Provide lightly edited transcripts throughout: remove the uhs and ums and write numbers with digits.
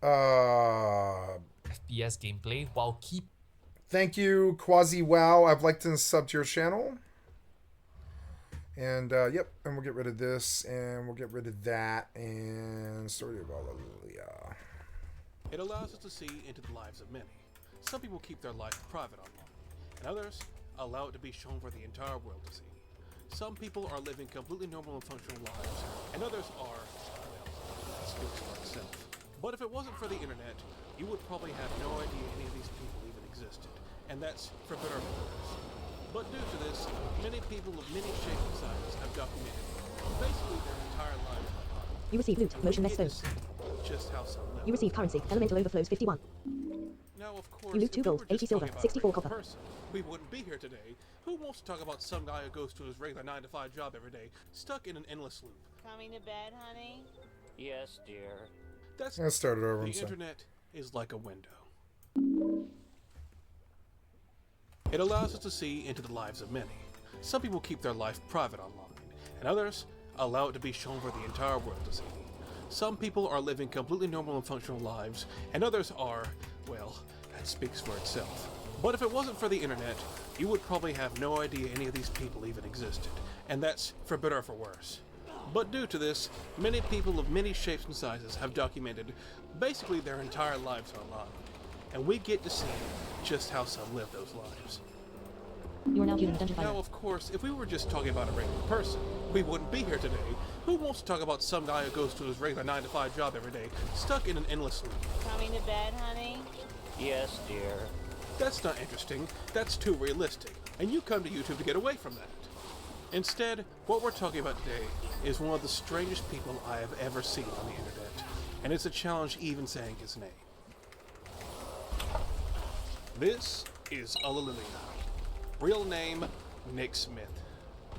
FPS gameplay while keep. Thank you, Quasi Wow. I've liked and subbed to your channel. And yep, and we'll get rid of this, and we'll get rid of that, and story of Alldayerrydaybaby. It allows us to see into the lives of many. Some people keep their life private online, and others allow it to be shown for the entire world to see. Some people are living completely normal and functional lives, and others are, well, that speaks for itself. But if it wasn't for the internet, you would probably have no idea any of these people even existed, and that's for better or for worse. But due to this, many people of many shapes and sizes have documented basically their entire lives online. You receive loot, motionless stone. Just how some live. You receive currency, elemental overflows 51. Now, of course, You loot 2 gold, 80 silver, 64 copper. Person, we wouldn't be here today. Who wants to talk about some guy who goes to his regular 9-to-5 job every day, stuck in an endless loop? Coming to bed, honey? Yes, dear. That's Let's start it over. the internet is like a window. It allows us to see into the lives of many. Some people keep their life private online, and others allow it to be shown for the entire world to see. Some people are living completely normal and functional lives, and others are, well, that speaks for itself. But if it wasn't for the internet, you would probably have no idea any of these people even existed, and that's for better or for worse. But due to this, many people of many shapes and sizes have documented basically their entire lives online, and we get to see just how some live those lives. You are now viewing the dungeon Now, finder. of course, if we were just talking about a regular person, we wouldn't be here today. Who wants to talk about some guy who goes to his regular 9-to-5 job every day, stuck in an endless loop? Coming to bed, honey? Yes, dear. That's not interesting. That's too realistic. And you come to YouTube to get away from that. Instead, what we're talking about today is one of the strangest people I have ever seen on the internet. And it's a challenge even saying his name. This is Alldayerrydaybaby. Real name, Nick Smith.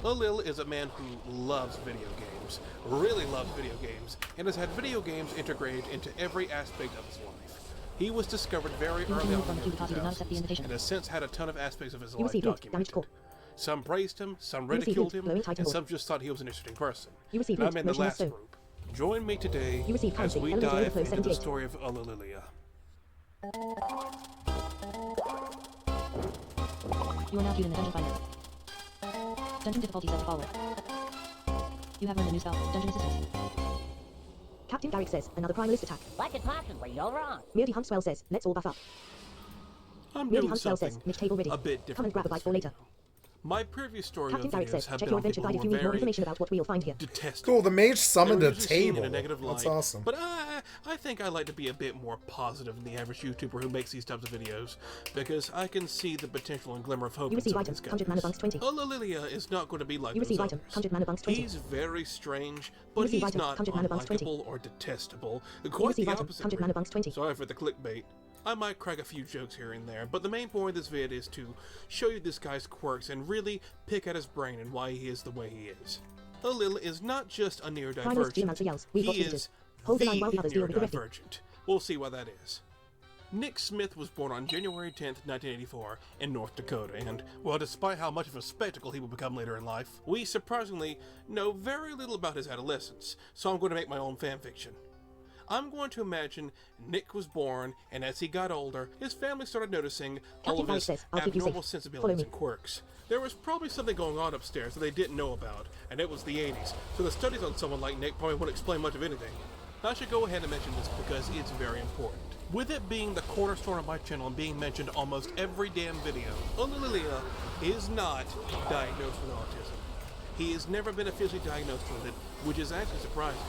Lil is a man who loves video games, really loves video games, and has had video games integrated into every aspect of his life. He was discovered very early on in the 2000s, and has since had a ton of aspects of his life documented. Some praised him, some ridiculed him, and some just thought he was an interesting person. And I'm in the last group. Join me today as we dive into the story of Alldayerrydaybaby. You are now viewing the dungeon finder. Dungeon difficulty set to following. You have earned a new spell, Dungeon Assistance. Captain Garrick says, another primalist attack. What could possibly go wrong? Meardy Huntswell says, let's all buff up. I'm Meardy doing Huntswell something says, Mitch table ready. a bit different. Come and grab a bite for later. My previous story Captain Garrick videos says, have check been your on adventure people guide who if you are need more very information about what we'll find here. detestable. Cool, the mage summoned They a were usually seen in table. a negative That's light, awesome. But I think I like to be a bit more positive than the average YouTuber who makes these types of videos, because I can see the potential and glimmer of hope You in receive some of item, these 100 mana guys. bunks 20. Alldayerrydaybaby is not going to be like You those receive item, others. 100 mana bunks 20. He's very strange, You but receive he's item, not 100 mana bunks 20. unlikable or detestable. You Quite receive the item, opposite. 100 mana bunks 20. Sorry for the clickbait. I might crack a few jokes here and there, but the main point of this vid is to show you this guy's quirks and really pick at his brain and why he is the way he is. Alldayerrydaybaby is not just a Primalist neurodivergent, Geomancer yells, we've got he visitors. is Hold the the line while the others deal with the rifting. neurodivergent. We'll see why that is. Nick Smith was born on January 10th, 1984, in North Dakota, and, well, despite how much of a spectacle he will become later in life, we surprisingly know very little about his adolescence, so I'm going to make my own fanfiction. I'm going to imagine Nick was born, and as he got older, his family started noticing all of Captain his Garrick says, "I'll keep you abnormal safe. sensibilities Follow me." and quirks. There was probably something going on upstairs that they didn't know about, and it was the 80s, so the studies on someone like Nick probably wouldn't explain much of anything. I should go ahead and mention this because it's very important. With it being the cornerstone of my channel and being mentioned almost every damn video, Alldayerrydaybaby is not diagnosed with autism. He has never been officially diagnosed with it, which is actually surprising.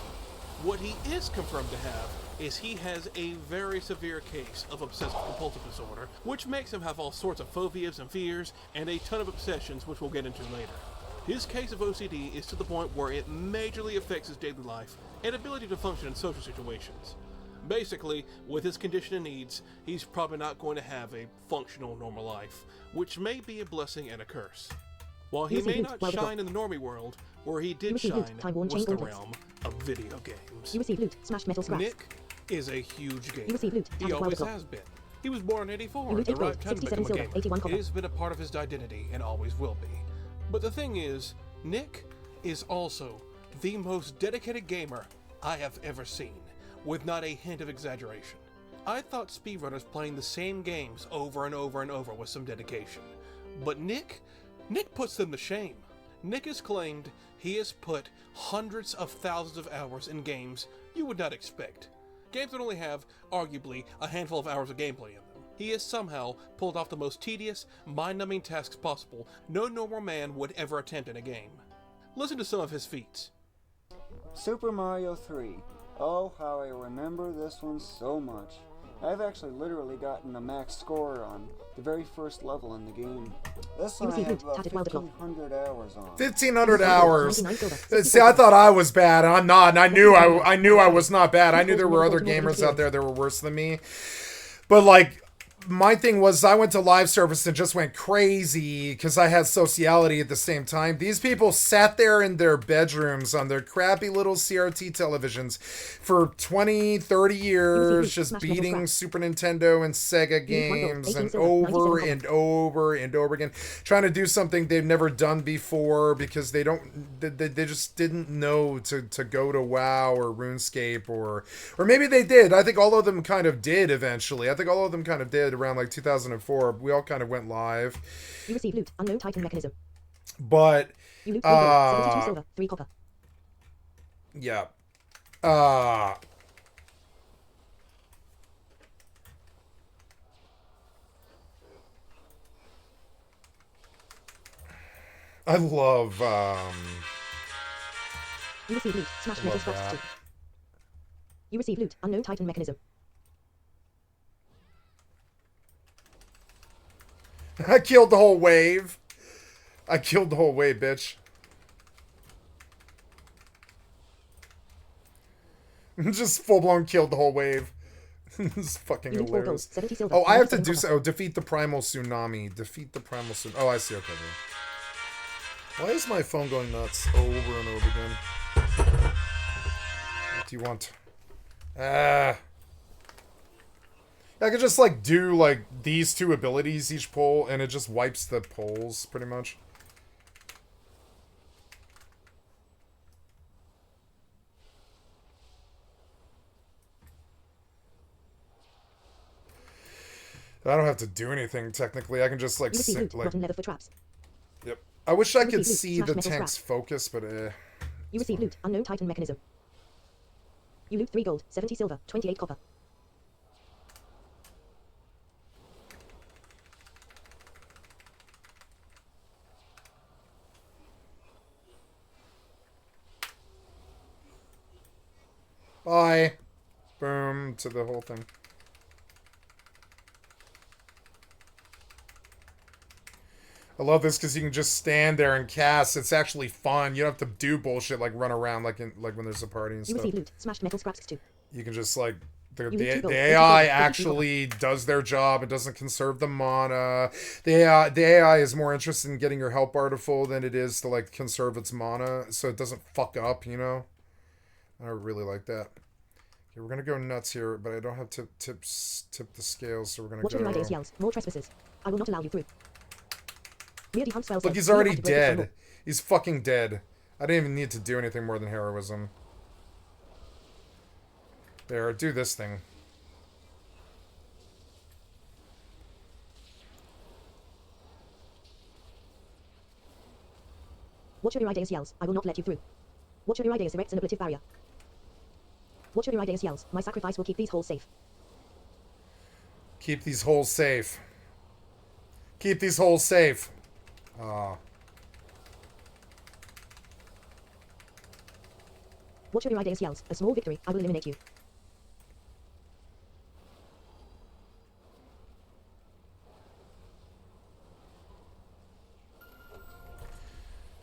What he is confirmed to have is he has a very severe case of obsessive-compulsive disorder, which makes him have all sorts of phobias and fears, and a ton of obsessions, which we'll get into later. His case of OCD is to the point where it majorly affects his daily life and ability to function in social situations. Basically, with his condition and needs, he's probably not going to have a functional, normal life, which may be a blessing and a curse. While he may not shine in the normie world, where he did shine was the realm of video games. You receive loot, smashed metal scraps. Nick is a huge gamer. You receive loot, He tattered always wild has been. He was born in '84, You loot at the 8 right gold, time to 67 become a silver, gamer. 81 copper. It has been a part of his identity and always will be. But the thing is, Nick is also the most dedicated gamer I have ever seen, with not a hint of exaggeration. I thought speedrunners playing the same games over and over and over was some dedication. But Nick puts them to shame. Nick has claimed he has put hundreds of thousands of hours in games you would not expect. Games that only have, arguably, a handful of hours of gameplay in them. He has somehow pulled off the most tedious, mind-numbing tasks possible no normal man would ever attempt in a game. Listen to some of his feats. Super Mario 3. Oh, how I remember this one so much. I've actually literally gotten a max score on the very first level in the game. This one I have about 1,500 hours on. 1,500 hours. See, I thought I was bad, and I'm not. And I knew I was not bad. I knew there were other gamers out there that were worse than me. But like, my thing was I went to live service and just went crazy because I had sociality at the same time. These people sat there in their bedrooms on their crappy little CRT televisions for 20, 30 years just beating Super Nintendo and Sega games and over and over and over again, trying to do something they've never done before because they just didn't know to go to WoW or RuneScape or maybe they did. I think all of them kind of did eventually. I think all of them kind of did around like 2004. We all kind of went live. You receive loot. Unknown Titan mechanism. But you loot 3 gold, 72 silver, 3 copper. Yeah. I love you receive loot. Smash metal scraps 2. You receive loot. Unknown Titan mechanism. I killed the whole wave. I killed the whole wave, bitch. Just full-blown killed the whole wave. This is fucking hilarious. Oh, I have to do so. Oh, defeat the primal tsunami. Defeat the primal tsunami. Oh, I see. Okay. Why is my phone going nuts over and over again? What do you want? I could just, like, do, like, these 2 abilities each pull, and it just wipes the pulls, pretty much. I don't have to do anything, technically. I can just, like, Yep. I wish I could see the tank's focus, but, You receive loot. Unknown Titan mechanism. You loot 3 gold, 70 silver, 28 copper. Bye. Boom to the whole thing. I love this because you can just stand there and cast. It's actually fun. You don't have to do bullshit like run around like when there's a party and stuff. You receive loot. Smashed metal scraps 2. You can just like the AI actually does their job. It doesn't conserve the mana. The AI is more interested in getting your health bar to full than it is to like conserve its mana, so it doesn't fuck up. You know. I really like that. Okay, we're gonna go nuts here, but I don't have to tip the scales, so we're gonna go. Watch yells. More trespassers. I will not allow you through. Look, he's already dead. He's fucking dead. I didn't even need to do anything more than heroism. There, do this thing. Watch your Irideus yells. I will not let you through. Watch your Irideus erects an ablative barrier. Watch your Irideus yells. My sacrifice will keep these holes safe. Keep these holes safe. Keep these holes safe. Watch your Irideus yells. A small victory. I will eliminate you.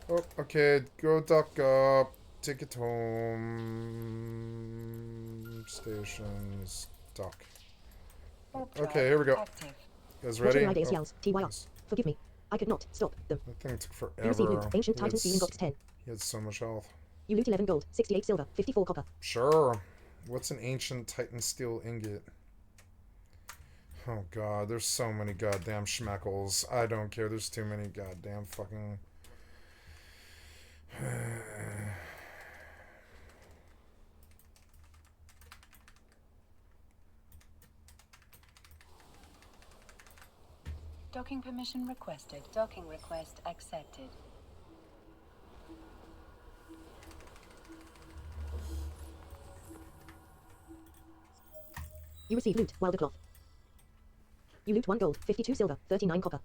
Oh, okay. Go duck up. Take it home. Stations. Duck. Okay, here we go. You guys ready? Watch your Irideus yells. TYR. Forgive me. I could not stop them. That thing took forever. You receive loot. Ancient Titan Sealing Box 10. He had so much health. You loot 11 gold, 68 silver, 54 copper. Sure. What's an ancient Titan steel ingot? Oh god, there's so many goddamn schmeckles. I don't care. There's too many goddamn fucking... Docking permission requested. Docking request accepted. You receive loot, wilder cloth. You loot 1 gold, 52 silver, 39 copper.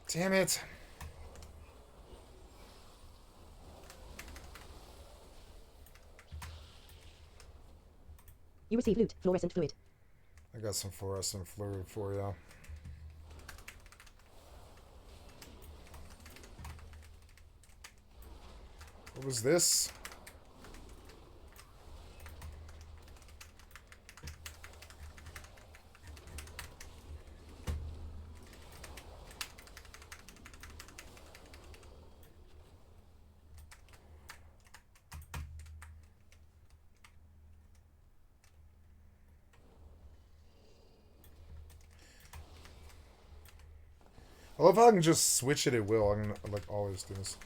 Damn it. You receive loot, fluorescent fluid. I got some fluorescent fluid for you. What was this? I love how I can just switch it at will. I'm gonna like always do this.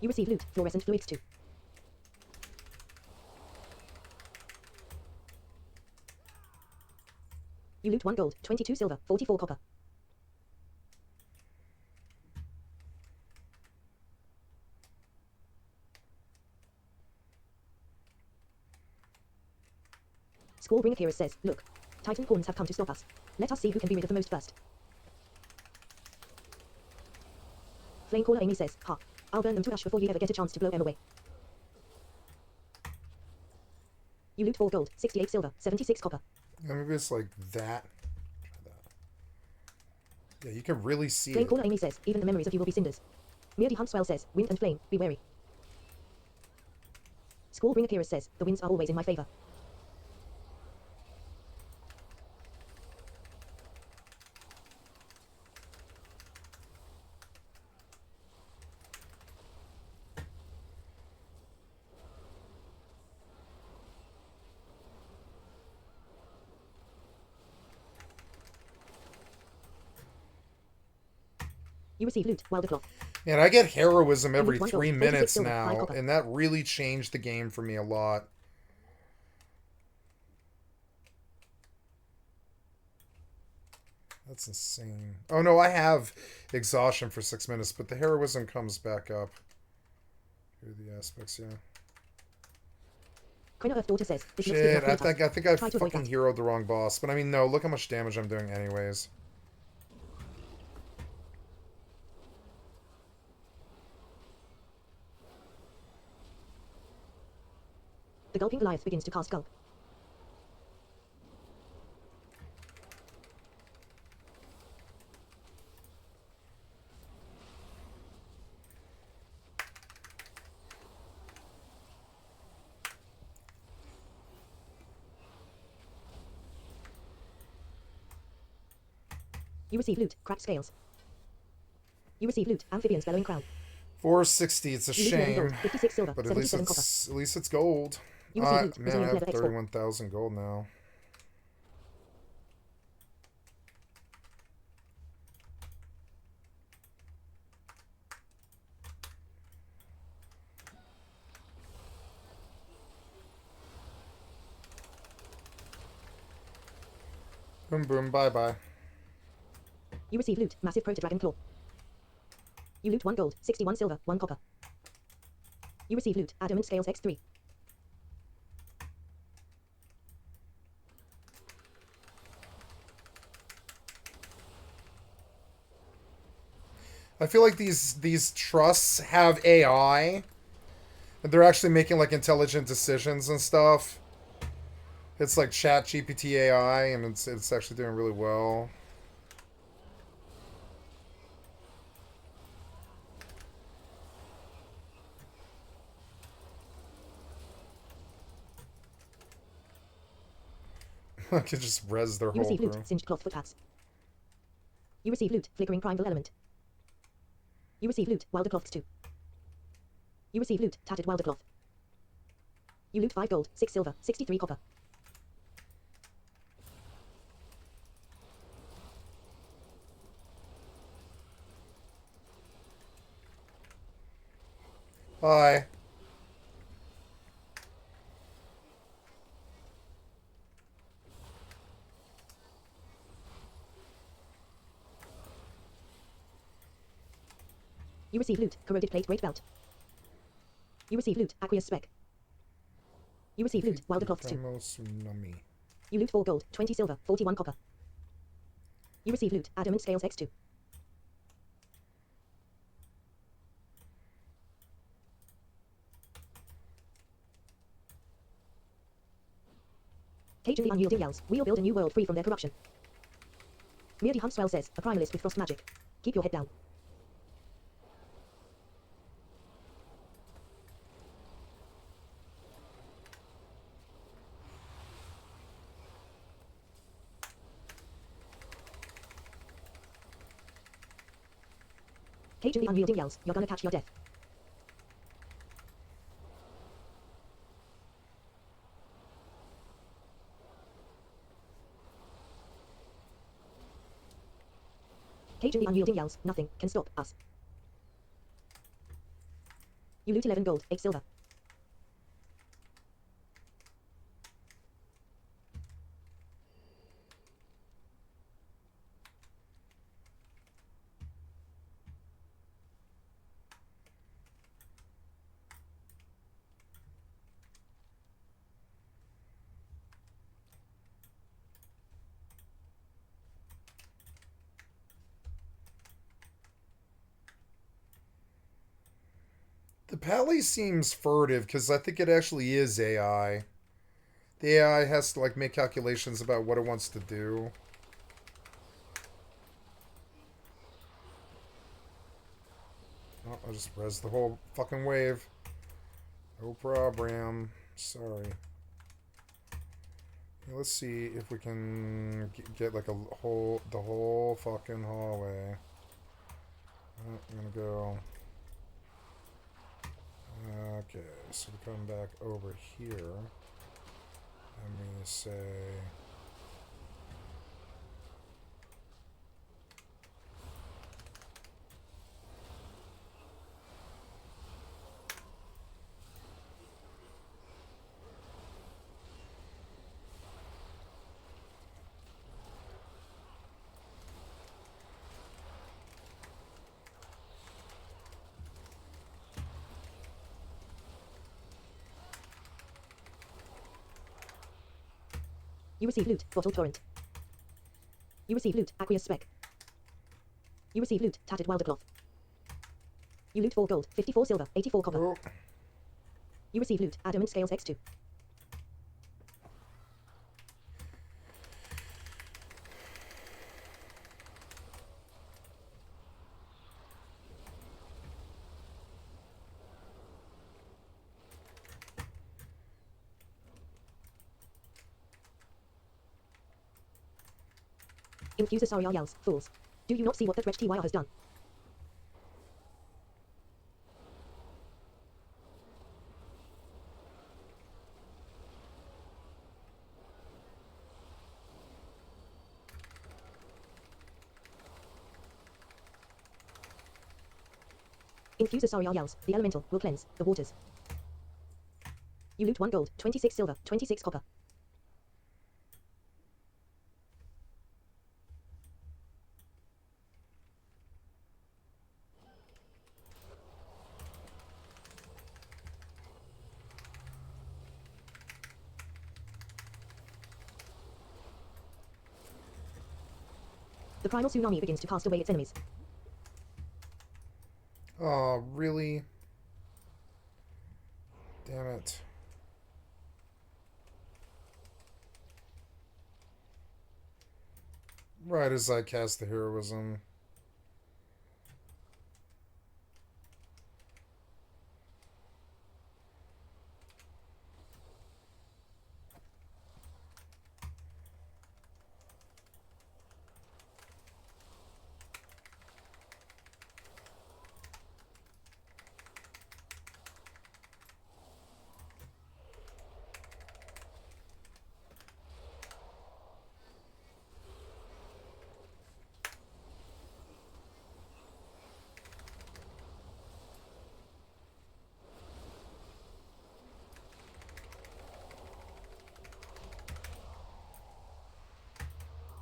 You receive loot, fluorescent fluids 2. You loot 1 gold, 22 silver, 44 copper. Squallbringer Kira says, look. Titan horns have come to stop us. Let us see who can be rid of the most first. Flamecaller Amy says, ha. I'll burn them to ash before you ever get a chance to blow them away. You loot 4 gold, 68 silver, 76 copper. Yeah, maybe it's like that. Try that. Yeah, you can really see it. Flamecaller Amy says, even the memories of you will be cinders. Meardy Huntswell says, wind and flame, be wary. Squallbringer Kira says, the winds are always in my favor. You receive loot, wilder cloth. And I get heroism every One 3 gold, 46 minutes silver, now, 5 copper. and that really changed the game for me a lot. That's insane. Oh no, I have exhaustion for 6 minutes, but the heroism comes back up. Here are the aspects, yeah. Crinner Earth Daughter says, this looks Shit, good enough for I the think I Try to avoid fucking that. heroed the wrong boss. But I mean, no, look how much damage I'm doing anyways. The gulping Goliath begins to cast gulp. You receive loot, cracked scales. You receive loot, amphibian's bellowing crown. 460, it's a You lose 11 gold, shame. 56 silver, But at least 77 copper. it's gold. You receive loot, Man, I resilient have leather export. 31,000 gold now. Boom boom, bye bye. You receive loot, massive proto-dragon claw. You loot 1 gold, 61 silver, 1 copper. You receive loot, adamant scales x3. I feel like these trusts have AI, and they're actually making like intelligent decisions and stuff. It's like Chat GPT AI, and it's actually doing really well. I could just res their You whole receive crew. loot, singed cloth foot hats. You receive loot, flickering primal element. You receive loot, wilder cloths 2. You receive loot, tattered wilder cloth. You loot 5 gold, 6 silver, 63 copper. Hi. You receive loot. Corroded plate, great belt. You receive loot. Aqueous spec. You receive loot. Wilder cloths 2. Tsunami. You loot 4 gold, 20 silver, 41 copper. You receive loot. Adamant scales X2. Cajun the unyielding yells. We'll build a new world free from their corruption. Meardy Huntswell says, a primalist with frost magic. Keep your head down. Cajun the unyielding yells. You're gonna catch your death. Cajun the unyielding yells. Nothing can stop us. You loot 11 gold, 8 silver. The Pally seems furtive because I think it actually is AI. The AI has to like make calculations about what it wants to do. Oh, I just res the whole fucking wave. No problem. Sorry. Let's see if we can get like the whole fucking hallway. I'm gonna go. Okay, so we come back over here. And we say. You receive loot. Bottle torrent. You receive loot. Aqueous spec. You receive loot. Tattered wilder cloth. You loot 4 gold, 54 silver, 84 copper. Oh. You receive loot. Adamant scales X2. Infuser Sariel yells. Fools. Do you not see what that wretch TYR has done? Infuser Sariel yells. The elemental will cleanse the waters. You loot 1 gold, 26 silver, 26 copper. The primal tsunami begins to cast away its enemies. Oh, really? Damn it. Right as I cast the heroism.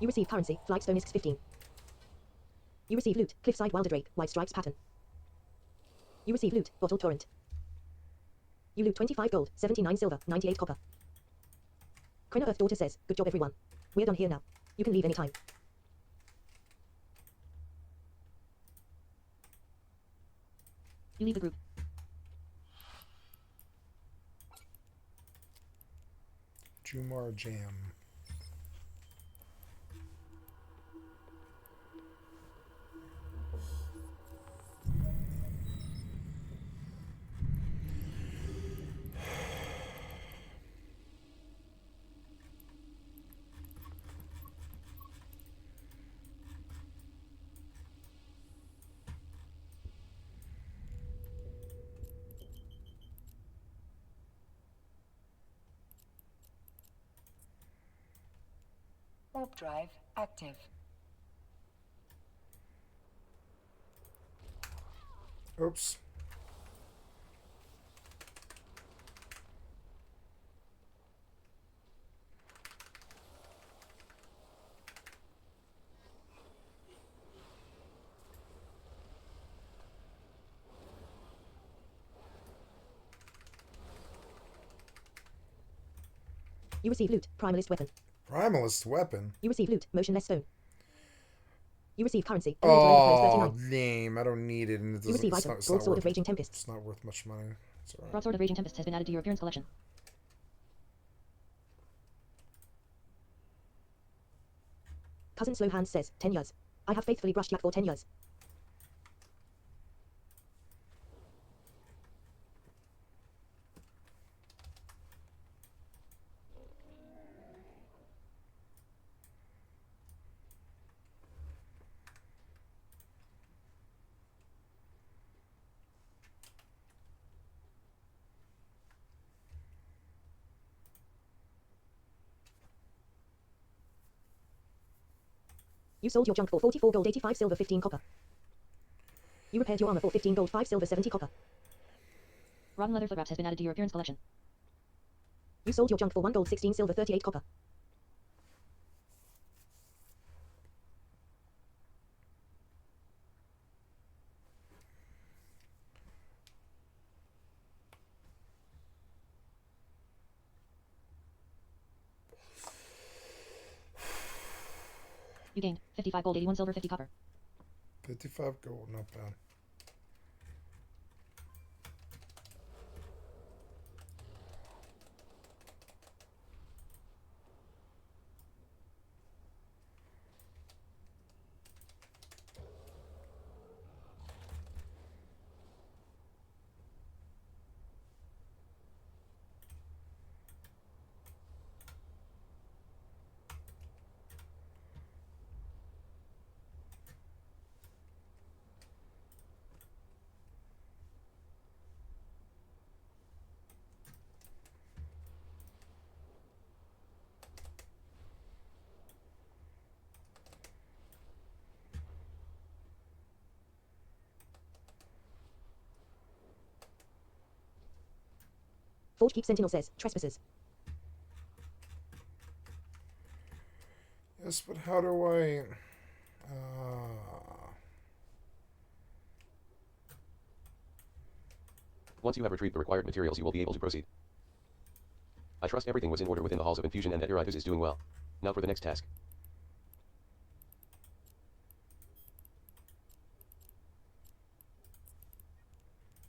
You receive currency, Flagstone ISK 15. You receive loot, Cliffside Wilder Drake, White Stripes pattern. You receive loot, Bottle Torrent. You loot 25 gold, 79 silver, 98 copper. Krenna Earth Daughter says, good job everyone. We're done here now. You can leave anytime. You leave the group. Jumar Jam. Warp drive active. Oops. You receive loot, Primalist weapon. Primalist weapon? You receive loot, Motionless stone. You receive currency. Oh, name. I don't need it. And it You receive item, Broadsword of Raging Tempests. It's not worth much money. It's alright. Broadsword of Raging Tempests has been added to your appearance collection. Cousin Slow Hands says, 10 years. I have faithfully brushed yak for 10 years. You sold your junk for 44 gold, 85 silver, 15 copper. You repaired your armor for 15 gold, 5 silver, 70 copper. Rotten leather foot wraps has been added to your appearance collection. You sold your junk for 1 gold, 16 silver, 38 copper. You gained 55 gold, 81 silver, 50 copper. 55 gold, not bad. Forge Keep Sentinel says, trespassers. Yes, but how do I... Once you have retrieved the required materials, you will be able to proceed. I trust everything was in order within the halls of infusion and that Eridus is doing well. Now for the next task.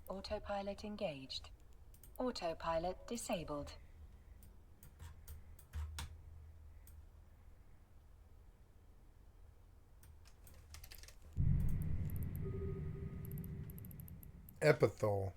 Autopilot engaged. Autopilot disabled. Epithel.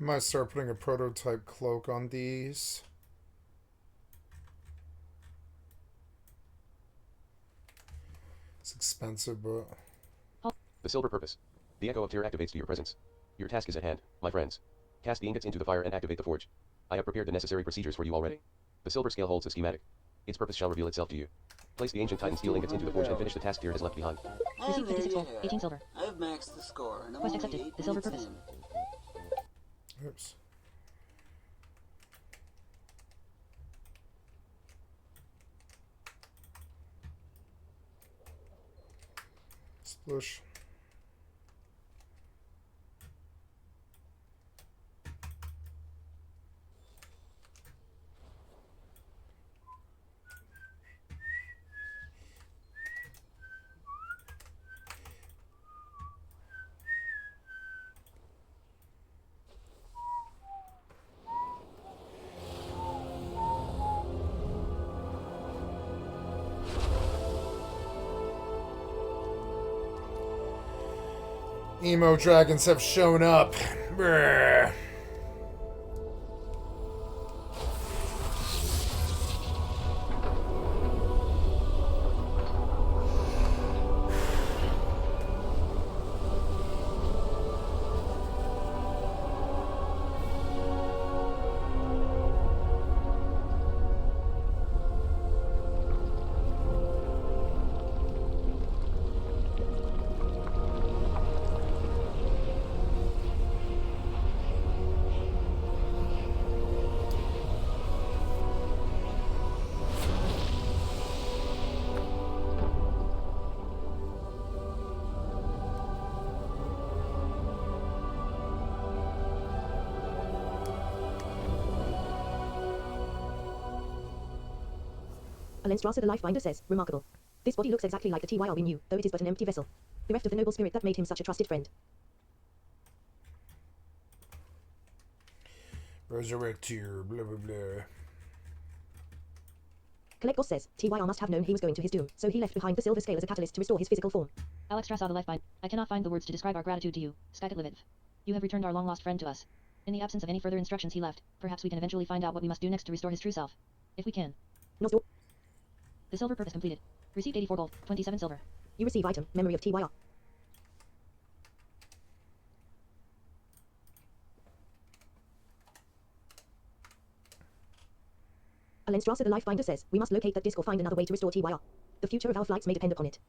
I might start putting a prototype cloak on these. It's expensive, but... The silver purpose. The echo of tear activates to your presence. Your task is at hand, my friends. Cast the ingots into the fire and activate the forge. I have prepared the necessary procedures for you already. The silver scale holds a schematic. Its purpose shall reveal itself to you. Place the ancient titan steel ingots into the forge and finish the task Tyr has left behind. And there you have 18 it. silver. I've maxed the score, and I'm Quest only accepted. 8 The silver minutes purpose. in. Oops. Splish. Emo dragons have shown up. Brr. Alenstrasser the Life Finder says, remarkable. This body looks exactly like the TYR we knew, though it is but an empty vessel. Bereft of the noble spirit that made him such a trusted friend. Resurrector, blah blah blah. Collector says, TYR must have known he was going to his doom, so he left behind the silver scale as a catalyst to restore his physical form. Alexstrasser the Life Finder. I cannot find the words to describe our gratitude to you, skycat.live. You have returned our long-lost friend to us. In the absence of any further instructions he left, perhaps we can eventually find out what we must do next to restore his true self. If we can. Nostor. The silver purpose completed. Received 84 gold, 27 silver. You receive item, memory of TYR. Alenstrasser the Life Finder says, we must locate that disc or find another way to restore TYR. The future of our flights may depend upon it.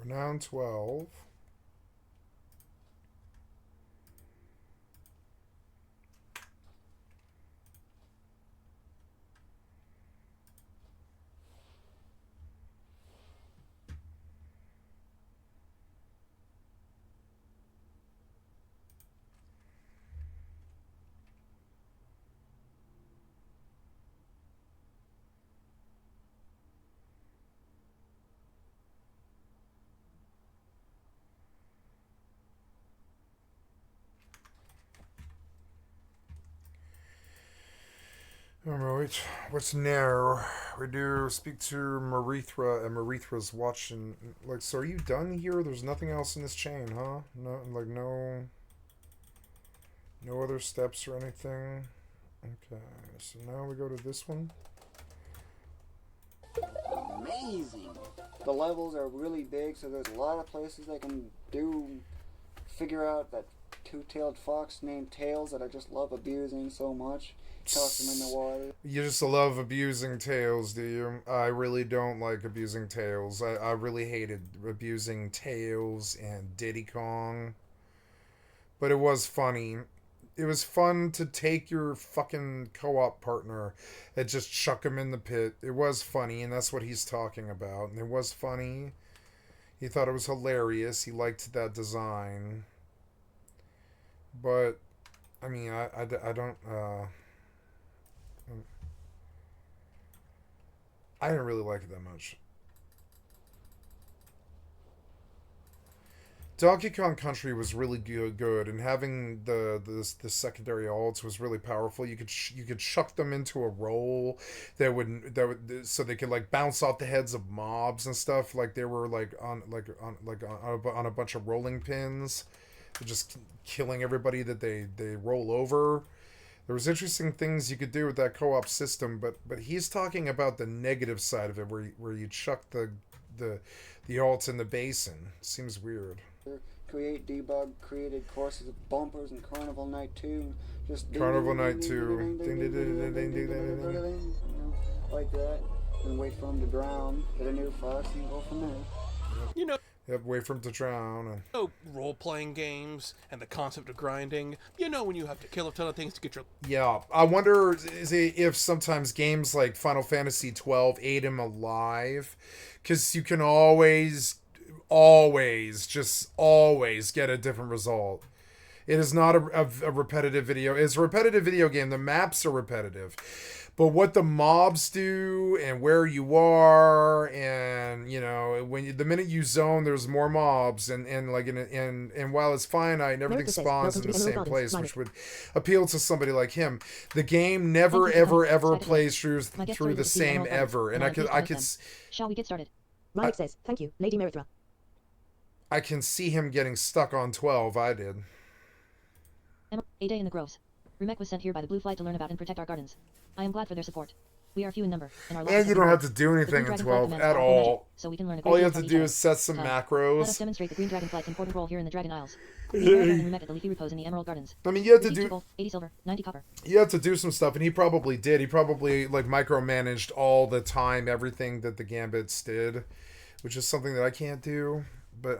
Renown 12. Alright, what's now? We do speak to Marithra, and Marithra's watching. Like, so are you done here? There's nothing else in this chain, huh? No, like, no other steps or anything? Okay, so now we go to this one. Amazing! The levels are really big, so there's a lot of places I can figure out that two-tailed fox named Tails that I just love abusing so much. Toss him in the water. You just love abusing Tails, do you? I really don't like abusing Tails. I really hated abusing Tails and Diddy Kong. But it was funny. It was fun to take your fucking co-op partner and just chuck him in the pit. It was funny, and that's what he's talking about. And it was funny. He thought it was hilarious. He liked that design. But, I mean, I don't, I didn't really like it that much. Donkey Kong Country was really good, and having the secondary alts was really powerful. You could chuck them into a roll so they could like bounce off the heads of mobs and stuff, like they were on a bunch of rolling pins, just killing everybody that they roll over. There was interesting things you could do with that co-op system, but he's talking about the negative side of it, where you chuck the alts in the basin. Seems weird. Create, debug, created courses of bumpers and Carnival Night 2. Just Carnival Night 2. Ding ding ding ding ding ding ding ding. Like that. And wait for him to drown, hit a new fox, and go from there. You know, Wait for him to drown. role-playing games and the concept of grinding. You know when you have to kill a ton of things to get your... Yeah, I wonder if sometimes games like Final Fantasy 12 ate him alive, because you can always get a different result. It is not a repetitive video. It's a repetitive video game. The maps are repetitive. But what the mobs do and where you are, and the minute you zone, there's more mobs, and while it's finite and everything spawns in the same place, which would appeal to somebody like him, the game never ever plays through the same ever. And I could. Shall we get started? Rylick says, "Thank you, Lady Merithra." I can see him getting stuck on 12. I did. A day in the groves. Rumek was sent here by the Blue Flight to learn about and protect our gardens. I am glad for their support. We are few in number, and our losses And you don't have to do anything in 12 at all. So we can learn a great All you deal have to from do each is set some other. macros. Let us demonstrate the Green Dragonflight's important role here in the Dragon Isles. We inherited Rumek at the Leafy Repose in the Emerald Gardens. I mean, you have to Receipt do... gold, 80 silver, 90 copper. You have to do some stuff, and he probably did. He probably, micromanaged all the time, everything that the Gambits did, which is something that I can't do. But,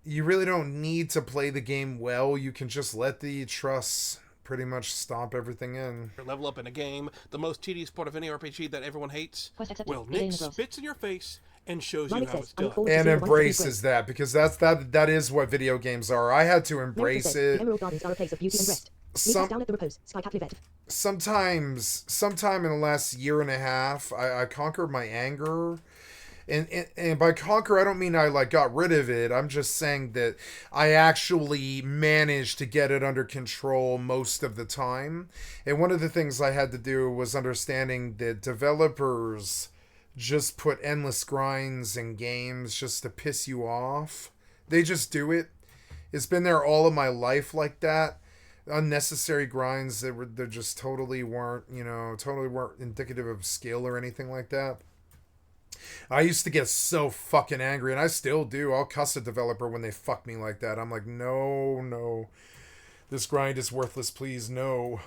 you really don't need to play the game well. You can just let the trusts pretty much stomp everything in. level up in a game, the most tedious part of any RPG that everyone hates. Quest accepted. Well, A day in Nick the groves. spits in your face and shows you Rylick how says, it's "I look done. forward to And seeing the ones that embraces that, because that is what video games are. I had to Merithra embrace says, it. "The Emerald Gardens are a place of beauty and rest. Meet us down at the Repose, skycat.live." Sometime in the last year and a half, I conquered my anger. And by conquer, I don't mean I got rid of it. I'm just saying that I actually managed to get it under control most of the time. And one of the things I had to do was understanding that developers just put endless grinds in games just to piss you off. They just do it. It's been there all of my life like that. Unnecessary grinds that just totally weren't indicative of skill or anything like that. I used to get so fucking angry, and I still do. I'll cuss a developer when they fuck me like that. I'm like, no. This grind is worthless, please, no.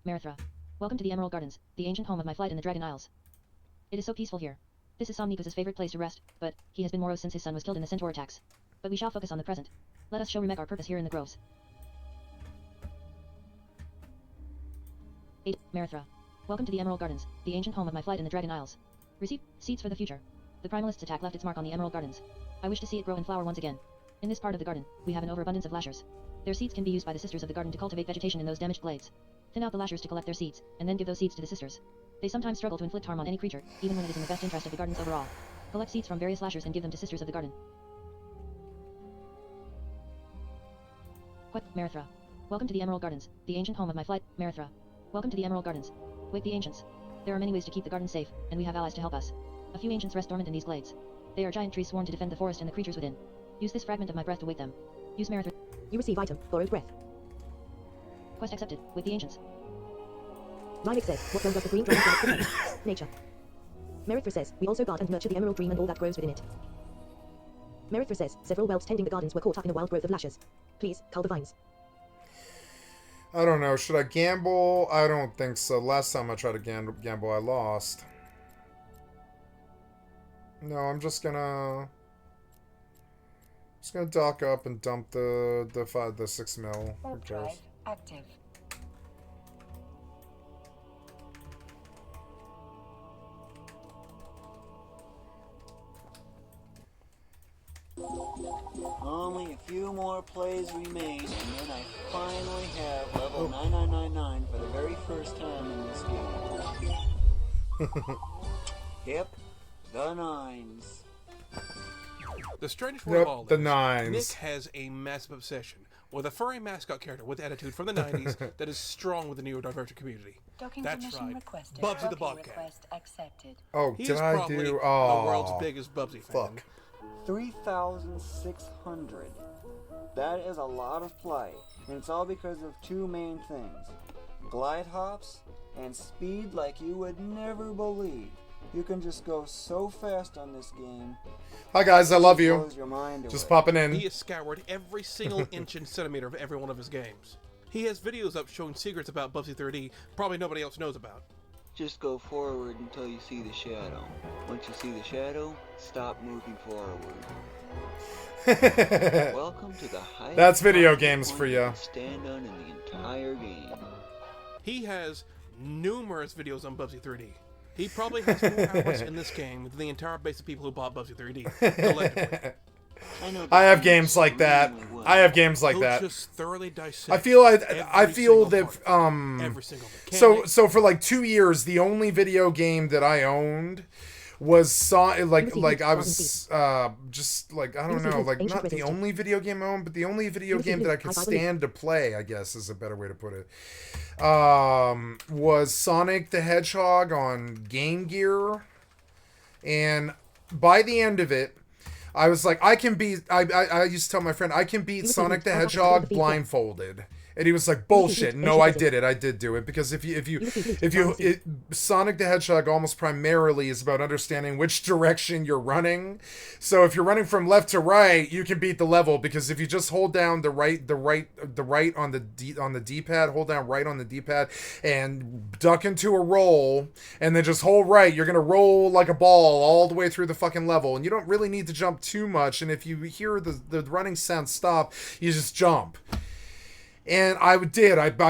Merithra. Welcome to the Emerald Gardens, the ancient home of my flight in the Dragon Isles. It is so peaceful here. This is Somnikus's favorite place to rest, but he has been morose since his son was killed in the centaur attacks. But we shall focus on the present. Let us show Rumek our purpose here in the groves. 8. Merithra. Welcome to the Emerald Gardens, the ancient home of my flight in the Dragon Isles. Receive seeds for the future. The Primalist's attack left its mark on the Emerald Gardens. I wish to see it grow and flower once again. In this part of the garden, we have an overabundance of lashers. Their seeds can be used by the sisters of the garden to cultivate vegetation in those damaged glades. Thin out the lashers to collect their seeds, and then give those seeds to the sisters. They sometimes struggle to inflict harm on any creature, even when it is in the best interest of the gardens overall. Collect seeds from various lashers and give them to sisters of the garden. Merithra. Welcome to the Emerald Gardens, the ancient home of my flight, Merithra. Welcome to the Emerald Gardens. Wake the ancients. There are many ways to keep the garden safe, and we have allies to help us. A few ancients rest dormant in these glades. They are giant trees sworn to defend the forest and the creatures within. Use this fragment of my breath to wake them. Use Merithra. You receive item, borrowed breath. Quest accepted. Wake the ancients. Rylick says, "What role does the green dragon play? Nature." Merithra says, "We also guard and nurture the emerald dream and all that grows within it." Merithra says, several whelps tending the gardens were caught up in a wild growth of lashes. Please, cull the vines. I don't know. Should I gamble? I don't think so. Last time I tried to gamble, I lost. No, I'm just gonna dock up and dump the 6 mil. Who Warp cares? drive active. Only a few more plays remain, and then I finally have level 9999 for the very first time in this game. Yep, the nines. The strangest one of all Yep, the is, nines. Nick has a massive obsession with a furry mascot character with attitude from the 90s that is strong with the neurodivergent community. Docking That's permission right. requested. Bubsy the Docking Bobcat. request accepted. Oh, He did is I probably do? the Oh, world's biggest Bubsy fan. fuck. 3,600. That is a lot of play, and it's all because of two main things. Glide hops and speed like you would never believe. You can just go so fast on this game. Hi guys, I love you. Blows your mind Just away. popping in. He has scoured every single inch and centimeter of every one of his games. He has videos up showing secrets about Bubsy 3D probably nobody else knows about. Just go forward until you see the shadow. Once you see the shadow, stop moving forward. Welcome to the highest That's video possible games point for you ya. can stand on in the entire game. He has numerous videos on Bubsy 3D. He probably has more hours in this game than the entire base of people who bought Bubsy 3D collectively. I have games like that. I have games like He'll that. just thoroughly dissect I feel every single that part, every single so mechanic. for like 2 years the only video game that I owned was I was just like I don't know, like not the only video game I owned, but the only video game that I could stand to play, I guess is a better way to put it. Was Sonic the Hedgehog on Game Gear, and by the end of it I was like, I used to tell my friend, I can beat Sonic the Hedgehog blindfolded. And he was like, bullshit. No, I did it. I did do it. Because Sonic the Hedgehog almost primarily is about understanding which direction you're running. So if you're running from left to right, you can beat the level, because if you just hold down the right on the D-pad, hold down right on the D-pad and duck into a roll and then just hold right, you're going to roll like a ball all the way through the fucking level. And you don't really need to jump too much. And if you hear the running sound stop, you just jump. And I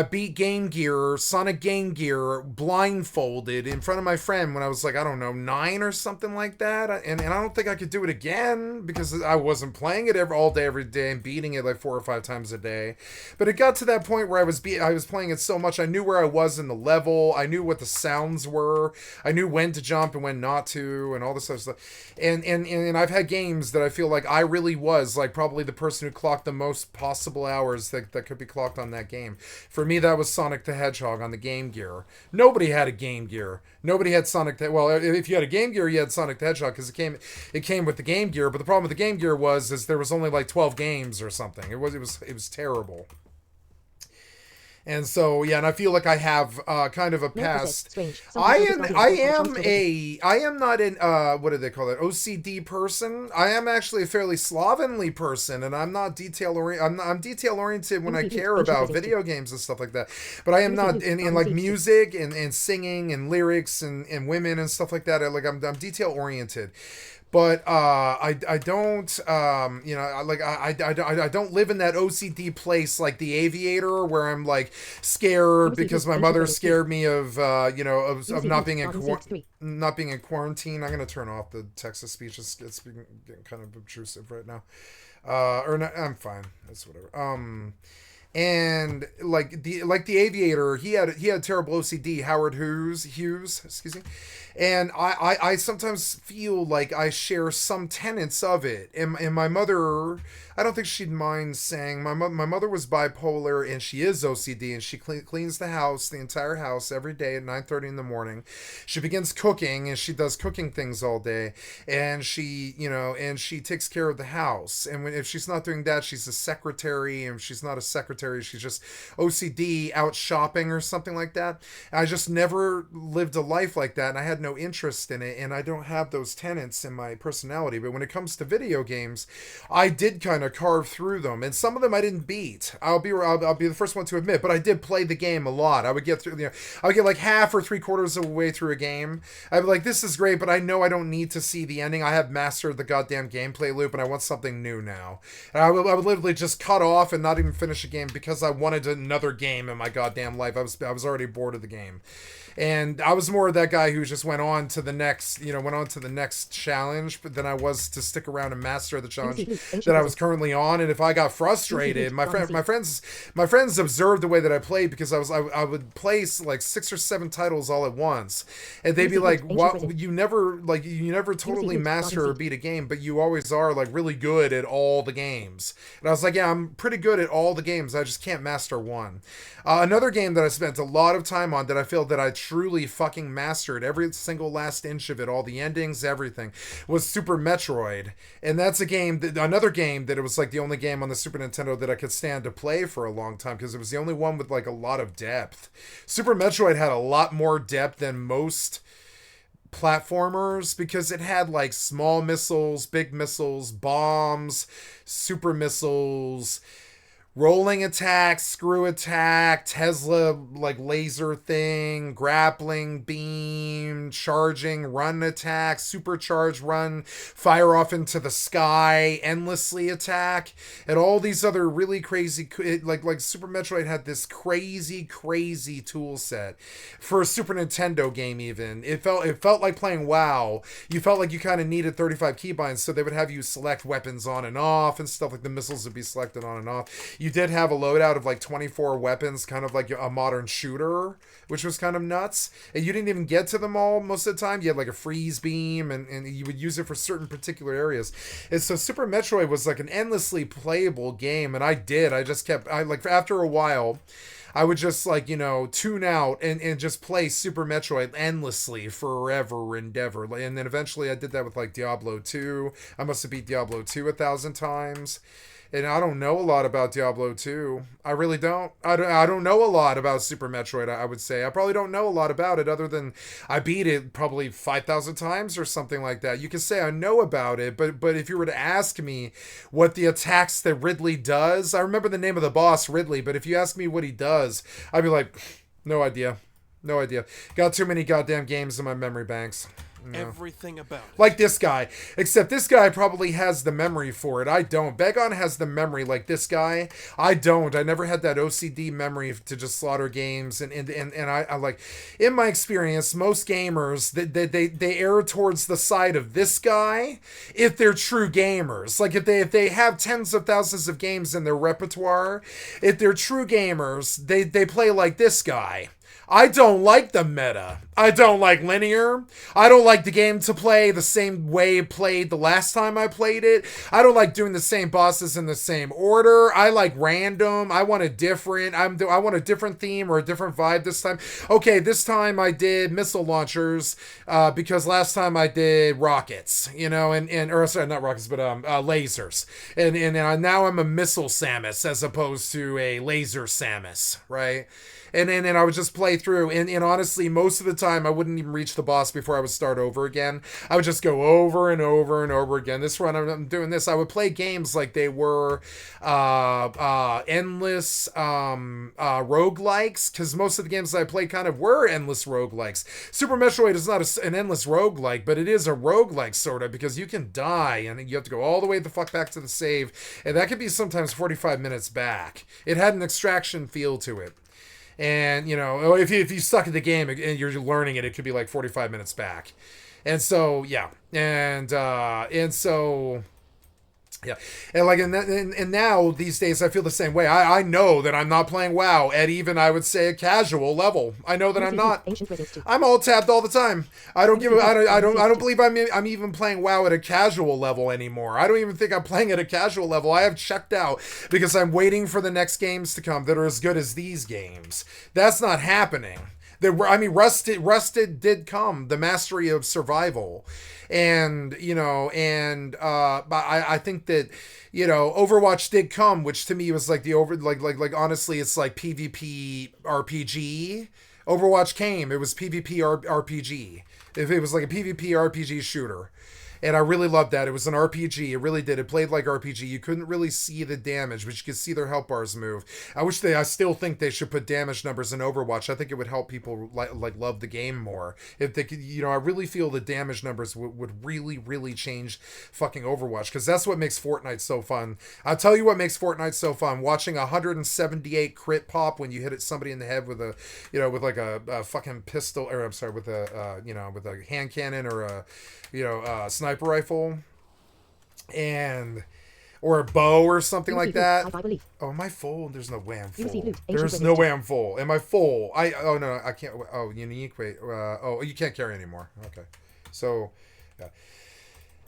beat Game Gear, Sonic Game Gear, blindfolded in front of my friend when I was like, I don't know, 9 or something like that. And I don't think I could do it again because I wasn't playing it all day, every day, and beating it like 4 or 5 times a day. But it got to that point where I was playing it so much, I knew where I was in the level, I knew what the sounds were, I knew when to jump and when not to, and all this other stuff. And I've had games that I feel like I really was like probably the person who clocked the most possible hours that could be clocked on that game. For me, that was Sonic the Hedgehog on the Game Gear. Nobody had a Game Gear. Nobody had Sonic the... Well, if you had a Game Gear, you had Sonic the Hedgehog because it came with the Game Gear. But the problem with the Game Gear is there was only like 12 games or something. It was terrible. And so, yeah, and I feel like I have kind of a past. I am not an what do they call it? OCD person. I am actually a fairly slovenly person, and I'm not detail oriented. I'm detail oriented when I care about video games and stuff like that. But I am not in like music and singing and lyrics and women and stuff like that. I'm detail oriented. But I don't I don't live in that OCD place like the Aviator where I'm like scared because my mother scared me of not being in quarantine. I'm gonna turn off the text to speech. It's getting kind of obtrusive right now. I'm fine. It's whatever. And like the Aviator, he had terrible OCD. Howard Hughes, excuse me. And I sometimes feel like I share some tenets of it. And my mother, I don't think she'd mind saying, my mother was bipolar and she is OCD, and she cleans the entire house every day at 9:30 in the morning. She begins cooking and she does cooking things all day, and she takes care of the house. And if she's not doing that, she's a secretary, and if she's not a secretary, commentary. She's just OCD out shopping or something like that. I just never lived a life like that, and I had no interest in it, and I don't have those tenets in my personality. But when it comes to video games, I did kind of carve through them, and some of them I didn't beat. I'll be the first one to admit, but I did play the game a lot. I would get through, I would get like half or 3/4 of the way through a game. I'd be like, this is great, but I know I don't need to see the ending. I have mastered the goddamn gameplay loop, and I want something new now. And I would literally just cut off and not even finish a game because I wanted another game in my goddamn life. I was already bored of the game. And I was more of that guy who just went on to the next challenge, but than I was to stick around and master the challenge that I was currently on. And if I got frustrated, my friends observed the way that I played, because I would play like 6 or 7 titles all at once, and they'd be like, "What? You never totally master or beat a game, but you always are like really good at all the games." And I was like, "Yeah, I'm pretty good at all the games. I just can't master one." Another game that I spent a lot of time on that I feel that I truly fucking mastered every single last inch of it, all the endings, everything, was Super Metroid. And that's another game that it was like the only game on the Super Nintendo that I could stand to play for a long time, because it was the only one with like a lot of depth. Super Metroid had a lot more depth than most platformers, because it had like small missiles, big missiles, bombs, super missiles, rolling attack, screw attack, Tesla like laser thing, grappling beam, charging, run attack, supercharge run, fire off into the sky, endlessly attack, and all these other really crazy, like Super Metroid had this crazy tool set for a Super Nintendo game. Even it felt like playing WoW. You felt like you kind of needed 35 keybinds, so they would have you select weapons on and off and stuff, like the missiles would be selected on and off. You did have a loadout of like 24 weapons, kind of like a modern shooter, which was kind of nuts. And you didn't even get to them all most of the time. You had like a freeze beam, and you would use it for certain particular areas. And so Super Metroid was like an endlessly playable game, and I just kept, after a while, I would just like, tune out and just play Super Metroid endlessly forever and ever. And then eventually I did that with like Diablo 2. I must have beat Diablo 2 1,000 times. And I don't know a lot about Diablo 2. I really don't. I don't know a lot about Super Metroid, I would say. I probably don't know a lot about it, other than I beat it probably 5,000 times or something like that. You can say I know about it, but if you were to ask me what the attacks that Ridley does, I remember the name of the boss, Ridley, but if you ask me what he does, I'd be like, no idea. No idea. Got too many goddamn games in my memory banks. No. Everything about it. Like this guy. Except this guy probably has the memory for it. I don't. Begon has the memory like this guy. I don't. I never had that OCD memory to just slaughter games. And I like, in my experience, most gamers, they err towards the side of this guy if they're true gamers. Like if they have tens of thousands of games in their repertoire, if they're true gamers, they play like this guy. I don't like the meta. I don't like linear. I don't like the game to play the same way it played the last time I played it. I don't like doing the same bosses in the same order. I like random. I want a different. I want a different theme or a different vibe this time. Okay, this time I did missile launchers because last time I did rockets. Or sorry, not rockets, but lasers. And now I'm a missile Samus as opposed to a laser Samus, right? And I would just play through, and honestly, most of the time, I wouldn't even reach the boss before I would start over again. I would just go over and over and over again. This run, I'm doing this. I would play games like they were endless roguelikes, because most of the games that I played kind of were endless roguelikes. Super Metroid is not an endless roguelike, but it is a roguelike, sort of, because you can die, and you have to go all the way the fuck back to the save, and that could be sometimes 45 minutes back. It had an extraction feel to it. And, if you suck at the game and you're learning it, it could be like 45 minutes back. And so, yeah. And so... Yeah, and now these days I feel the same way. I know that I'm not playing WoW at even, I would say, a casual level. I know that I'm not. I'm all tabbed all the time. I don't believe I'm even playing WoW at a casual level anymore. I don't even think I'm playing at a casual level. I have checked out because I'm waiting for the next games to come that are as good as these games. That's not happening. Rust did come, the mastery of survival. And, I think that, Overwatch did come, which to me was like honestly, it's like PvP RPG. Overwatch came, it was PvP RPG. If it was like a PvP RPG shooter. And I really loved that. It was an RPG. It really did. It played like RPG. You couldn't really see the damage, but you could see their health bars move. I still think they should put damage numbers in Overwatch. I think it would help people like love the game more. If they could, I really feel the damage numbers would really, really change fucking Overwatch, because that's what makes Fortnite so fun. I'll tell you what makes Fortnite so fun. Watching 178 crit pop when you hit somebody in the head with a, with like a fucking pistol, or I'm sorry, with a, with a hand cannon or a sniper rifle, or a bow or something like that. Oh, am I full? There's no way I'm full. There's no way I'm full. Am I full? Oh no, I can't. Oh, unique. Wait. You can't carry anymore. Okay. So, yeah.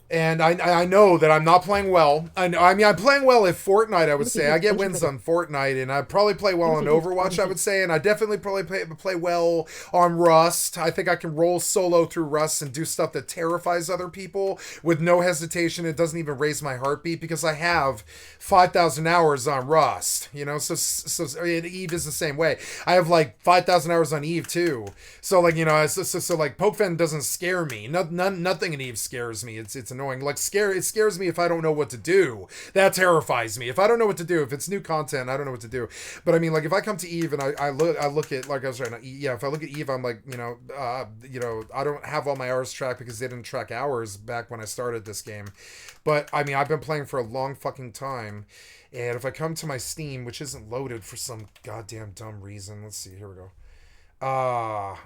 And I know that I'm not playing well. I'm playing well at Fortnite, I would say. I get wins on Fortnite, and I probably play well on Overwatch, I would say. And I definitely probably play well on Rust. I think I can roll solo through Rust and do stuff that terrifies other people with no hesitation. It doesn't even raise my heartbeat, because I have 5,000 hours on Rust. So EvE is the same way. I have like 5,000 hours on EvE too. So like, so like Pokefen doesn't scare me. Nothing in EvE scares me. It's annoying. Like it scares me if I don't know what to do. That terrifies me. If I don't know what to do, if it's new content, I don't know what to do. But I mean, like if I come to EvE and I look at, like I was saying, if I look at EvE, I'm like, I don't have all my hours tracked because they didn't track hours back when I started this game. But I mean, I've been playing for a long fucking time. And if I come to my Steam, which isn't loaded for some goddamn dumb reason, let's see, here we go. Oh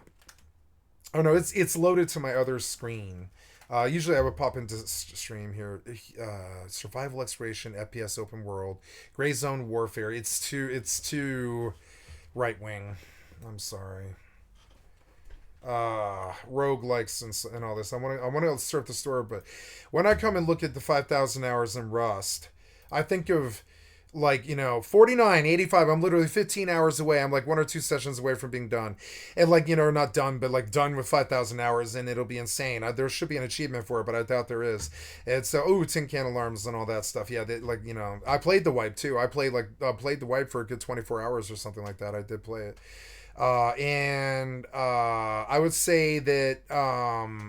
no, it's loaded to my other screen. Usually I would pop into stream here. Survival exploration, FPS open world, gray zone warfare. It's too right wing. I'm sorry. Roguelikes and all this. I want to start the story, but when I come and look at the 5,000 hours in Rust, I think of like 49, 85. I'm literally 15 hours away. I'm like 1 or 2 sessions away from being done, and like not done, but like done with 5,000 hours, and it'll be insane. There should be an achievement for it, but I doubt there is. And so tin can alarms and all that stuff. Yeah, I played the wipe too. I played the wipe for a good 24 hours or something like that. I did play it. I would say that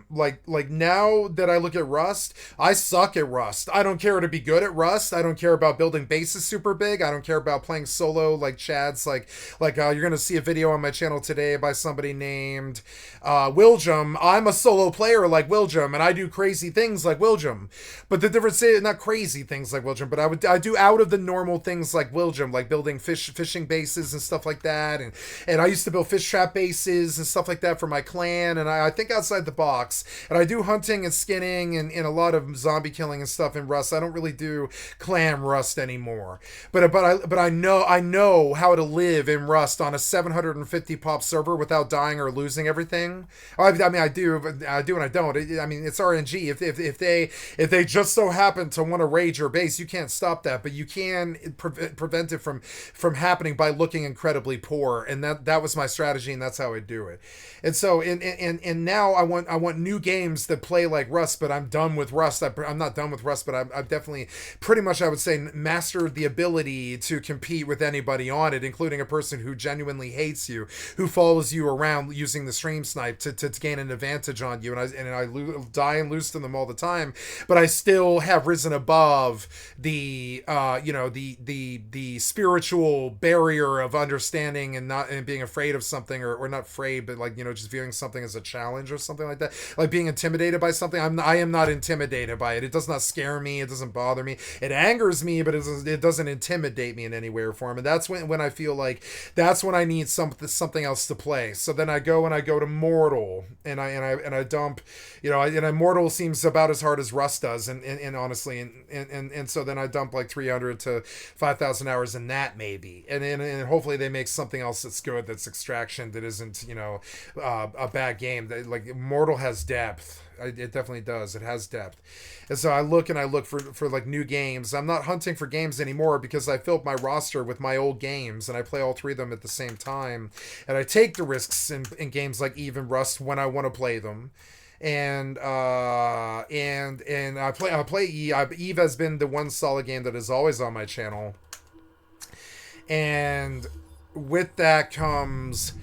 like now that I look at Rust, I suck at Rust. I don't care to be good at Rust. I don't care about building bases super big. I don't care about playing solo like Chad's. Like you're gonna see a video on my channel today by somebody named Willjum. I'm a solo player like Willjum, and I do crazy things like Willjum. But the difference is not crazy things like Willjum, but I do out of the normal things like Willjum, like building fishing bases and stuff like that, and I used to build fish trap bases and stuff like that for my clan, and I think outside the box. And I do hunting and skinning and a lot of zombie killing and stuff in Rust. I don't really do clan Rust anymore. But I know how to live in Rust on a 750 pop server without dying or losing everything. I mean, I do and I don't. I mean, it's RNG. If they just so happen to want to raid your base, you can't stop that, but you can prevent it from happening by looking incredibly poor. And that was my strategy, and that's how I do it. And so and now I want new games that play like Rust, but I'm done with Rust. I'm not done with Rust, but I've definitely pretty much, I would say, mastered the ability to compete with anybody on it, including a person who genuinely hates you, who follows you around using the stream snipe to gain an advantage on you, and I die and lose to them all the time, but I still have risen above the the spiritual barrier of understanding and being afraid of something, or not afraid, but like just viewing something as a challenge or something like that, like being intimidated by something. I am not intimidated by it. It does not scare me. It doesn't bother me. It angers me, but it doesn't intimidate me in any way or form. And that's when I feel like that's when I need something else to play. So then I go to Mortal, and I dump, and Mortal seems about as hard as Rust does, and honestly, and so then I dump like 300 to 5,000 hours in that maybe, and hopefully they make something else that's good, it's extraction that isn't, a bad game. Like Immortal has depth. It definitely does. It has depth. And so I look for like new games. I'm not hunting for games anymore because I filled my roster with my old games and I play all three of them at the same time. And I take the risks in games like EvE and Rust when I want to play them. And I play EvE. EvE has been the one solid game that is always on my channel. And with that comes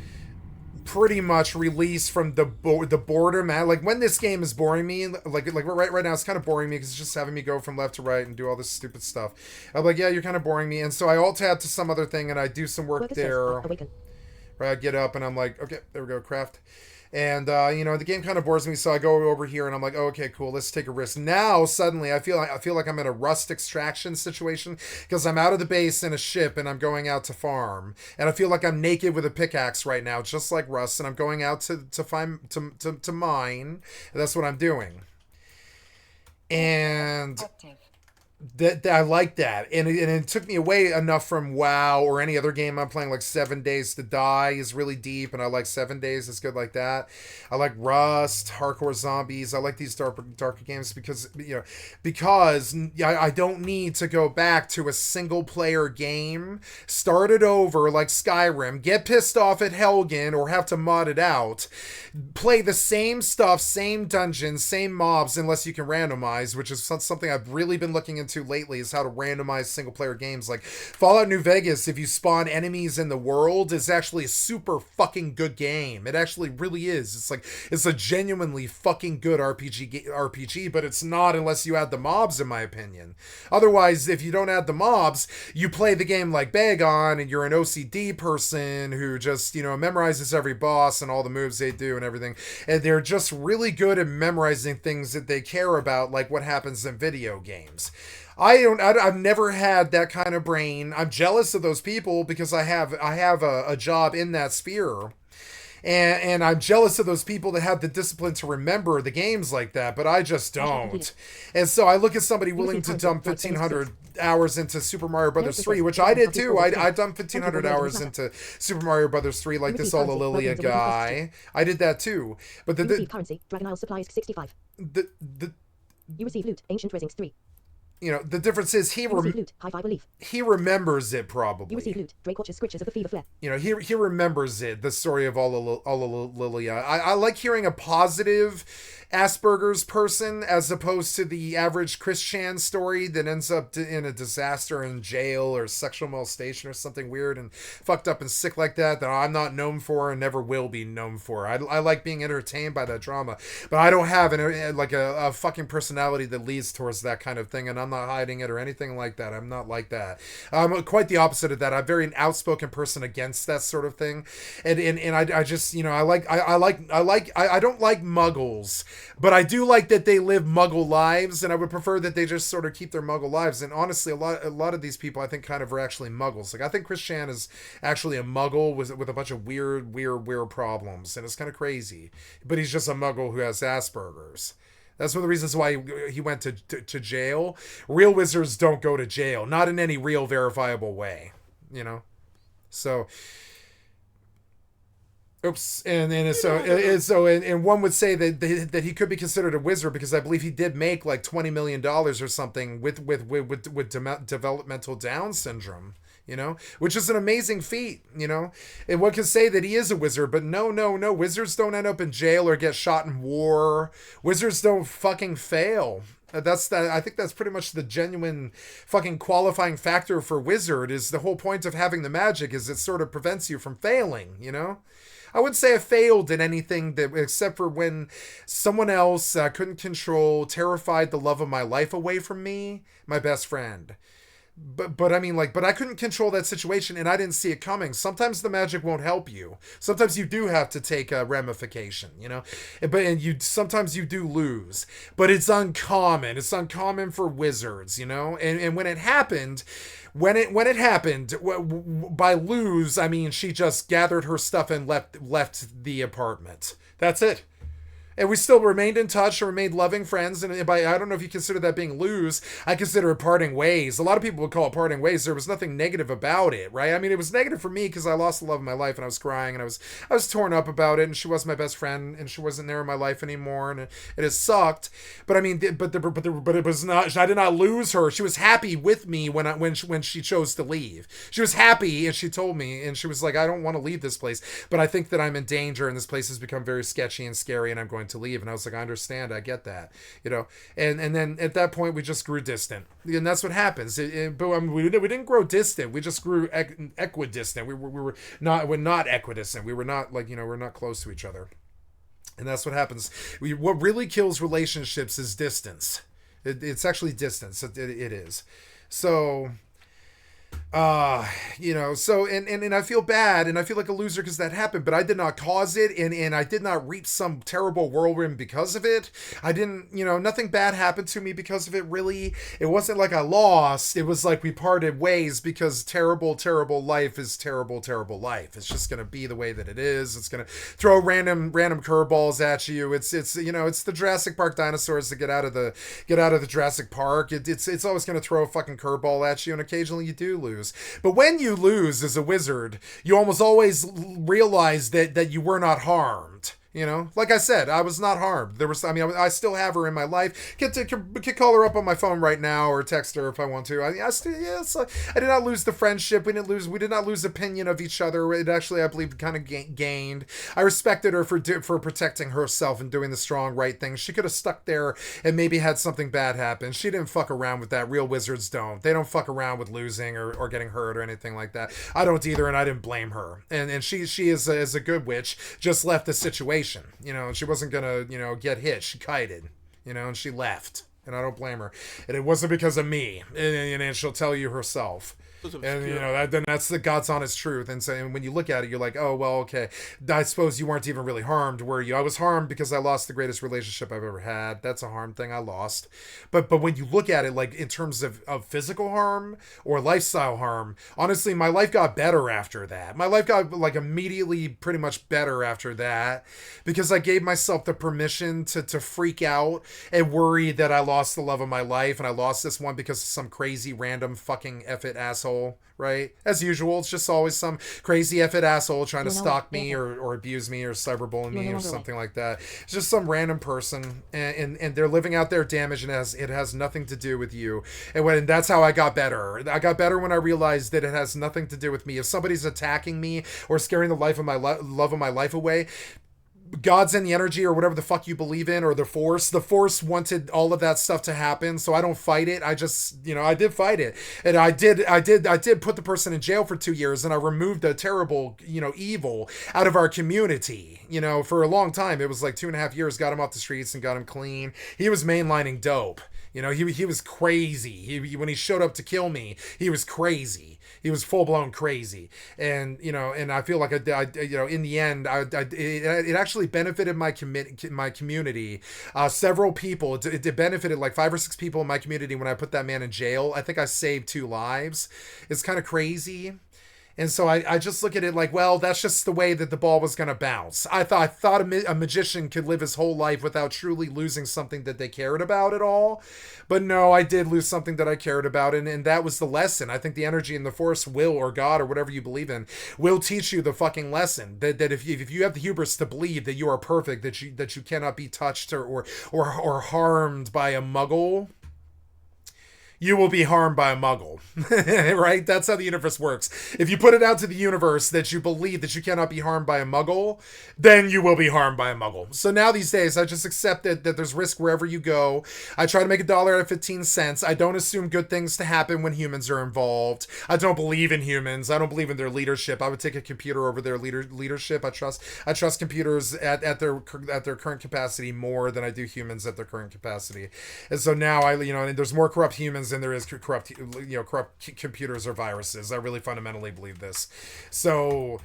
pretty much release from the boredom. Like when this game is boring me, like right now it's kind of boring me because it's just having me go from left to right and do all this stupid stuff. I'm like, yeah, you're kind of boring me, and so I alt tab to some other thing and I do some work there. Right, I get up and I'm like, okay, there we go, craft. And, the game kind of bores me, so I go over here and I'm like, oh, okay, cool, let's take a risk. Now, suddenly, I feel like I'm in a Rust extraction situation because I'm out of the base in a ship and I'm going out to farm. And I feel like I'm naked with a pickaxe right now, just like Rust, and I'm going out to mine. And that's what I'm doing. And that I like that, and it took me away enough from WoW or any other game I'm playing. Like 7 Days to Die is really deep, and I like 7 Days. It's good like that. I like Rust, Hardcore Zombies. I like these darker games because I don't need to go back to a single player game, start it over like Skyrim, get pissed off at Helgen or have to mod it out, play the same stuff, same dungeons, same mobs, unless you can randomize, which is something I've really been looking into lately, is how to randomize single player games. Like Fallout New Vegas, if you spawn enemies in the world, is actually a super fucking good game. It actually really is. It's a genuinely fucking good RPG, but it's not unless you add the mobs, in my opinion. Otherwise, if you don't add the mobs, you play the game like Bagon and you're an OCD person who just, memorizes every boss and all the moves they do and everything. And they're just really good at memorizing things that they care about, like what happens in video games. I've never had that kind of brain. I'm jealous of those people because I have a job in that sphere. And I'm jealous of those people that have the discipline to remember the games like that, but I just don't. And so I look at somebody willing to dump 1,500 hours into Super Mario Brothers 3, which I did too. I dumped 1,500 hours into Super Mario Brothers 3 like this Lilia guy. I did that too. But You receive currency, Dragon Isle supplies 65. You receive loot, Ancient Resings 3. The difference is he remembers it probably. You receive loot, Drake watches Scritches of the Fever Flare. He remembers it, the story of Lilia. I like hearing a positive Asperger's person as opposed to the average Christian story that ends up in a disaster in jail or sexual molestation or something weird and fucked up and sick like that I'm not known for and never will be known for. I like being entertained by that drama, but I don't have a fucking personality that leads towards that kind of thing, and I'm not hiding it or anything like that. I'm not like that. I'm quite the opposite of that. I'm very an outspoken person against that sort of thing, and I just I don't like muggles. But I do like that they live muggle lives, and I would prefer that they just sort of keep their muggle lives. And honestly, a lot of these people I think kind of are actually muggles. Like I think Christian is actually a muggle with a bunch of weird problems, and it's kind of crazy. But he's just a muggle who has Asperger's. That's one of the reasons why he went to jail. Real wizards don't go to jail, not in any real verifiable way, So. Oops, and one would say that he could be considered a wizard because I believe he did make like $20 million or something with developmental Down syndrome, which is an amazing feat, and one can say that he is a wizard, but no, wizards don't end up in jail or get shot in war. Wizards don't fucking fail. I think that's pretty much the genuine fucking qualifying factor for wizard. Is the whole point of having the magic is it sort of prevents you from failing, I wouldn't say I failed in anything except for when someone else I couldn't control terrified the love of my life away from me, my best friend. But I mean, but I couldn't control that situation and I didn't see it coming. Sometimes the magic won't help you. Sometimes you do have to take a ramification, sometimes you do lose. But it's uncommon. It's uncommon for wizards, and when it happened, by lose, I mean she just gathered her stuff and left the apartment. That's it. And we still remained in touch and remained loving friends. And by, I don't know if you consider that being lose. I consider it parting ways. A lot of people would call it parting ways. There was nothing negative about it, right? I mean, it was negative for me because I lost the love of my life and I was crying and I was torn up about it. And she was my best friend and she wasn't there in my life anymore. And it has sucked. But I mean, but it was not. I did not lose her. She was happy with me when she chose to leave. She was happy and she told me and she was like, I don't want to leave this place, but I think that I'm in danger and this place has become very sketchy and scary and I'm going to leave. And I was like, I understand, I get that, you know. And then at that point we just grew distant, and that's what happens. But I mean, we didn't grow distant, we just grew equidistant. We were not equidistant. We were not, like, you know, we're not close to each other. And that's what happens. What really kills relationships is distance. It's actually distance. It is. So you know, so and I feel bad and I feel like a loser because that happened, but I did not cause it, and I did not reap some terrible whirlwind because of it. I didn't, you know, nothing bad happened to me because of it, really. It wasn't like I lost. It was like we parted ways because terrible life is terrible life. It's just gonna be the way that it is. It's gonna throw random curveballs at you. It's you know, it's the Jurassic Park dinosaurs that get out of the Jurassic Park. It's always gonna throw a fucking curveball at you, and occasionally you do lose. But when you lose as a wizard, you almost always realize that you were not harmed. You know, like I said, I was not harmed. I still have her in my life. Could call her up on my phone right now or text her if I want to. I did not lose the friendship. We did not lose opinion of each other. It actually, I believe, kind of gained. I respected her for protecting herself and doing the strong, right thing. She could have stuck there and maybe had something bad happen. She didn't fuck around with that. Real wizards don't. They don't fuck around with losing or getting hurt or anything like that. I don't either, and I didn't blame her. And she is a good witch. Just left the situation. You know, she wasn't gonna, you know, get hit. She kited, you know, and she left. And I don't blame her. And it wasn't because of me. And she'll tell you herself. And you know, that's the God's honest truth. And so, and when you look at it, you're like, oh well, okay, I suppose you weren't even really harmed, were you? I was harmed because I lost the greatest relationship I've ever had. That's a harm thing. I lost. But when you look at it, like in terms of physical harm or lifestyle harm, honestly, my life got better after that. My life got like immediately pretty much better after that, because I gave myself the permission to freak out and worry that I lost the love of my life, and I lost this one because of some crazy random fucking F-it asshole. Right? As usual, it's just always some crazy F-it asshole trying to stalk me or abuse me or cyberbully me or something like that. It's just some random person, and they're living out their damage, and it has nothing to do with you. And that's how I got better. I got better when I realized that it has nothing to do with me. If somebody's attacking me or scaring the love of my life away, God's in the energy or whatever the fuck you believe in, or the force wanted all of that stuff to happen. So I don't fight it. I just, you know, I did fight it, and I did put the person in jail for 2 years, and I removed a terrible, you know, evil out of our community. You know, for a long time, it was like 2.5 years, got him off the streets and got him clean. He was mainlining dope. You know, he was crazy. When he showed up to kill me, he was crazy. He was full blown crazy, and you know, and I feel like I you know, in the end, it actually benefited my community. Several people, it benefited like 5 or 6 people in my community when I put that man in jail. I think I saved 2 lives. It's kind of crazy. And so I just look at it like, well, that's just the way that the ball was going to bounce. I thought a magician could live his whole life without truly losing something that they cared about at all. But no, I did lose something that I cared about, and that was the lesson. I think the energy and the force will, or God, or whatever you believe in, will teach you the fucking lesson. That if you have the hubris to believe that you are perfect, that you cannot be touched or harmed by a muggle, you will be harmed by a muggle. Right? That's how the universe works. If you put it out to the universe that you believe that you cannot be harmed by a muggle, then you will be harmed by a muggle. So now these days, I just accept that there's risk wherever you go. I try to make $1 out of 15 cents. I don't assume good things to happen when humans are involved. I don't believe in humans. I don't believe in their leadership. I would take a computer over their leadership. I trust computers at their current capacity more than I do humans at their current capacity. And so now and there's more corrupt humans than there is corrupt computers or viruses. I really fundamentally believe this. So,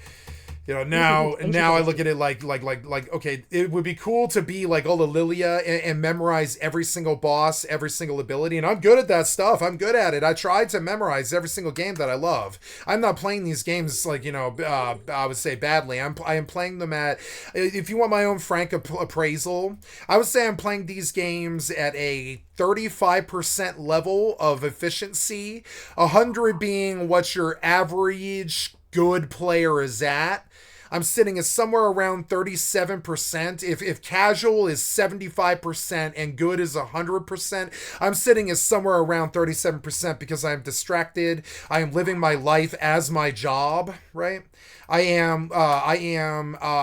You know, now I look at it like okay, it would be cool to be like Lilia and memorize every single boss, every single ability, and I'm good at that stuff. I'm good at it. I tried to memorize every single game that I love. I'm not playing these games like, you know, I would say badly. I am playing them at, if you want my own frank appraisal, I would say I'm playing these games at a 35% level of efficiency, 100 being what your average good player is at. I'm sitting at somewhere around 37%. If casual is 75% and good is 100%, I'm sitting at somewhere around 37% because I am distracted. I am living my life as my job, right? I am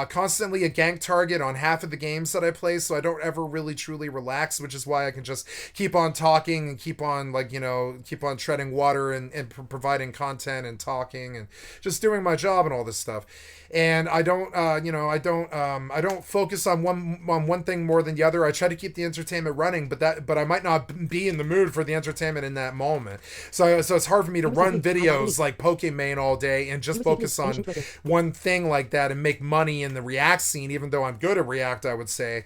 constantly a gank target on half of the games that I play, so I don't ever really truly relax, which is why I can just keep on talking and keep on, like, you know, keep on treading water and providing content and talking and just doing my job and all this stuff. And I don't, I don't focus on one thing more than the other. I try to keep the entertainment running, but I might not be in the mood for the entertainment in that moment. So it's hard for me to run videos like Pokemon all day and just focus on one thing like that and make money in the React scene, even though I'm good at React, I would say,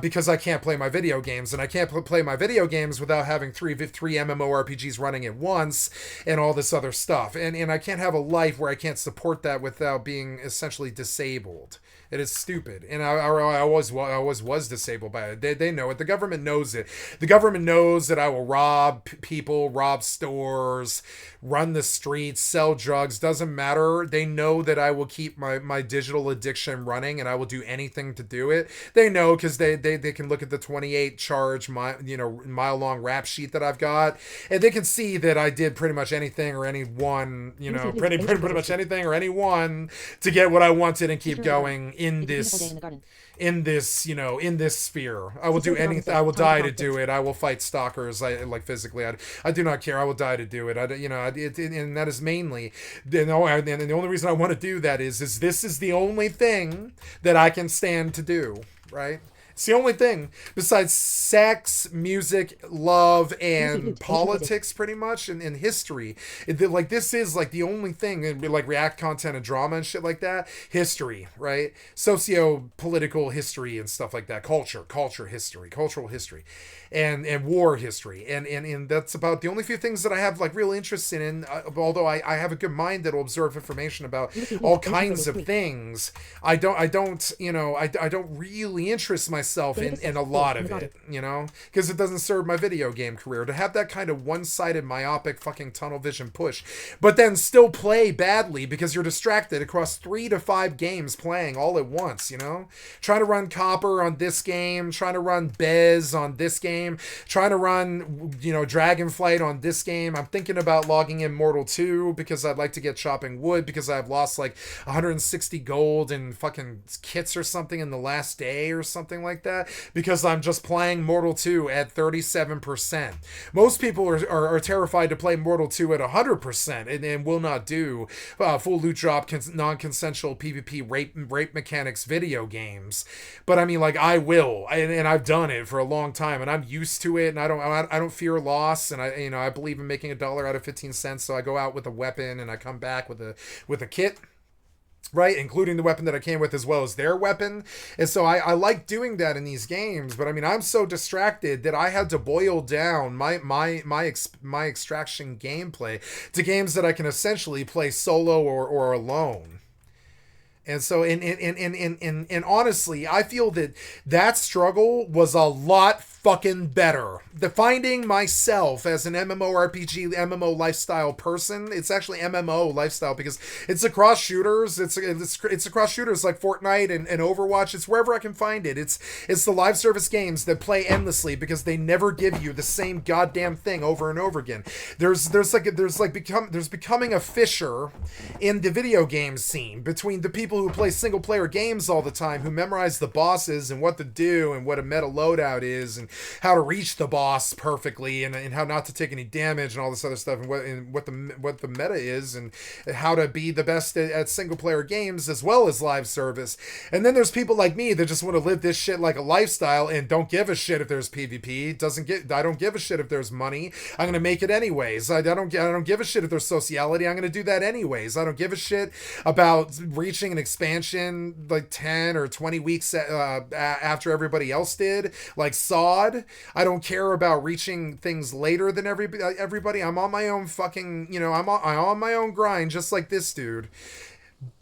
because I can't play my video games, and I can't play my video games without having three MMORPGs running at once and all this other stuff. And I can't have a life where I can't support that without being essentially disabled. It is stupid, and I always was disabled by it. They know it. The government knows it. The government knows that I will rob people, rob stores, run the streets, sell drugs. Doesn't matter. They know that I will keep my digital addiction running, and I will do anything to do it. They know because they can look at the 28 charge mile long rap sheet that I've got, and they can see that I did pretty much anything or anyone, pretty much anything or anyone to get what I wanted and keep going in this sphere. I will do anything. I will die to do it. I will fight stalkers. Physically. I do not care. I will die to do it. And that is mainly, and the only reason I want to do that is this is the only thing that I can stand to do, right? It's the only thing besides sex, music, love, and politics, pretty much, and history. This is like the only thing, like React content and drama and shit like that. History, right? Socio-political history and stuff like that. Cultural history, and war history, and that's about the only few things that I have like real interest in. Although I have a good mind that'll absorb information about all kinds of things, I don't really interest myself in a lot of it, because it doesn't serve my video game career to have that kind of one-sided myopic fucking tunnel vision push, but then still play badly because you're distracted across 3 to 5 games playing all at once, trying to run Copper on this game, trying to run Bez on this game, trying to run, Dragonflight on this game. I'm thinking about logging in Mortal 2 because I'd like to get chopping wood because I've lost like 160 gold in fucking kits or something in the last day or something like that, because I'm just playing Mortal 2 at 37%. Most people are terrified to play Mortal 2 at 100% and will not do full loot drop non-consensual PvP rape mechanics video games. But I mean, like, I will, and I've done it for a long time, and I'm used to it, and I don't fear loss, and I believe in making $1 out of 15 cents. So I go out with a weapon and I come back with a kit, right, including the weapon that I came with as well as their weapon. And so I like doing that in these games, but I mean, I'm so distracted that I had to boil down my extraction gameplay to games that I can essentially play solo or alone. And so, and honestly, I feel that struggle was a lot fucking better. Finding myself as an MMORPG, MMO lifestyle person. It's actually MMO lifestyle because it's across shooters. It's across shooters like Fortnite and Overwatch. It's wherever I can find it. It's the live service games that play endlessly because they never give you the same goddamn thing over and over again. There's becoming a fissure in the video game scene between the people who play single player games all the time, who memorize the bosses and what to do and what a meta loadout is, and how to reach the boss perfectly and how not to take any damage and all this other stuff and what the meta is and how to be the best at single player games as well as live service. And then there's people like me that just want to live this shit like a lifestyle and don't give a shit if there's PvP. I don't give a shit if there's money. I'm gonna make it anyways. I don't give a shit if there's sociality. I'm gonna do that anyways. I don't give a shit about reaching an expansion like 10 or 20 weeks after everybody else did, like SOD. I don't care about reaching things later than everybody. I'm on my own fucking, I'm on my own grind, just like this dude.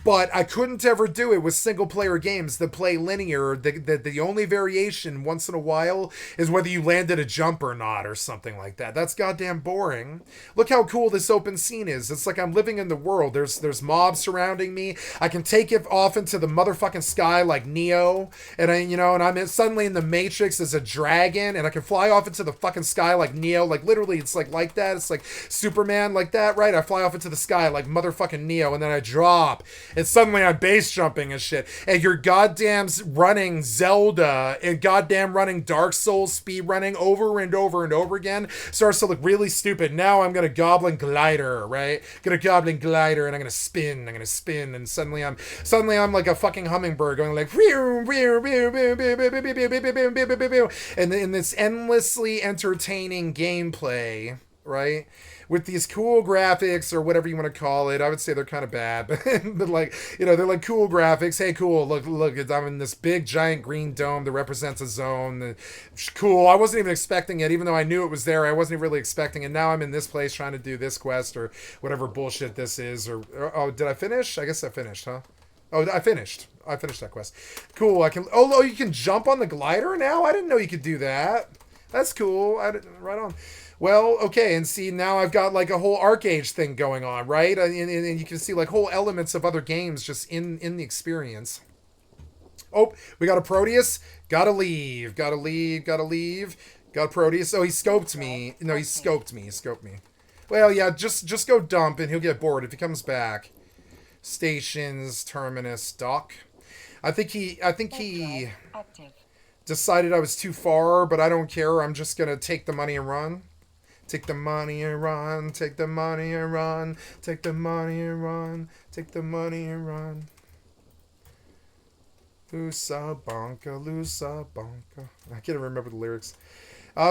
But I couldn't ever do it with single player games that play linear. The only variation once in a while is whether you landed a jump or not or something like that. That's goddamn boring. Look how cool this open scene is. It's like I'm living in the world. There's mobs surrounding me. I can take it off into the motherfucking sky like Neo. And I'm suddenly in the Matrix as a dragon. And I can fly off into the fucking sky like Neo. Like literally it's like that. It's like Superman like that, right? I fly off into the sky like motherfucking Neo. And then I drop. And suddenly I'm base jumping and shit. And you're goddamn running Zelda and goddamn running Dark Souls speed running over and over and over again starts to look really stupid. Now I'm gonna goblin glider, right? Gonna goblin glider and I'm gonna spin. And suddenly I'm like a fucking hummingbird going like and in this endlessly entertaining gameplay, right? With these cool graphics or whatever you want to call it. I would say they're kind of bad, but like, they're like cool graphics. Hey, cool. Look, I'm in this big giant green dome that represents a zone. Cool. I wasn't even expecting it, even though I knew it was there. I wasn't really expecting it. Now I'm in this place trying to do this quest or whatever bullshit this is. Oh, did I finish? I guess I finished, huh? Oh, I finished that quest. Cool. You can jump on the glider now? I didn't know you could do that. That's cool. Right on. Well, okay, and see, now I've got like a whole Arcade thing going on, right? And you can see like whole elements of other games just in the experience. Oh, we got a Proteus. Gotta leave. Got a Proteus. Oh, he scoped me. No, he scoped me. Well, yeah, just go dump and he'll get bored if he comes back. Stations, terminus, dock. I think he decided I was too far, but I don't care. I'm just gonna take the money and run. Take the money and run, take the money and run, take the money and run, take the money and run. Lusa Bonka. I can't remember the lyrics.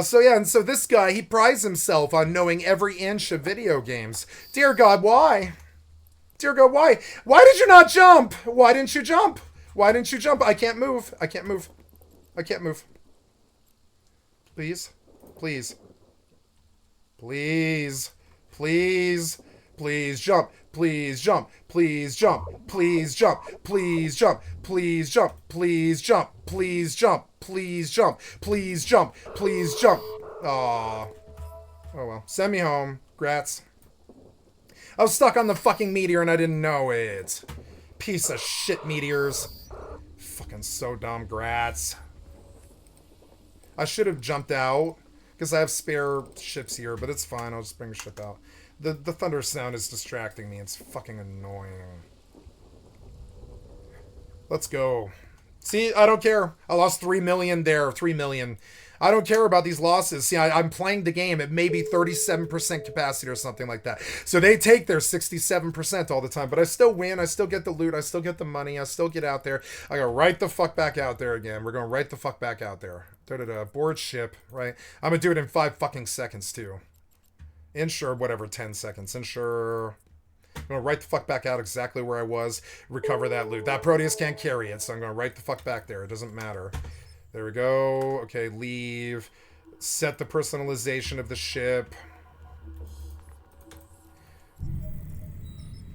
So this guy, he prides himself on knowing every inch of video games. Dear God, why? Dear God, why? Why did you not jump? Why didn't you jump? I can't move. Please. Please jump. Please jump. Please jump. Please jump. Please jump. Please jump. Please jump. Please jump. Please jump. Please jump. Please jump. Aww. Oh well. Send me home. Grats. I was stuck on the fucking meteor and I didn't know it. Piece of shit meteors. Fucking so dumb. Grats. I should have jumped out. Because I have spare ships here, but it's fine. I'll just bring a ship out. The thunder sound is distracting me. It's fucking annoying. Let's go. See, I don't care. I lost 3 million there. 3 million. I don't care about these losses. See, I'm playing the game at maybe 37% capacity or something like that. So they take their 67% all the time. But I still win. I still get the loot. I still get the money. I still get out there. I go right the fuck back out there again. We're going right the fuck back out there. Board ship, right? I'm going to do it in 5 fucking seconds, too. Ensure, whatever, 10 seconds. Ensure. I'm going to right the fuck back out exactly where I was. Recover that loot. That Proteus can't carry it, so I'm going to right the fuck back there. It doesn't matter. There we go. Okay, leave. Set the personalization of the ship.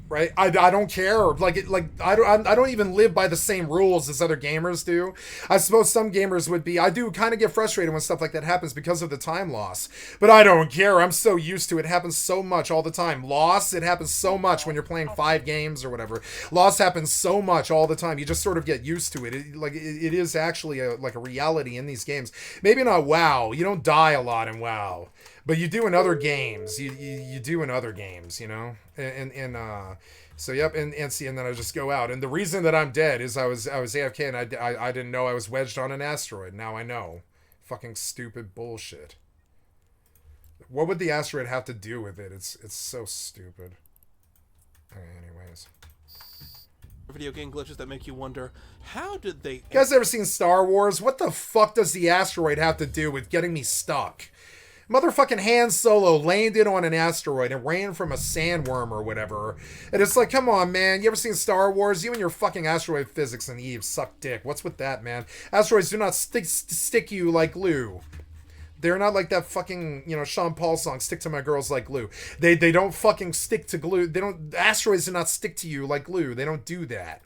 Right? I don't care. I don't even live by the same rules as other gamers do. I suppose some gamers would be. I do kind of get frustrated when stuff like that happens because of the time loss. But I don't care. I'm so used to it. It happens so much all the time. Loss, it happens so much when you're playing 5 games or whatever. Loss happens so much all the time. You just sort of get used to it. It is actually a reality in these games. Maybe not WoW. You don't die a lot in WoW. But you do in other games. You do in other games, you know? So yep, and then I just go out. And the reason that I'm dead is I was AFK and I didn't know I was wedged on an asteroid. Now I know. Fucking stupid bullshit. What would the asteroid have to do with it? It's so stupid. Okay, anyways. Video game glitches that make you wonder, how did they... You guys ever seen Star Wars? What the fuck does the asteroid have to do with getting me stuck? Motherfucking Han Solo landed on an asteroid and ran from a sandworm or whatever. And it's like, come on, man. You ever seen Star Wars? You and your fucking asteroid physics and EvE suck dick. What's with that, man? Asteroids do not stick you like glue. They're not like that fucking, you know, Sean Paul song, Stick to My Girls Like Glue. They don't fucking stick to glue. Asteroids do not stick to you like glue. They don't do that.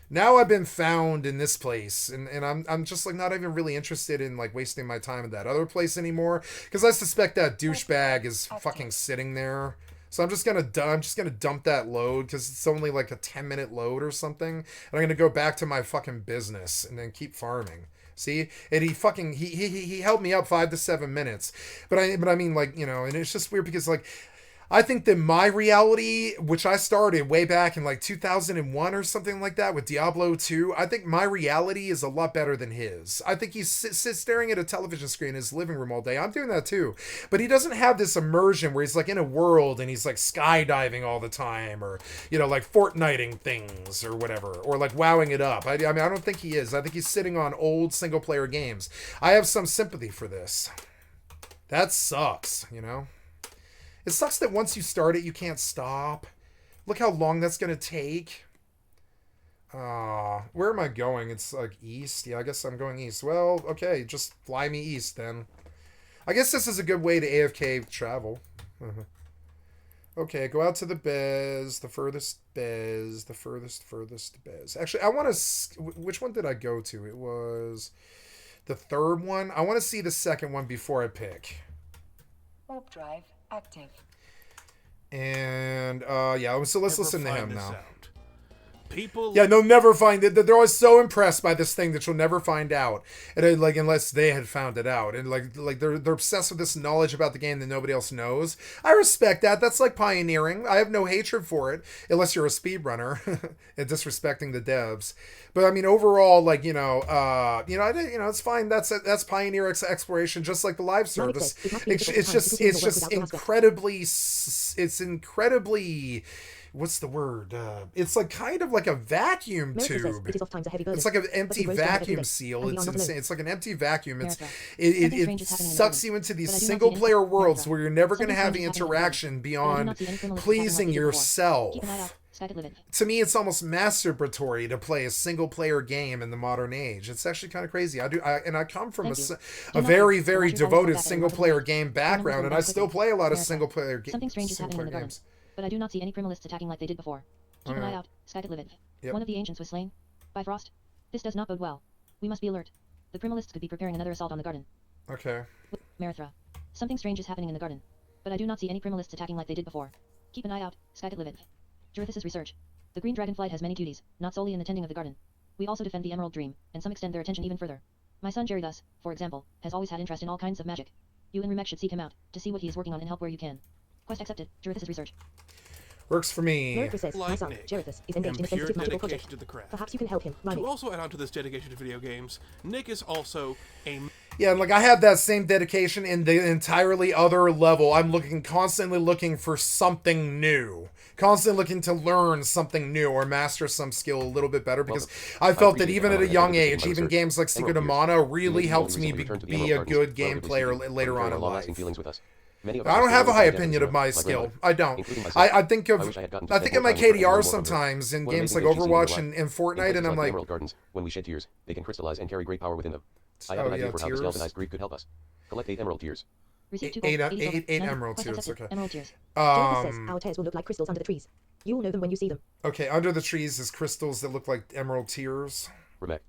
Now I've been found in this place, and I'm just like not even really interested in like wasting my time in that other place anymore, because I suspect that douchebag is fucking sitting there. So I'm just gonna dump that load, because it's only like a 10-minute load or something, and I'm gonna go back to my fucking business and then keep farming. See, and he held me up 5 to 7 minutes, but I mean, like, you know, and it's just weird because like I think that my reality, which I started way back in like 2001 or something like that with Diablo 2, I think my reality is a lot better than his. I think he sits staring at a television screen in his living room all day. I'm doing that too. But he doesn't have this immersion where he's like in a world and he's like skydiving all the time, or, you know, like Fortniting things or whatever, or like wowing it up. I mean, I don't think he is. I think he's sitting on old single player games. I have some sympathy for this. That sucks, you know? It sucks that once you start it, you can't stop. Look how long that's going to take. Where am I going? It's like east. Yeah, I guess I'm going east. Well, okay, just fly me east then. I guess this is a good way to AFK travel. Okay, go out to the Bez, the furthest Bez, the furthest Bez. Actually, I want to... Which one did I go to? It was the third one. I want to see the second one before I pick. Warp drive active. And yeah, so let's listen to him now. People, yeah, no, never find it. They're always so impressed by this thing that you'll never find out, and like unless they had found it out, and like they're obsessed with this knowledge about the game that nobody else knows. I respect that. That's like pioneering. I have no hatred for it, unless you're a speedrunner and disrespecting the devs. But I mean, overall, like it's fine. That's pioneer exploration, just like the live service. It's just incredibly. What's the word? It's like kind of like a vacuum tube. It's like an empty vacuum seal. It's insane. It's like an empty vacuum. It sucks you into these single player worlds where you're never going to have the interaction beyond pleasing yourself. To me, it's almost masturbatory to play a single player game in the modern age. It's actually kind of crazy. I come from a very, very devoted single player game background, and I still play a lot of single player games. But I do not see any primalists attacking like they did before. Keep an eye out, skycat.live. Yep. One of the ancients was slain by frost. This does not bode well. We must be alert. The primalists could be preparing another assault on the garden. Okay. Marithra. Something strange is happening in the garden. But I do not see any primalists attacking like they did before. Keep an eye out, skycat.live. Jarithis' research. The green dragonflight has many duties, not solely in the tending of the garden. We also defend the Emerald Dream, and some extend their attention even further. My son Jerry thus, for example, has always had interest in all kinds of magic. You and Rumek should seek him out, to see what he is working on and help where you can. Quest accepted, Jarithis' research. Works for me. Marithra says, my son, Jarithis, is engaged in a sensitive magical project. To the craft. Perhaps you can help him. To also add on to this dedication to video games, Nick is also a... Yeah, like I have that same dedication in the entirely other level. I'm constantly looking for something new. Constantly looking to learn something new or master some skill a little bit better, because I felt that even at a young age, even games like Secret of Mana really helped me be a good game player later on in life. I don't have a high opinion of my skill. I don't. I think of my KDR sometimes in games like Overwatch and Fortnite, and I'm like, when we shed tears, they can crystallize and carry great power within them. I have an idea for how this galvanized Greek could help us. Collect 8 emerald tears. Eight emerald tears. Okay. Jarithis says our tears will look like crystals under the trees. You will know them when you see them. Okay, under the trees is crystals that look like emerald tears. Remek.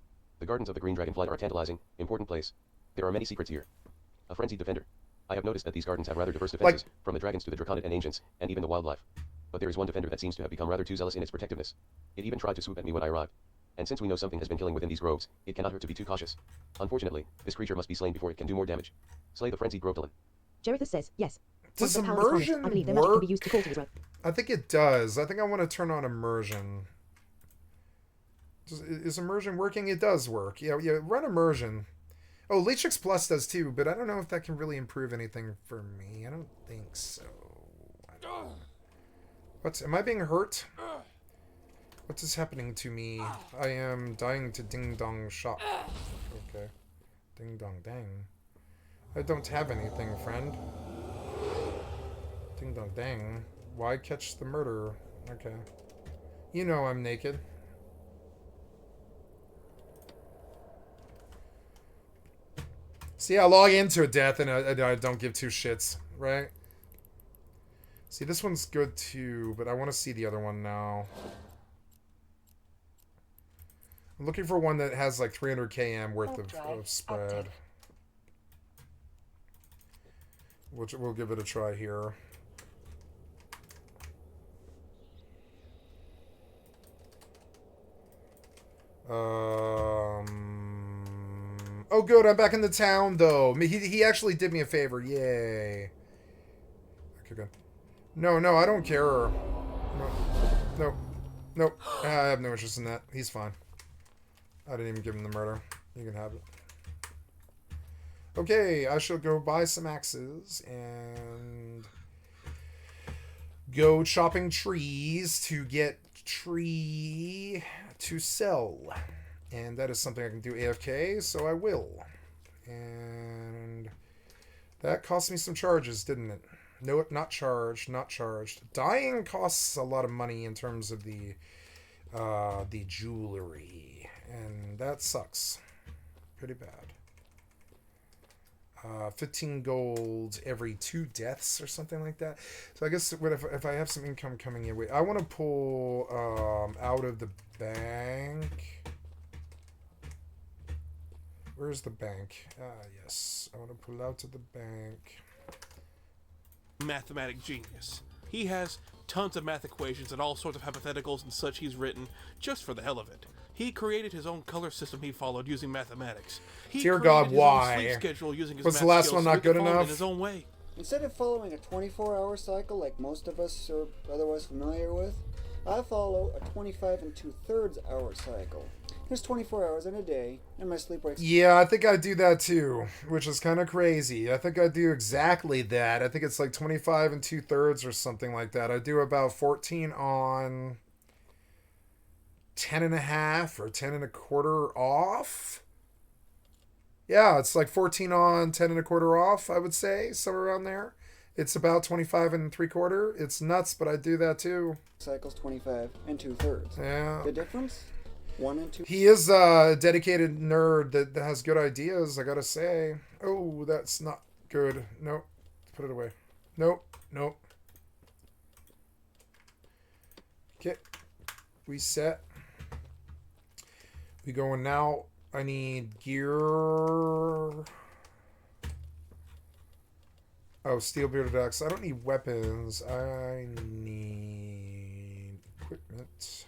The gardens of the green dragonflight are a tantalizing, important place. There are many secrets here. A frenzied defender. I have noticed that these gardens have rather diverse defenses, from the dragons to the draconid and ancients, and even the wildlife. But there is one defender that seems to have become rather too zealous in its protectiveness. It even tried to swoop at me when I arrived. And since we know something has been killing within these groves, it cannot hurt to be too cautious. Unfortunately, this creature must be slain before it can do more damage. Slay the frenzied grove villain. Jarithis says, yes. Does immersion work? I think it does. I think I want to turn on immersion. Is immersion working? It does work. Yeah, run immersion. Oh, Latrix Plus does too, but I don't know if that can really improve anything for me. I don't think so. What's... Am I being hurt? What is happening to me? I am dying to ding-dong shock. Okay. Ding-dong dang. I don't have anything, friend. Ding-dong dang. Why catch the murderer? Okay. You know I'm naked. See, I log into a death and I don't give two shits, right? See, this one's good too, but I want to see the other one now. I'm looking for one that has like 300 km worth of spread. Which we'll give it a try here. Oh, good. I'm back in the town, though. He actually did me a favor. Yay. Okay, good. No, I don't care. No. I have no interest in that. He's fine. I didn't even give him the murder. You can have it. Okay, I shall go buy some axes and go chopping trees to get tree to sell. And that is something I can do AFK, so I will. And that cost me some charges, didn't it? No, not charged. Dying costs a lot of money in terms of the jewelry, and that sucks. Pretty bad. 15 gold every 2 deaths or something like that. So I guess if I have some income coming in, I want to pull out of the bank. Where's the bank? Yes. I want to pull out to the bank. Mathematic genius. He has tons of math equations and all sorts of hypotheticals and such he's written just for the hell of it. He created his own color system he followed using mathematics. He Dear created God, his why? own sleep schedule using his Was math the last skills one not so he could good follow it enough? in his own way. Instead of following a 24-hour cycle like most of us are otherwise familiar with, I follow a 25 2/3 hour cycle. There's 24 hours in a day, and my sleep breaks. Yeah, I think I do that too, which is kind of crazy. I think I do exactly that. I think it's like 25 2/3 or something like that. I do about 14 on, 10.5 or 10.25 off. Yeah, it's like 14 on, 10.25 off, I would say, somewhere around there. It's about 25 3/4. It's nuts, but I do that too. Cycles 25 2/3. Yeah. The difference? 1 and 2. He is a dedicated nerd that has good ideas, I gotta say. Oh, that's not good. Nope. Put it away. Nope. Okay. Reset. We going now. I need gear. Oh, steel bearded axe. I don't need weapons. I need equipment.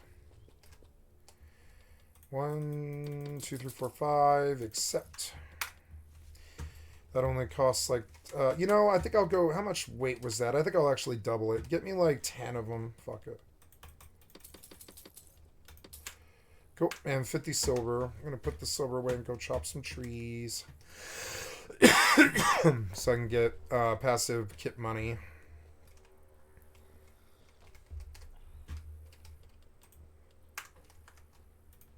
1, 2, 3, 4, 5. Accept. That only costs like, you know, I think I'll go, how much weight was that? I think I'll actually double it. Get me like 10 of them. Fuck it. Cool. And 50 silver. I'm going to put the silver away and go chop some trees. So I can get passive kit money.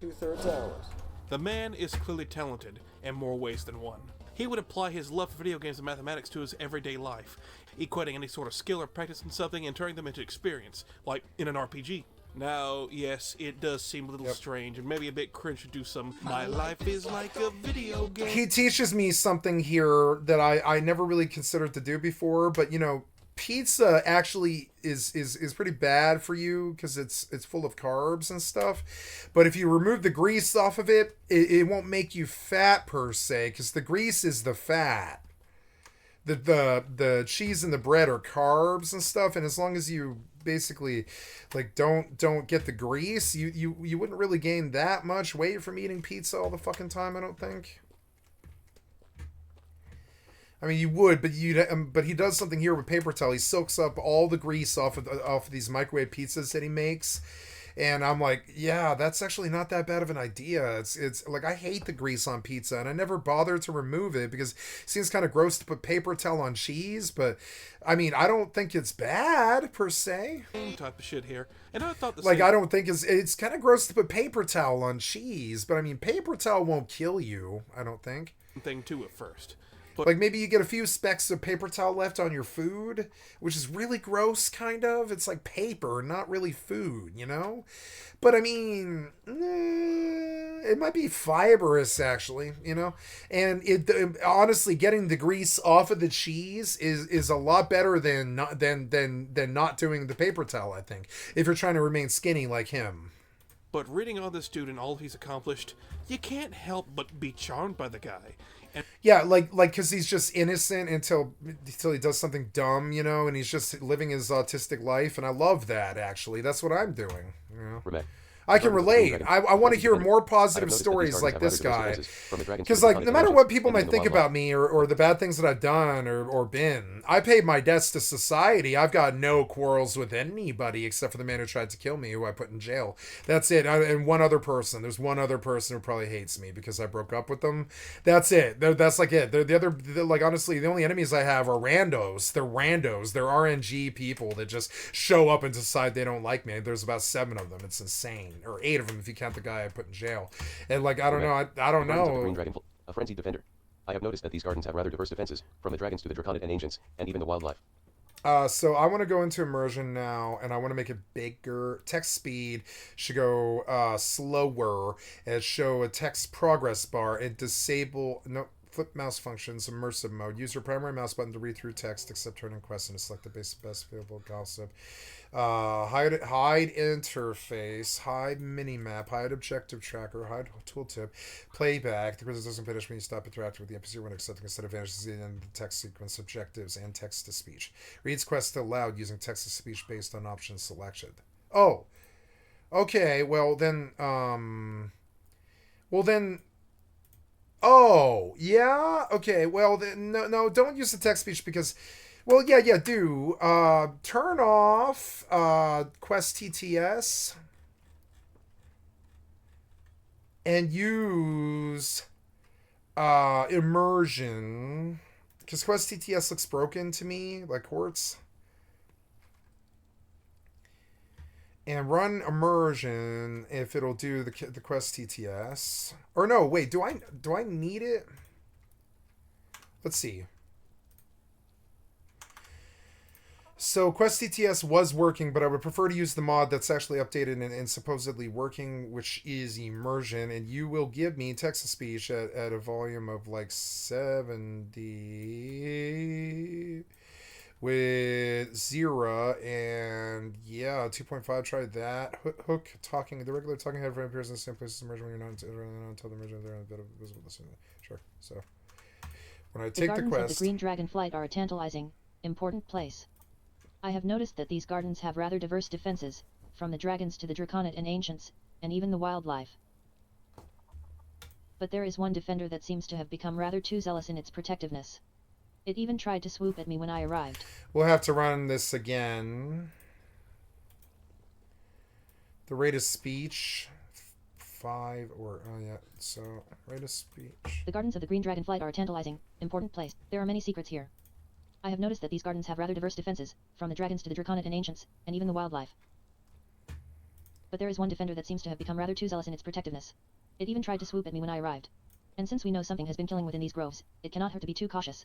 Two-thirds hours. The man is clearly talented in more ways than one. He would apply his love for video games and mathematics to his everyday life, equating any sort of skill or practice in something and turning them into experience, like in an RPG. Now, yes, it does seem a little strange and maybe a bit cringe to do some "my life is like a video game." He teaches me something here that I never really considered to do before, but you know, pizza actually is pretty bad for you because it's full of carbs and stuff. But if you remove the grease off of it, it won't make you fat per se, because the grease is the fat. The cheese and the bread are carbs and stuff, and as long as you basically like don't get the grease, you wouldn't really gain that much weight from eating pizza all the fucking time, I don't think. I mean, you would, but but he does something here with paper towel. He soaks up all the grease off of these microwave pizzas that he makes, and I'm like, yeah, that's actually not that bad of an idea. It's like I hate the grease on pizza, and I never bothered to remove it because it seems kind of gross to put paper towel on cheese. But I mean, I don't think it's bad per se. Type of shit here, and I thought the Like same I don't think it's kind of gross to put paper towel on cheese, but I mean, paper towel won't kill you. I don't think. thing too at first. But Like maybe you get a few specks of paper towel left on your food, which is really gross, kind of. It's like paper, not really food, you know? But I mean, it might be fibrous, actually, you know? And honestly, getting the grease off of the cheese is a lot better than not doing the paper towel, I think, if you're trying to remain skinny like him. But reading on this dude and all he's accomplished, you can't help but be charmed by the guy. And Yeah, like because he's just innocent until he does something dumb, you know, and he's just living his autistic life, and I love that. Actually, that's what I'm doing. You know? Remek. I can relate. I want to hear more positive stories like this guy. Because, like, no matter what people might think about me or the bad things that I've done or been, I paid my debts to society. I've got no quarrels with anybody except for the man who tried to kill me, who I put in jail. That's it. And one other person. There's one other person who probably hates me because I broke up with them. That's it. That's like it. Like, honestly, the only enemies I have are randos. They're randos. They're RNG people that just show up and decide they don't like me. There's about 7 of them. It's insane. Or 8 of them if you count the guy I put in jail. And like I don't know, I don't know. A frenzied defender. I have noticed that these gardens have rather diverse defenses, from the dragons to the draconid and ancients, and even the wildlife. So I want to go into immersion now, and I want to make it bigger. Text speed should go slower, and show a text progress bar, and disable flip mouse functions, immersive mode. Use your primary mouse button to read through text, except turning quests, and to select the best available gossip. Hide interface, hide minimap, hide objective tracker, hide tooltip, playback. The quiz doesn't finish when you stop interacting with the NPC when accepting a set of advantages in the text sequence, objectives, and text to speech. Reads quests aloud using text to speech based on option selection. Oh, okay. Well then, oh yeah. Okay. Well then, no, don't use the text speech because. Well, yeah, do. Turn off Quest TTS and use immersion, because Quest TTS looks broken to me, like quartz. And run immersion if it'll do the Quest TTS. Or no, wait, do I need it? Let's see. So Quest TTS was working, but I would prefer to use the mod that's actually updated and supposedly working, which is immersion. And you will give me text-to-speech at a volume of like 70 with 0 and yeah, 2.5. Try that. Hook talking. The regular talking head frame appears in the same place as immersion when you're not until the immersion they're in a bit of visible distance. Sure. So when I take the quest, of the Green Dragonflight are a tantalizing, important place. I have noticed that these gardens have rather diverse defenses, from the dragons to the draconid and ancients, and even the wildlife. But there is one defender that seems to have become rather too zealous in its protectiveness. It even tried to swoop at me when I arrived. We'll have to run this again. The rate of speech 5 or oh yeah, so rate of speech. The gardens of the Green Dragonflight are a tantalizing, important place. There are many secrets here. I have noticed that these gardens have rather diverse defenses, from the dragons to the draconid and ancients, and even the wildlife. But there is one defender that seems to have become rather too zealous in its protectiveness. It even tried to swoop at me when I arrived. And since we know something has been killing within these groves, it cannot hurt to be too cautious.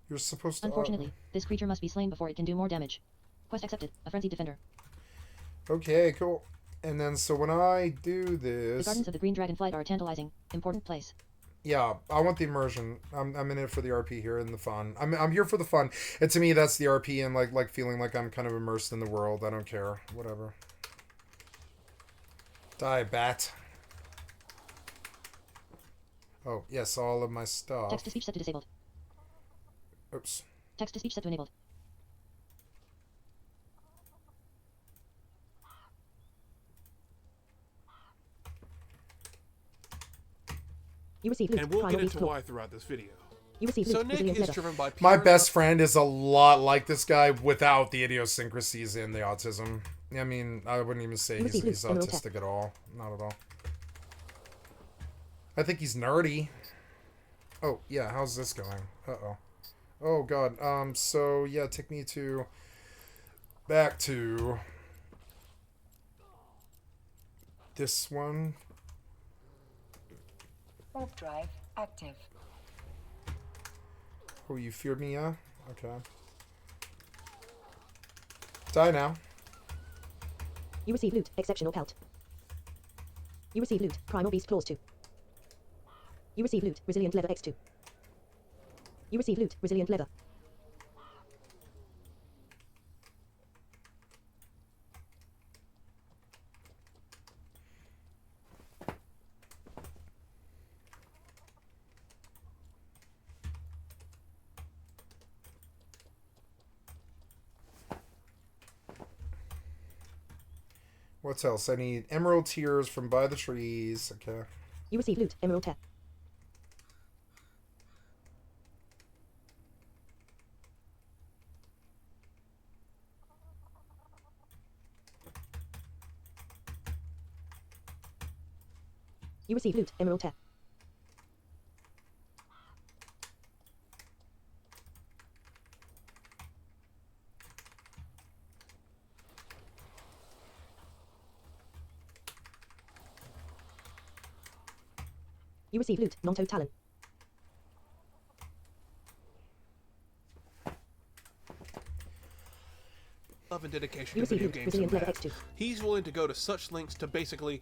You're supposed to... Unfortunately, this creature must be slain before it can do more damage. Quest accepted. A frenzied defender. Okay, cool. And then, so when I do this... The gardens of the Green Dragonflight are a tantalizing, important place. Yeah, I want the immersion. I'm in it for the RP here and the fun. I'm here for the fun. And to me, that's the RP and like feeling like I'm kind of immersed in the world. I don't care. Whatever. Die, bat. Oh, yes, all of my stuff. Text-to-speech set to disabled. Oops. Text-to-speech set to enabled. You receive loot. And we'll Primal get beast into claw. why throughout this video. You receive So loot. Nick Resilient is leather. driven by My pure best friend is a lot like this guy without the idiosyncrasies and the autism. I mean, I wouldn't even say he's autistic at all. Not at all. I think he's nerdy. Oh, yeah, how's this going? Uh-oh. Oh, God. So, yeah, take me to... Back to... This one. Warp drive active. Oh, you feared me, yeah? Okay. Die now. You receive loot. Exceptional pelt. You receive loot. Primal beast claws 2. You receive loot. Resilient leather X2. You receive loot. Resilient leather. What else? I need emerald tears from by the trees. Okay. You receive loot. Emerald tear. You receive loot. Emerald tear. You receive loot. Nonto talon. love and dedication You to receive video loot. games Resilient and leather math. X2. He's willing to go to such lengths to basically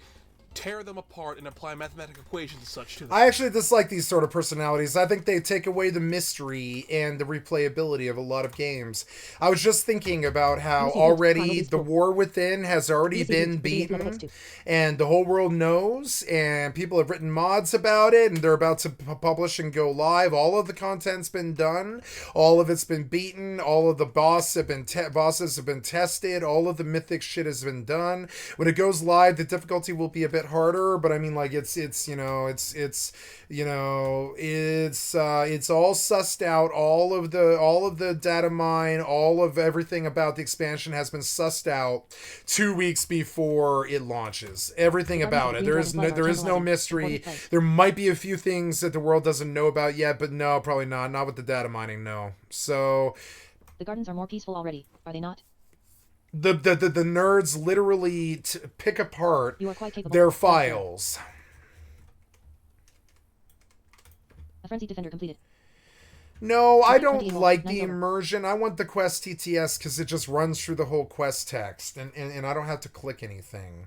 tear them apart and apply mathematical equations and such to them. I actually dislike these sort of personalities. I think they take away the mystery and the replayability of a lot of games. I was just thinking about how already the war within has already been beaten, and the whole world knows, and people have written mods about it, and they're about to publish and go live. All of the content's been done. All of it's been beaten. All of the bosses have been tested. All of the mythic shit has been done. When it goes live, the difficulty will be a bit harder, but I mean, like, it's all sussed out. All of the data mine, all of everything about the expansion has been sussed out 2 weeks before it launches. Everything about it. There is no mystery. There might be a few things that the world doesn't know about yet, but no, probably not. Not with the data mining, no. So the gardens are more peaceful already, are they not? The nerds literally pick apart their files. A frenzied defender completed. No, I don't like the immersion. I want the quest TTS because it just runs through the whole quest text, and I don't have to click anything.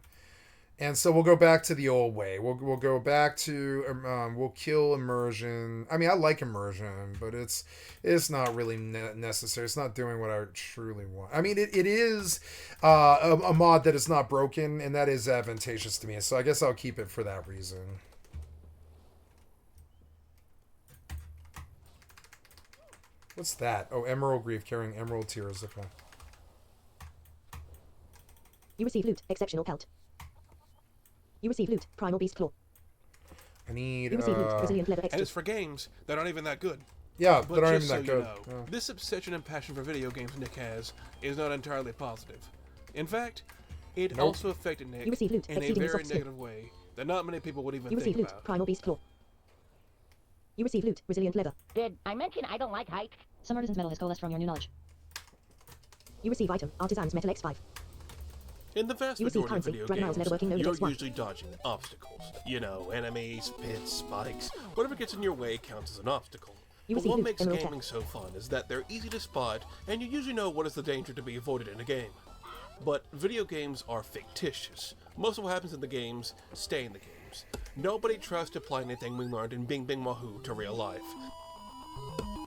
And so we'll go back to the old way. We'll go back to we'll kill immersion. I mean, I like immersion, but it's not really necessary. It's not doing what I truly want. I mean, it is a mod that is not broken, and that is advantageous to me. So I guess I'll keep it for that reason. What's that? Oh, Emerald Grief carrying Emerald Tears. Okay. You receive loot. Exceptional pelt. You receive loot. Primal Beast Claw. I need, you receive loot. Resilient leather and it's for games that aren't even that good. Yeah, but that aren't just even that so good. You know, this obsession and passion for video games Nick has is not entirely positive. In fact, it also affected Nick in a very negative way that not many people would even think about. You receive loot. Primal Beast Claw. You receive loot. Resilient leather. Did I mention I don't like height? Some artisan's metal has coalesced from your new knowledge. You receive item. Artisan's metal X5. In the vast majority of video games, you're usually dodging obstacles. You know, enemies, pits, spikes, whatever gets in your way counts as an obstacle. But what makes gaming so fun is that they're easy to spot, and you usually know what is the danger to be avoided in a game. But video games are fictitious. Most of what happens in the games stay in the games. Nobody tries to apply anything we learned in Bing Bing Wahoo to real life.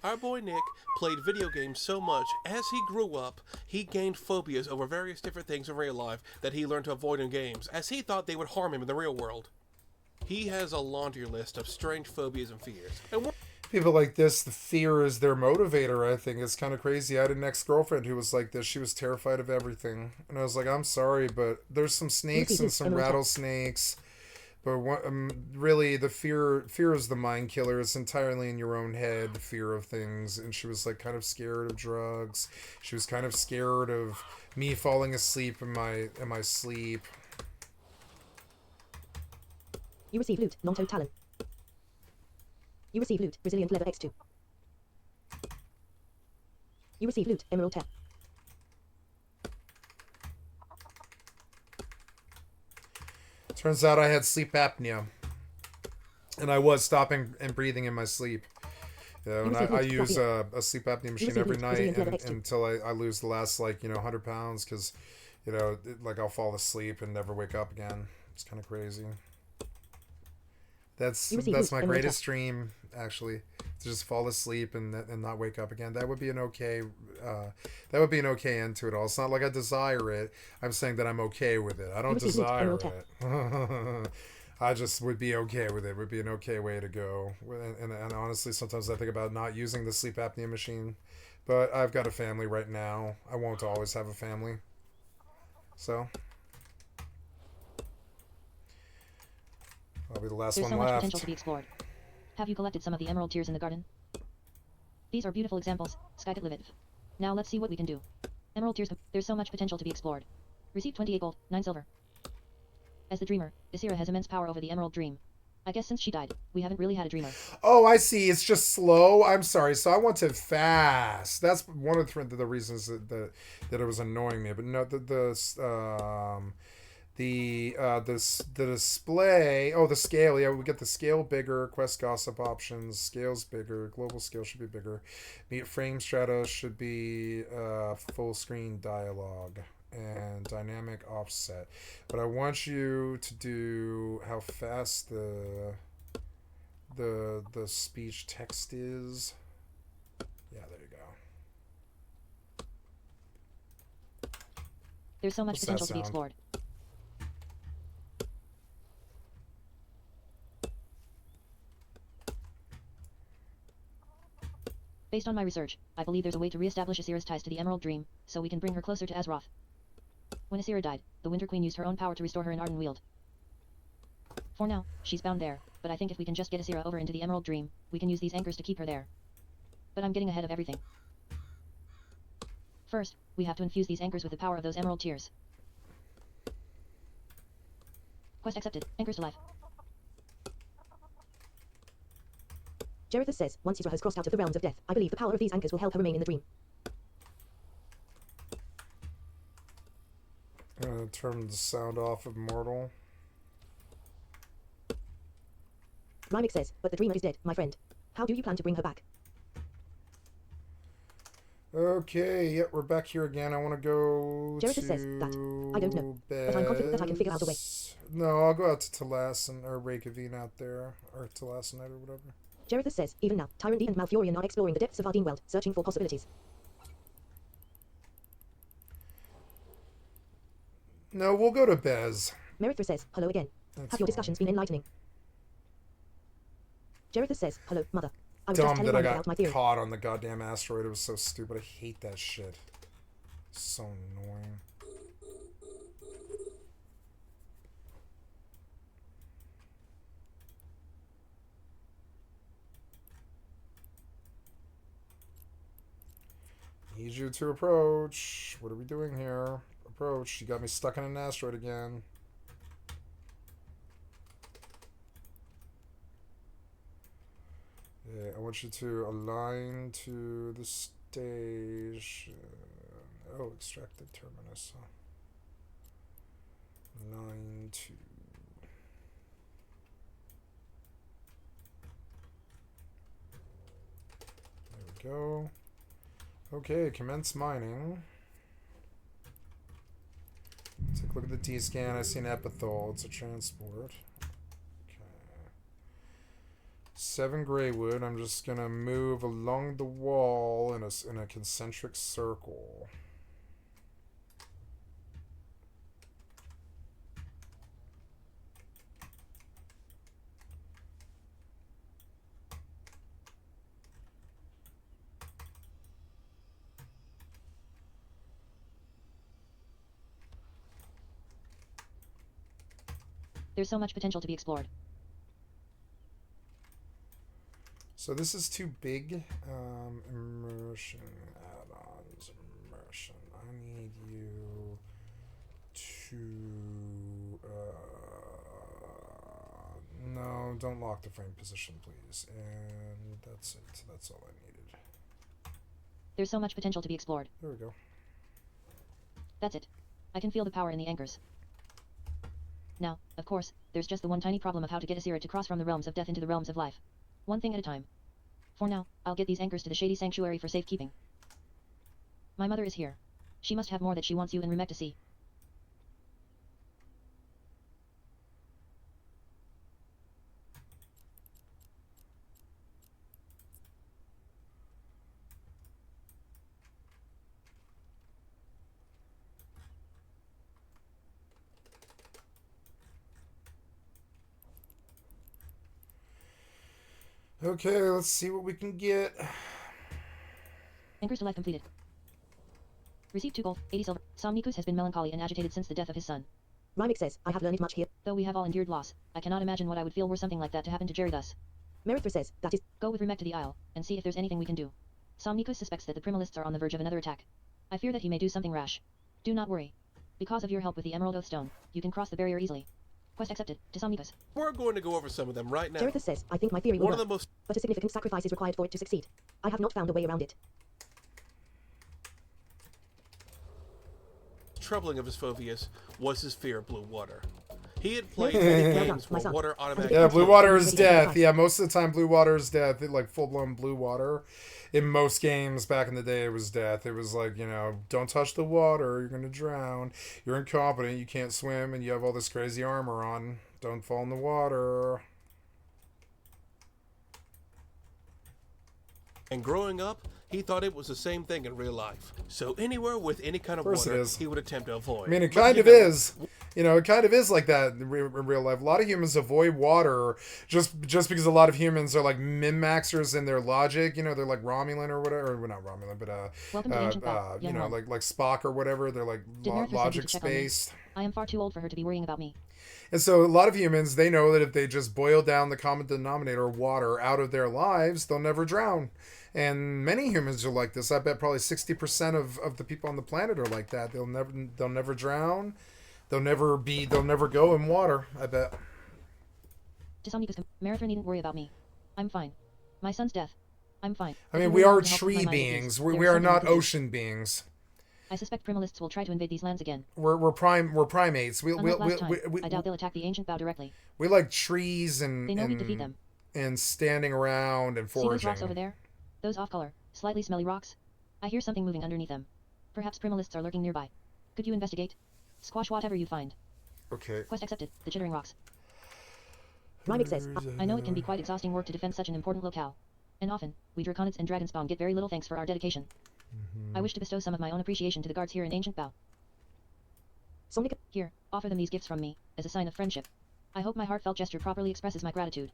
Our boy Nick played video games so much, as he grew up, he gained phobias over various different things in real life that he learned to avoid in games, as he thought they would harm him in the real world. He has a laundry list of strange phobias and fears. And people like this, the fear is their motivator, I think. It's kind of crazy. I had an ex-girlfriend who was like this. She was terrified of everything. And I was like, I'm sorry, but there's some snakes and some rattlesnakes But really, the fear is the mind killer. It's entirely in your own head, fear of things. And she was like kind of scared of drugs. She was kind of scared of me falling asleep in my sleep. You receive loot, non-toad talon. You receive loot, resilient leather X2. You receive loot, emerald tear. Turns out I had sleep apnea. And I was stopping and breathing in my sleep. You know, and I use a sleep apnea machine every night until I lose the last, like, 100 pounds. Because, like I'll fall asleep and never wake up again. It's kind of crazy. That's my greatest dream, actually, to just fall asleep and not wake up again. That would be an okay end to it all. It's not like I desire it. I'm saying that I'm okay with it. I don't desire it. I just would be okay with it. It would be an okay way to go. And honestly, sometimes I think about not using the sleep apnea machine, but I've got a family right now. I won't always have a family, so. I'll be the last There's one so much left. potential to be explored. Have you collected some of the emerald tears in the garden? These are beautiful examples, skycat.live. Now let's see what we can do. Emerald tears, there's so much potential to be explored. Receive 28 gold, 9 silver. As the dreamer, Isira has immense power over the emerald dream. I guess since she died, we haven't really had a dreamer. Oh, I see. It's just slow. I'm sorry. So I want to fast. That's one of the reasons that it was annoying me. But no, the display. Oh, the scale. Yeah, we get the scale bigger. Quest gossip options. Scale's bigger. Global scale should be bigger. Meet frame strata should be full screen dialogue and dynamic offset. But I want you to do how fast the speech text is. Yeah, there you go. There's so much potential to be explored. Based on my research, I believe there's a way to re-establish Isira's ties to the Emerald Dream, so we can bring her closer to Azeroth. When Isira died, the Winter Queen used her own power to restore her in Ardenweald. For now, she's bound there, but I think if we can just get Isira over into the Emerald Dream, we can use these anchors to keep her there. But I'm getting ahead of everything. First, we have to infuse these anchors with the power of those emerald tears. Quest accepted. Anchors to life. Jerithus says, once Isra has crossed out of the realms of death, I believe the power of these anchors will help her remain in the dream. Turn the sound off of Mortal. Rymic says, but the dreamer is dead, my friend. How do you plan to bring her back? Okay, yep, we're back here again. I want to go Jerithus says that. I don't know, but I'm confident that I can figure out a way. No, I'll go out to Talassen or Reykjavik out there, or Talassenite or whatever. Jerithus says, even now, Tyrande and Malfurion are exploring the depths of Ardenweald, searching for possibilities. No, we'll go to Bez. Merithra says, hello again. Have your discussions been enlightening? Jerithus says, hello, mother. I was just telling you about my theory. Caught on the goddamn asteroid. It was so stupid. I hate that shit. So annoying. Need you to approach. What are we doing here? Approach. You got me stuck in an asteroid again. Yeah, I want you to align to the station. Oh, extract the terminus. Align to. There we go. Okay, commence mining. Take a look at the D-scan. I see an epithel. It's a transport. Okay. 7 graywood. I'm just gonna move along the wall in a concentric circle. There's so much potential to be explored. So this is too big. Immersion add-ons. Immersion. I need you to... no, don't lock the frame position, please. And that's it. That's all I needed. There's so much potential to be explored. There we go. That's it. I can feel the power in the anchors. Now, of course, there's just the one tiny problem of how to get Asira to cross from the realms of death into the realms of life. One thing at a time. For now, I'll get these anchors to the Shady Sanctuary for safekeeping. My mother is here. She must have more that she wants you and Rumek to see. Okay, let's see what we can get. Anchors to life completed. Received 2 gold, 80 silver. Somnikus has been melancholy and agitated since the death of his son. Rymix says, I have learned much here. Though we have all endured loss, I cannot imagine what I would feel were something like that to happen to Jerry thus. Merithra says, that is... Go with Rumek to the Isle, and see if there's anything we can do. Somnikus suspects that the Primalists are on the verge of another attack. I fear that he may do something rash. Do not worry. Because of your help with the Emerald Oath Stone, you can cross the barrier easily. Quest accepted, to Somnikus. We're going to go over some of them right now. Jerithus says, I think my theory will One work, of the most but a significant sacrifice is required for it to succeed. I have not found a way around it. troubling of his phobias was his fear of blue water. He had played many games where water automatically... Yeah, blue water is death. Yeah, most of the time blue water is death. Like full-blown blue water. In most games back in the day, it was death. It was like, you know, don't touch the water, you're going to drown. You're incompetent, you can't swim, and you have all this crazy armor on. Don't fall in the water. And growing up, he thought it was the same thing in real life. So anywhere with any kind of water, he would attempt to avoid. I mean, it kind of is. You know, it kind of is like that in real life. A lot of humans avoid water just because a lot of humans are like min-maxers in their logic. You know, they're like Romulan or whatever. Or, well, not Romulan, but, you know, like Spock or whatever. They're like logic-based. I am far too old for her to be worrying about me. And so a lot of humans, they know that if they just boil down the common denominator, water, out of their lives, they'll never drown. And many humans are like this. I bet probably 60% of the people on the planet are like that. They'll never drown. They'll never go in water, I bet. Marithra needn't worry about me. I'm fine. My son's death. I'm fine. I mean, we are tree beings. We are not ocean beings. I suspect primalists will try to invade these lands again. We're primates. I doubt they'll attack the ancient bow directly. We like trees and they know we defeat them. And standing around and foraging. See those rocks over there? Those off-color, slightly smelly rocks? I hear something moving underneath them. Perhaps primalists are lurking nearby. Could you investigate? Squash whatever you find. Okay. Quest accepted. The Jittering Rocks. Rymix says, I know it can be quite exhausting work to defend such an important locale. And often, we Draconids and Dragonspawn get very little thanks for our dedication. I wish to bestow some of my own appreciation to the guards here in Ancient Bow. Sonic, here, offer them these gifts from me, as a sign of friendship. I hope my heartfelt gesture properly expresses my gratitude.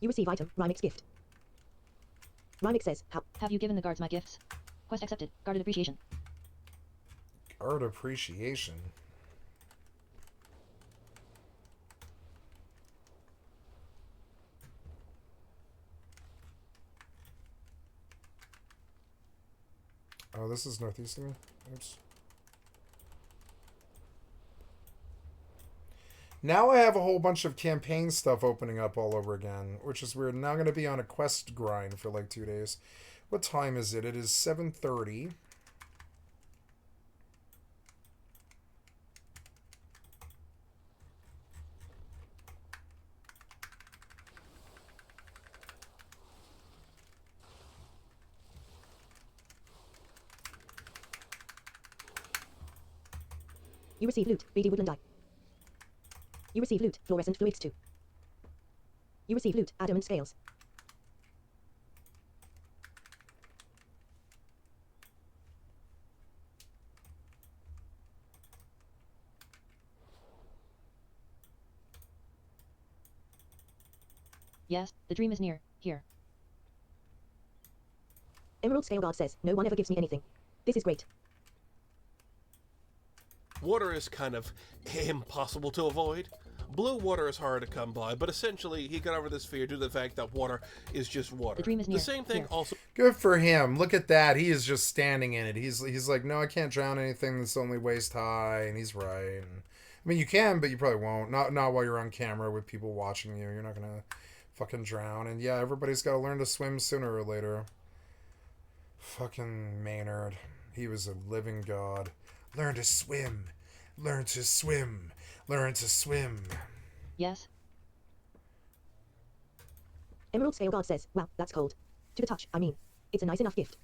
You receive item, Rymix gift. Rymix says, have you given the guards my gifts? Quest accepted. Guarded appreciation. Guard appreciation. Oh, this is northeast of me? Oops. Now I have a whole bunch of campaign stuff opening up all over again, which is weird. Now I'm going to be on a quest grind for like 2 days. What time is it? It is 7:30. You receive loot, BD woodland die. You receive loot, fluorescent fluids 2. You receive loot, adamant scales. Yes, the dream is near, here. Emerald Scale God says, no one ever gives me anything. This is great. Water is kind of impossible to avoid. Blue water is hard to come by, but essentially he got over this fear due to the fact that water is just water. The dream is near. The same thing Here. also. Good for him. Look at that. He is just standing in it. He's like, no, I can't drown anything that's only waist high, and he's right. And, I mean, you can, but you probably won't. Not while you're on camera with people watching you. You're not gonna fucking drown. And yeah, everybody's got to learn to swim sooner or later. Fucking Maynard. He was a living god. Learn to swim. Learn to swim. Learn to swim. Yes? Emerald Scale God says, wow, that's cold. To the touch, I mean. It's a nice enough gift.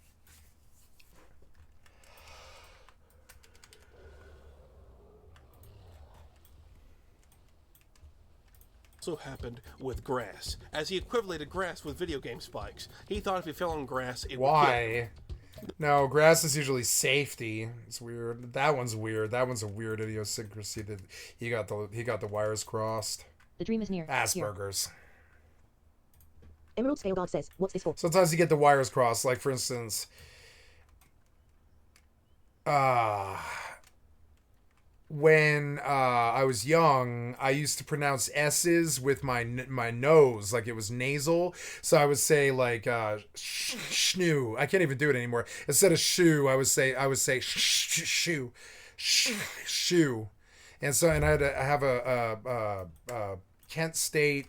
Also happened with grass, as he equivalated grass with video game spikes. He thought if he fell on grass, it would kill him. Why? No, grass is usually safety. It's weird. That one's weird. That one's a weird idiosyncrasy that he got the wires crossed. The dream is near. Here. Asperger's. Emerald Scale God says, what's this for? Sometimes you get the wires crossed. Like for instance, when I was young, I used to pronounce S's with my nose, like it was nasal. So I would say like shnu. I can't even do it anymore. Instead of shoe, I would say shoe, shoe. And so, and I had to have a Kent State.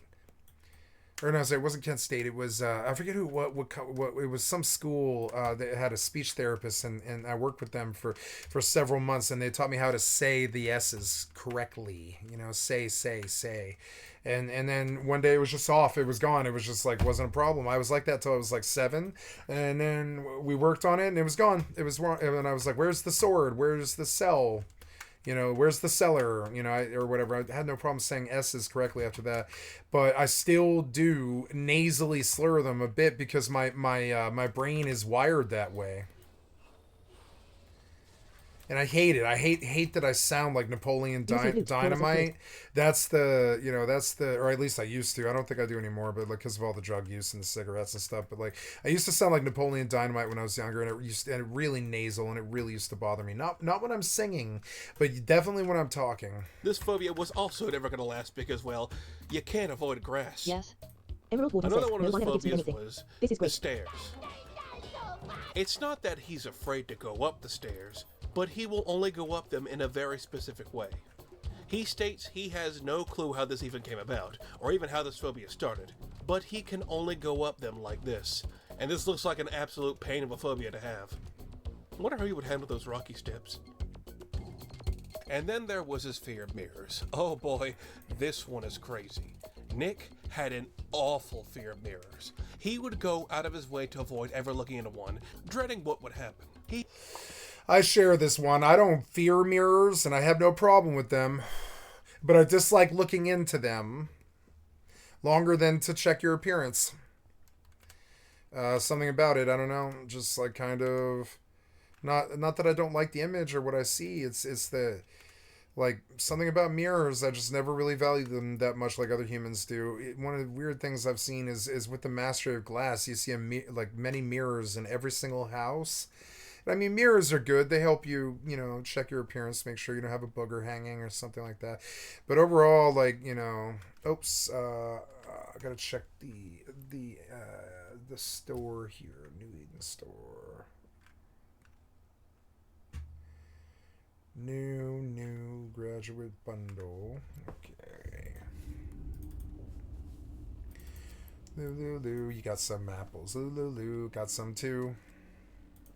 Or no, sorry, it wasn't Kent State. It was I forget what it was. Some school that had a speech therapist, and I worked with them for several months, and they taught me how to say the S's correctly. You know, say, and then one day it was just off. It was gone. It was just like wasn't a problem. I was like that till I was like 7, and then we worked on it, and it was gone. It was wrong, and I was like, "Where's the sword? Where's the cell?" You know, where's the cellar? You know, or whatever. I had no problem saying S's correctly after that, but I still do nasally slur them a bit because my brain is wired that way. And I hate it. I hate that I sound like Napoleon Dynamite. That's the, you know, or at least I used to. I don't think I do anymore, but like because of all the drug use and the cigarettes and stuff. But like I used to sound like Napoleon Dynamite when I was younger, and it really nasal, and it really used to bother me. Not when I'm singing, but definitely when I'm talking. This phobia was also never going to last because, well, you can't avoid grass. Yes? Emerald Warden Another says, one no of one his ever gives me phobias anything. was This is the great. stairs. It's not that he's afraid to go up the stairs, but he will only go up them in a very specific way. He states he has no clue how this even came about, or even how this phobia started, but he can only go up them like this, and this looks like an absolute pain of a phobia to have. I wonder how he would handle those rocky steps. And then there was his fear of mirrors. Oh boy, this one is crazy. Nick had an awful fear of mirrors. He would go out of his way to avoid ever looking into one, dreading what would happen. I share this one. I don't fear mirrors, and I have no problem with them, but I dislike looking into them longer than to check your appearance. Something about it, I don't know, just like kind of, not that I don't like the image or what I see. It's the, like, something about mirrors. I just never really value them that much like other humans do. One of the weird things I've seen is with the Master of Glass, you see like many mirrors in every single house. I mean, mirrors are good. They help you, you know, check your appearance, make sure you don't have a booger hanging or something like that. But overall, like, you know, oops, I gotta check the store here, New Eden store. New graduate bundle. Okay. Lulu, you got some apples. Lulu, got some too.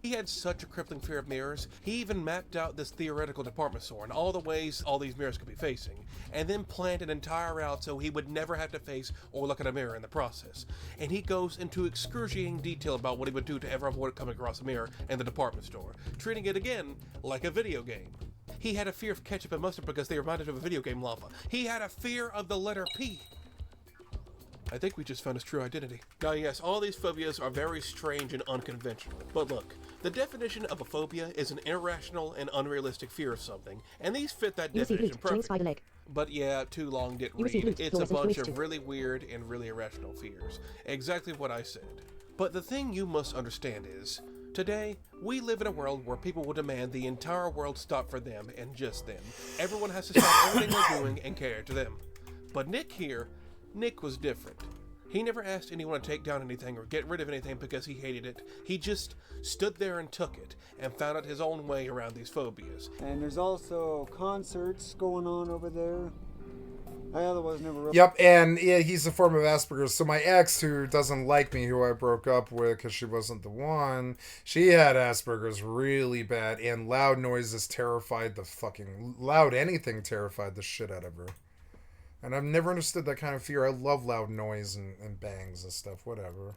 He had such a crippling fear of mirrors, he even mapped out this theoretical department store and all the ways all these mirrors could be facing, and then planned an entire route so he would never have to face or look at a mirror in the process. And he goes into excruciating detail about what he would do to ever avoid coming across a mirror in the department store, treating it again like a video game. He had a fear of ketchup and mustard because they reminded him of a video game lava. He had a fear of the letter P. I think we just found his true identity. Now yes, all these phobias are very strange and unconventional. But look, the definition of a phobia is an irrational and unrealistic fear of something, and these fit that definition perfectly. But yeah, too long didn't read. It's a bunch of really weird and really irrational fears. Exactly what I said. But the thing you must understand is, Today, we live in a world where people will demand the entire world stop for them and just them. Everyone has to stop everything they're doing and care to them. But Nick was different. He never asked anyone to take down anything or get rid of anything because he hated it. He just stood there and took it and found out his own way around these phobias. And there's also concerts going on over there. I otherwise never really... Yep, and yeah, he's a form of Asperger's. So my ex, who doesn't like me, who I broke up with because she wasn't the one, she had Asperger's really bad, and loud noises terrified the fucking... Loud anything terrified the shit out of her. And I've never understood that kind of fear. I love loud noise and bangs and stuff, whatever.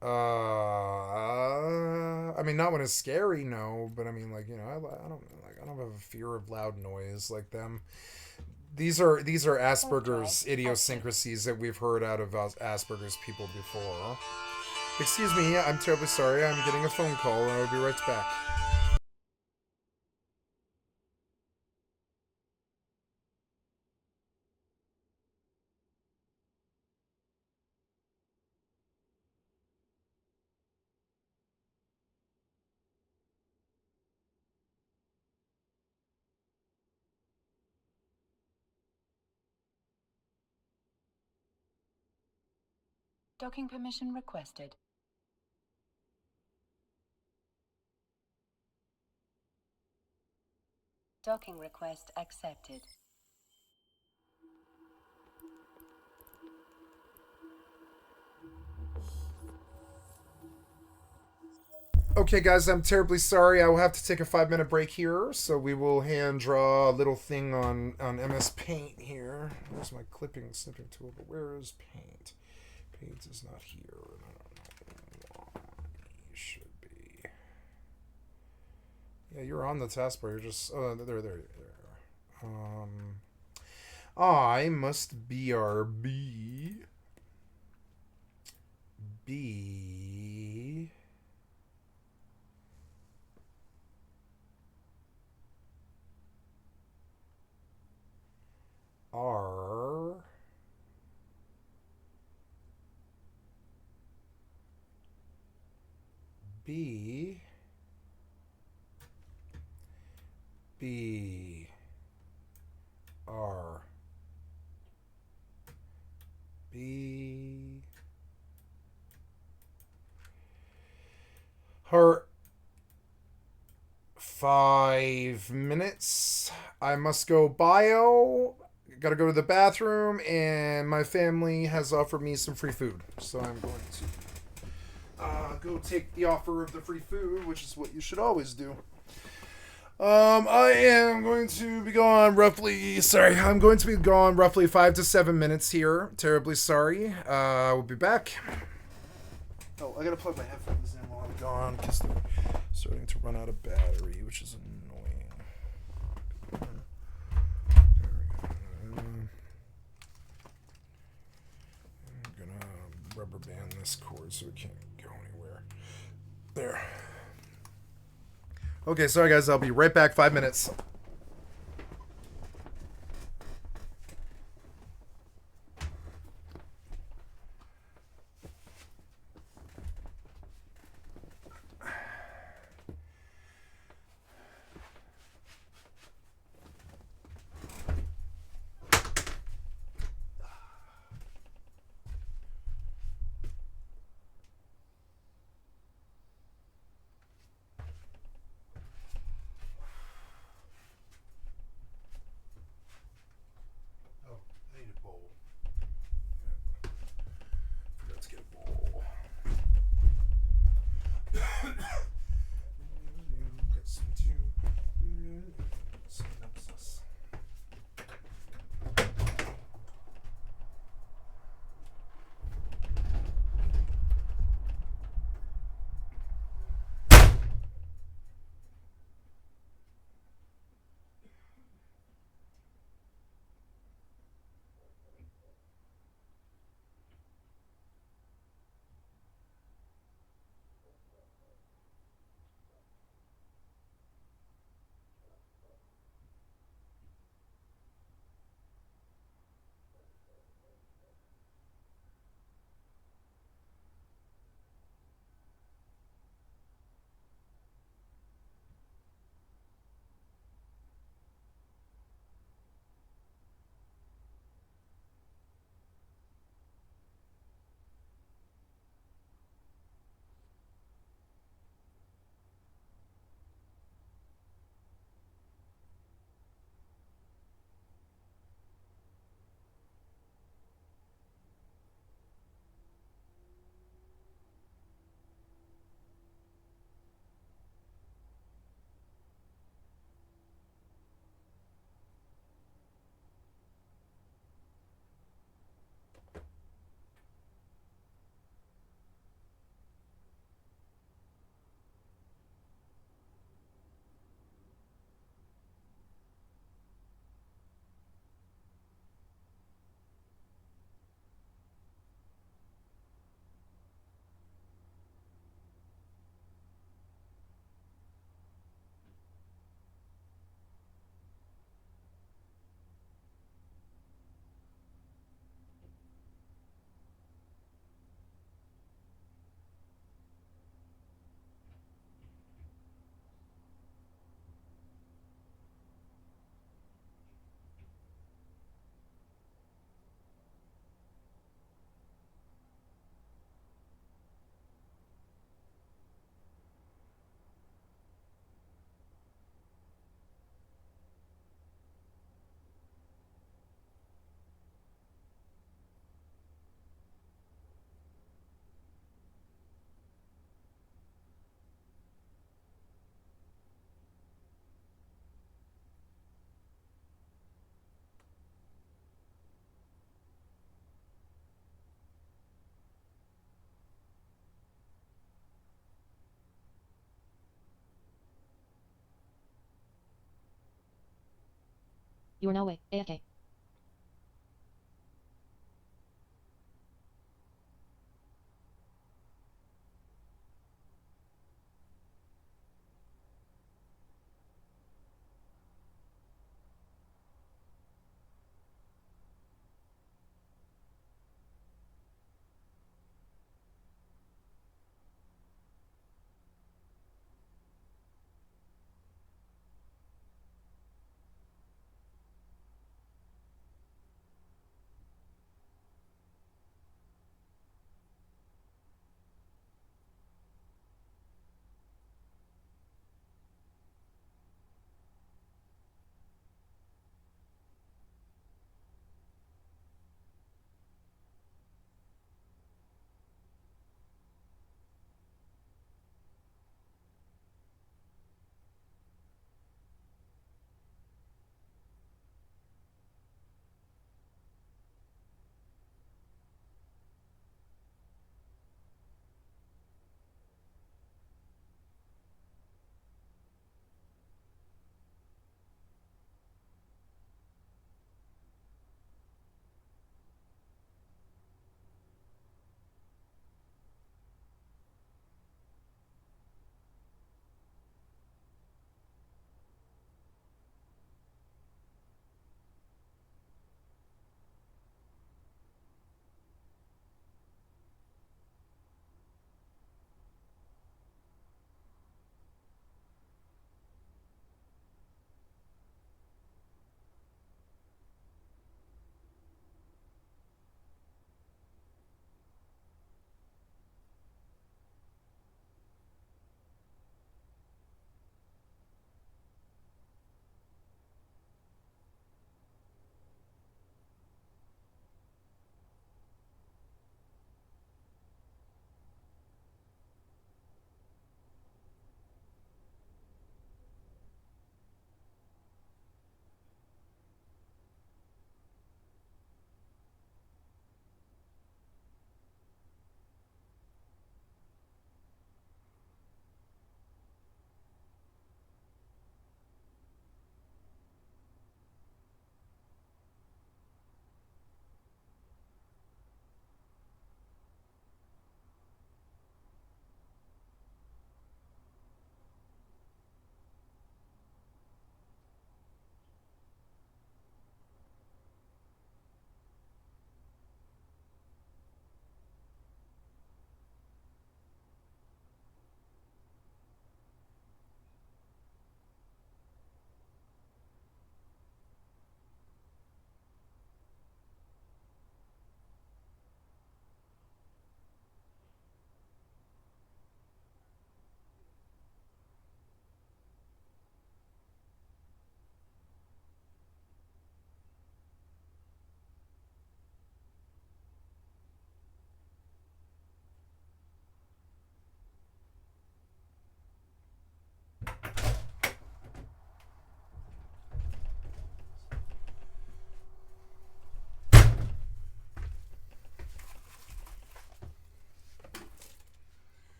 I mean, not when it's scary, no, but I mean, like, you know, I don't have a fear of loud noise like them. These are Asperger's idiosyncrasies that we've heard out of Asperger's people before. Excuse me, I'm terribly sorry. I'm getting a phone call, and I'll be right back. Docking permission requested. Docking request accepted. Okay, guys, I'm terribly sorry. I will have to take a 5-minute break here, so we will hand draw a little thing on MS Paint here. Where's my snipping tool? But where is Paint? Paint is not here. I don't know why it should be. Yeah, you're on the taskbar. You're just... Oh, there. I must BRB. B... R B B R B her 5 minutes. I must go bio. Gotta go to the bathroom, and my family has offered me some free food, so I'm going to go take the offer of the free food, which is what you should always do. I am going to be gone roughly... Sorry, I'm going to be gone roughly 5 to 7 minutes here. Terribly sorry. We'll be back. Oh, I gotta plug my headphones in while I'm gone, because they're starting to run out of battery, which is annoying. I'm gonna rubber band this cord so it can't go anywhere. There. Okay, sorry guys, I'll be right back. 5 minutes. You are now away. AFK.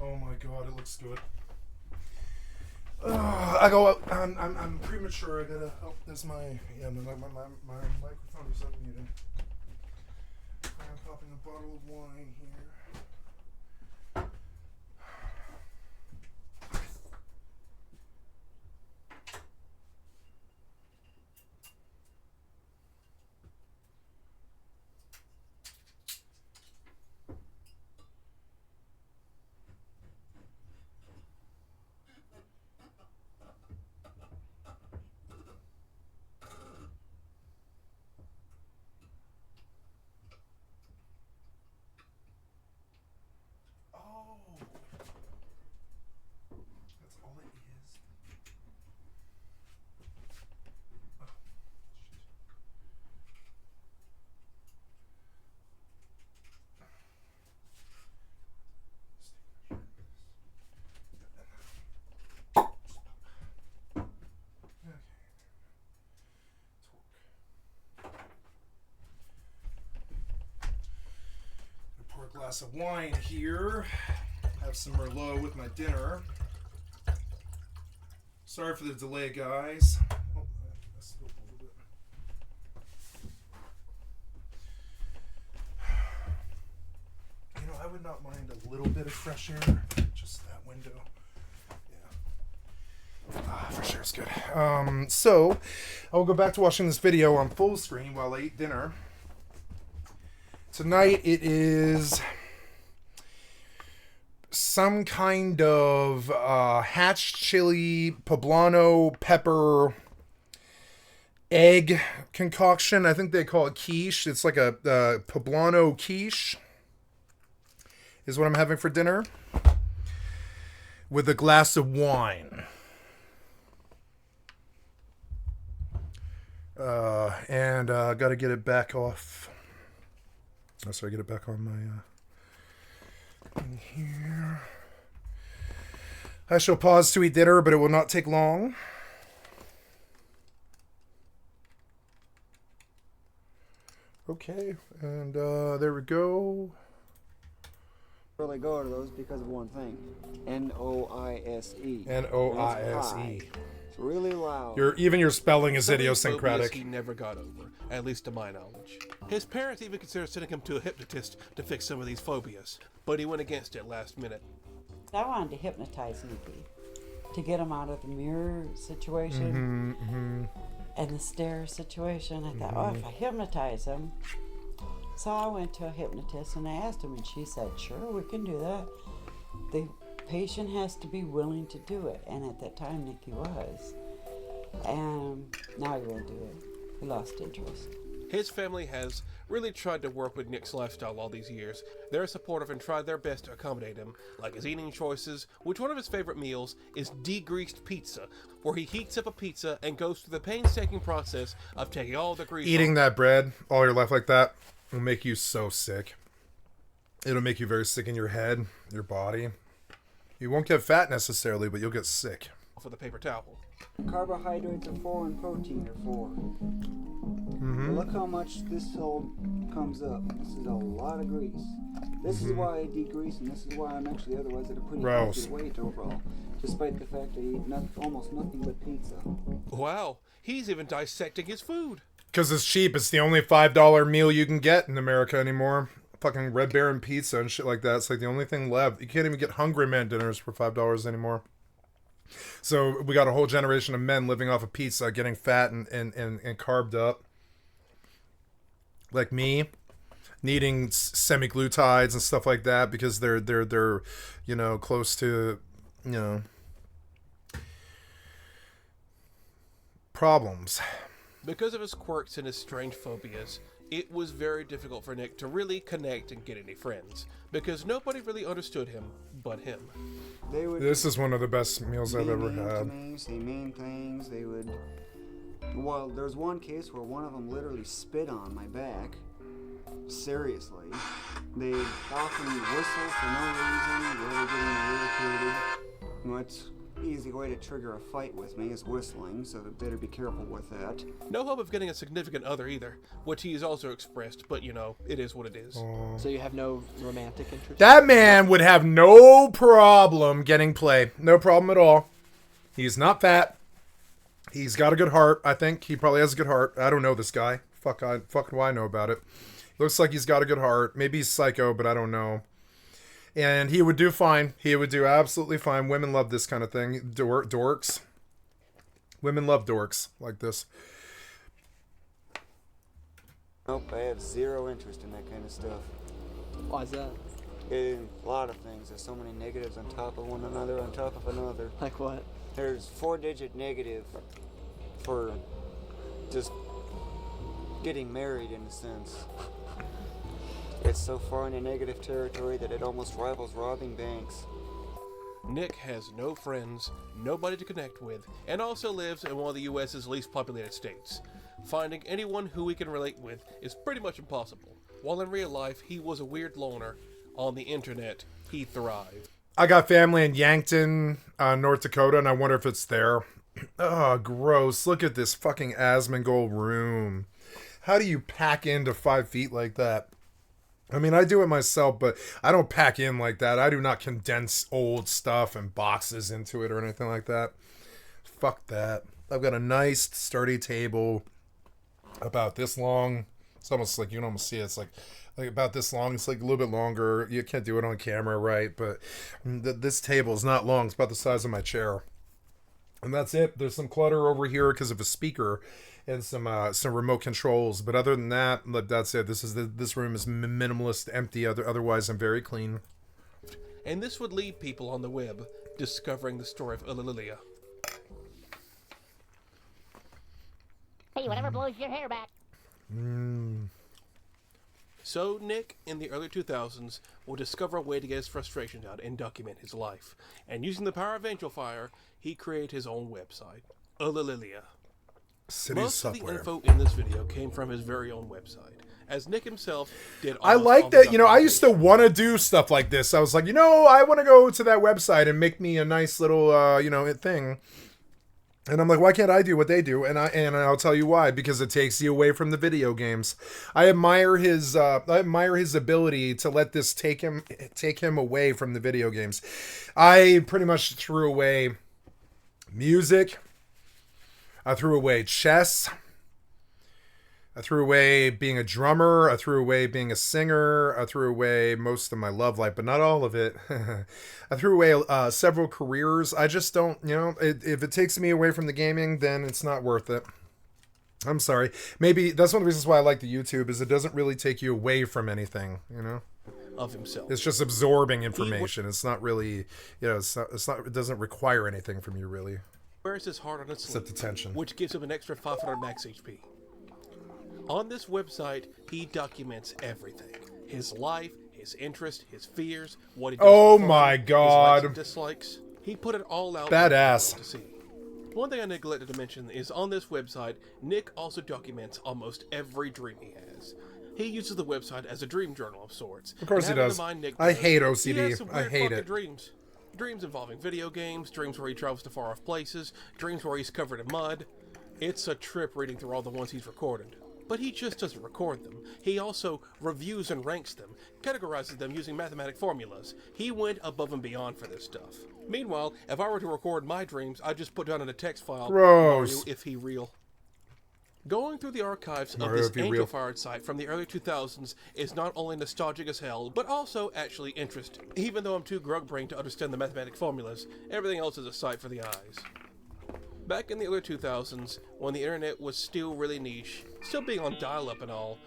Oh my god, it looks good. I go. I'm premature. I gotta. Oh, there's my microphone is unmuted. I'm popping a bottle of wine here. That's all it is. Pour a glass of wine here. Have have some Merlot with my dinner. Sorry for the delay, guys. Oh, I messed it up a little bit. You know, I would not mind a little bit of fresh air. Just that window. Yeah. For sure it's good. So, I'll go back to watching this video on full screen while I eat dinner. Tonight it is some kind of hatch chili poblano pepper egg concoction. I think they call it quiche. It's like a poblano quiche is what I'm having for dinner with a glass of wine. And got to get it back off. Oh, sorry, get it back on my in here. I shall pause to eat dinner, but it will not take long. Okay, and there we go. Really go to those because of one thing. N-O-I-S-E. N-O-I-S-E. It's really loud. Even your spelling is Some of these idiosyncratic. phobias he never got over, at least to my knowledge. His parents even considered sending him to a hypnotist to fix some of these phobias, but he went against it last minute. I wanted to hypnotize Nikki to get him out of the mirror situation and the stare situation. I thought, oh, if I hypnotize him. So I went to a hypnotist and I asked him, and she said, sure, we can do that. The patient has to be willing to do it. And at that time, Nikki was. And now he won't do it. He lost interest. His family has really tried to work with Nick's lifestyle all these years. They're supportive and tried their best to accommodate him, like his eating choices, which one of his favorite meals is degreased pizza, where he heats up a pizza and goes through the painstaking process of taking all the grease Eating off. that bread all your life like that will make you so sick. It'll make you very sick in your head, your body. You won't get fat necessarily, but you'll get sick. For the paper towel. Carbohydrates are 4 and protein are 4. Look how much this all comes up. This is a lot of grease. This is why I degrease, and this is why I'm actually otherwise at a pretty healthy weight overall, despite the fact I eat almost nothing but pizza. Wow, he's even dissecting his food. Because it's cheap. It's the only $5 meal you can get in America anymore. Fucking Red Baron pizza and shit like that. It's like the only thing left. You can't even get Hungry Man dinners for $5 anymore. So we got a whole generation of men living off of pizza, getting fat and carved up. Like me, needing semi-glutides and stuff like that because they're you know, close to, you know, problems. Because of his quirks and his strange phobias, it was very difficult for Nick to really connect and get any friends, because nobody really understood him but him. This is one of the best meals I've ever To had. me, say mean things. They would. Well, there's one case where one of them literally spit on my back. Seriously. They often whistle for no reason, really getting irritated. What's easy way to trigger a fight with me is whistling, so they better be careful with that. No hope of getting a significant other either, which he has also expressed, but you know, it is what it is. So you have no romantic interest? That man would have no problem getting play. No problem at all. He's not fat. He's got a good heart. I think he probably has a good heart. I don't know this guy. Fucking do I know about it. Looks like he's got a good heart. Maybe he's psycho, but I don't know. And he would do fine. He would do absolutely fine. Women love this kind of thing. Dorks. Women love dorks like this. Nope, I have zero interest in that kind of stuff. Why is that? A lot of things. There's so many negatives on top of one another, on top of another. Like what? There's 4-digit negative for just getting married in a sense. It's so far into negative territory that it almost rivals robbing banks. Nick has no friends, nobody to connect with, and also lives in one of the US's least populated states. Finding anyone who he can relate with is pretty much impossible. While in real life, he was a weird loner. On the internet, he thrived. I got family in Yankton, North Dakota, and I wonder if it's there. Oh, gross. Look at this fucking Asmongold room. How do you pack into 5 feet like that? I mean, I do it myself, but I don't pack in like that. I do not condense old stuff and boxes into it or anything like that. Fuck that. I've got a nice, sturdy table about this long. It's almost like you can almost see it. It's like about this long. It's like a little bit longer. You can't do it on camera, right? But this table is not long. It's about the size of my chair. And that's it. There's some clutter over here because of a speaker and some remote controls. But other than that, that's it. This room is minimalist, empty. Otherwise, I'm very clean. And this would leave people on the web discovering the story of Alldayerrydaybaby. Hey, whatever blows your hair back. So Nick, in the early 2000s, will discover a way to get his frustration out and document his life. And using the power of Angel Fire, he created his own website, Alldayerrydaybaby. Most of the info in this video came from his very own website, as Nick himself did. I like that. I used to want to do stuff like this. I was like, I want to go to that website and make me a nice little, thing. And I'm like, why can't I do what they do? And I'll tell you why. Because it takes you away from the video games. I admire his ability to let this take him away from the video games. I pretty much threw away music. I threw away chess. I threw away being a drummer. I threw away being a singer. I threw away most of my love life, but not all of it. I threw away several careers. I just don't, if it takes me away from the gaming, then it's not worth it. I'm sorry. Maybe that's one of the reasons why I like the YouTube is it doesn't really take you away from anything, of himself. It's just absorbing information. It's not really, it doesn't require anything from you really. Wears his heart on his sleeve, except attention, which gives him an extra 500 max HP. On this website, he documents everything. His life, his interests, his fears, what he does Oh for my fun, god. his likes and dislikes. He put it all out Badass. to see. One thing I neglected to mention is on this website, Nick also documents almost every dream he has. He uses the website as a dream journal of sorts. Of course he does. Nick I hate OCD. He has some I weird hate fucking it. Dreams. Dreams involving video games, dreams where he travels to far off places, dreams where he's covered in mud. It's a trip reading through all the ones he's recorded. But he just doesn't record them. He also reviews and ranks them, categorizes them using mathematic formulas. He went above and beyond for this stuff. Meanwhile, if I were to record my dreams, I'd just put down in a text file, Gross. Mario, if he real. Going through the archives Mario, of this Angel Fired site from the early 2000s is not only nostalgic as hell, but also actually interesting. Even though I'm too grug-brained to understand the mathematic formulas, everything else is a sight for the eyes. Back in the early 2000s, when the internet was still really niche, still being on dial-up and all,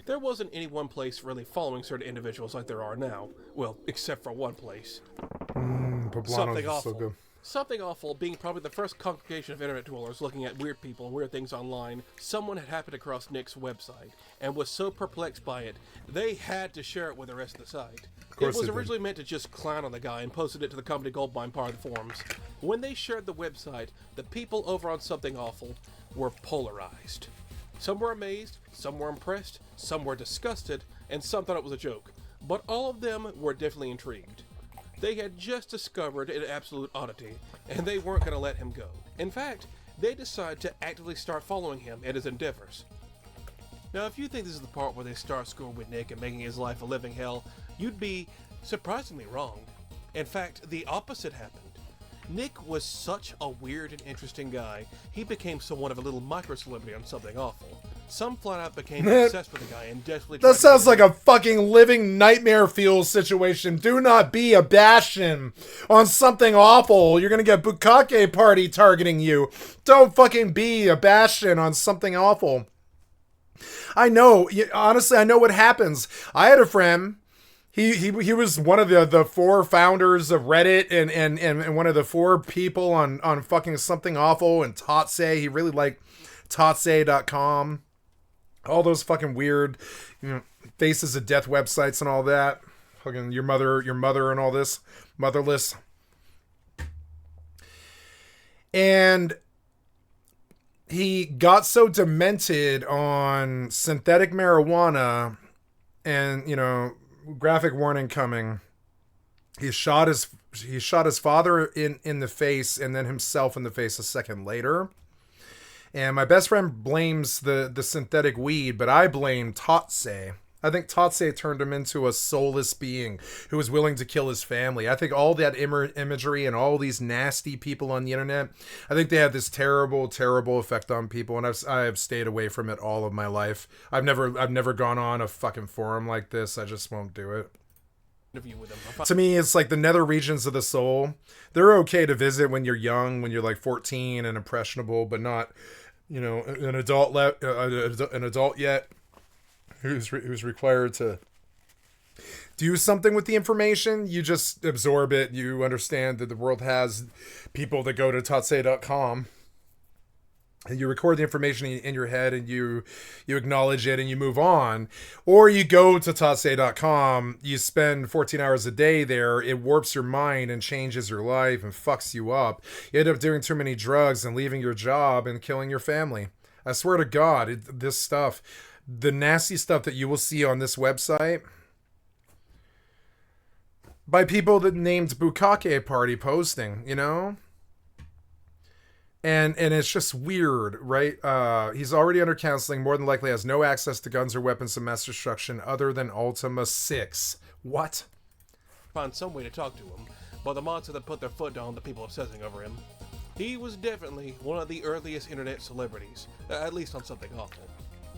there wasn't any one place really following certain individuals like there are now. Well, except for one place. Something Awful. So good. Something Awful being probably the first congregation of internet dwellers looking at weird people and weird things online, someone had happened across Nick's website, and was so perplexed by it, they had to share it with the rest of the site. It was originally meant to just clown on the guy and posted it to the company Goldmine part of the forums. When they shared the website, the people over on Something Awful were polarized. Some were amazed, some were impressed, some were disgusted, and some thought it was a joke. But all of them were definitely intrigued. They had just discovered an absolute oddity, and they weren't going to let him go. In fact, they decided to actively start following him and his endeavors. Now, if you think this is the part where they start screwing with Nick and making his life a living hell, you'd be surprisingly wrong. In fact, the opposite happened. Nick was such a weird and interesting guy, he became somewhat of a little micro-celebrity on Something Awful. Some flat out became obsessed with the guy and desperately That sounds like a fucking living nightmare fuel situation. Do not be a Bastion on Something Awful. You're gonna get Bukake Party targeting you. Don't fucking be a Bastion on Something Awful. I know, honestly, I know what happens. I had a friend. He was one of the four founders of Reddit and one of the four people on fucking Something Awful and Totse. He really liked Totse.com. All those fucking weird, Faces of Death websites and all that. Fucking your mother and all this. Motherless. And he got so demented on synthetic marijuana and, graphic warning coming. He shot his father in the face and then himself in the face a second later. And my best friend blames the synthetic weed, but I blame Totse. I think Tatse turned him into a soulless being who was willing to kill his family. I think all that imagery and all these nasty people on the internet, I think they have this terrible, terrible effect on people, and I have stayed away from it all of my life. I've never gone on a fucking forum like this. I just won't do it. Interview with them. To me, it's like the nether regions of the soul. They're okay to visit when you're young, when you're like 14 and impressionable, but not, you know, an adult yet. Who's required to do something with the information. You just absorb it. You understand that the world has people that go to tatse.com and you record the information in your head and you acknowledge it and you move on. Or you go to tatse.com, you spend 14 hours a day there, it warps your mind and changes your life and fucks you up. You end up doing too many drugs and leaving your job and killing your family. I swear to God, this stuff, the nasty stuff that you will see on this website by people that named Bukake Party posting, you know? And it's just weird, right? He's already under counseling, more than likely has no access to guns or weapons of mass destruction other than Ultima 6. What? Find some way to talk to him, but the monster that put their foot down the people obsessing over him. He was definitely one of the earliest internet celebrities, at least on Something Awful.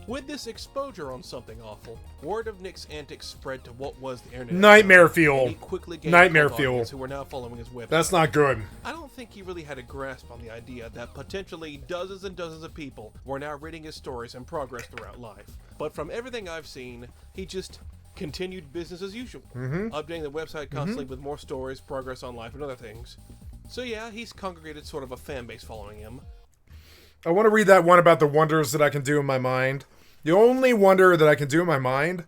With this exposure on Something Awful, word of Nick's antics spread to what was the internet. Nightmare Fuel. He quickly gained Nightmare cult Fuel. audience who were now following his website. That's not good. I don't think he really had a grasp on the idea that potentially dozens and dozens of people were now reading his stories and progress throughout life. But from everything I've seen, he just continued business as usual, updating the website constantly with more stories, progress on life, and other things. So yeah, he's congregated sort of a fan base following him. I want to read that one about the wonders that I can do in my mind. The only wonder that I can do in my mind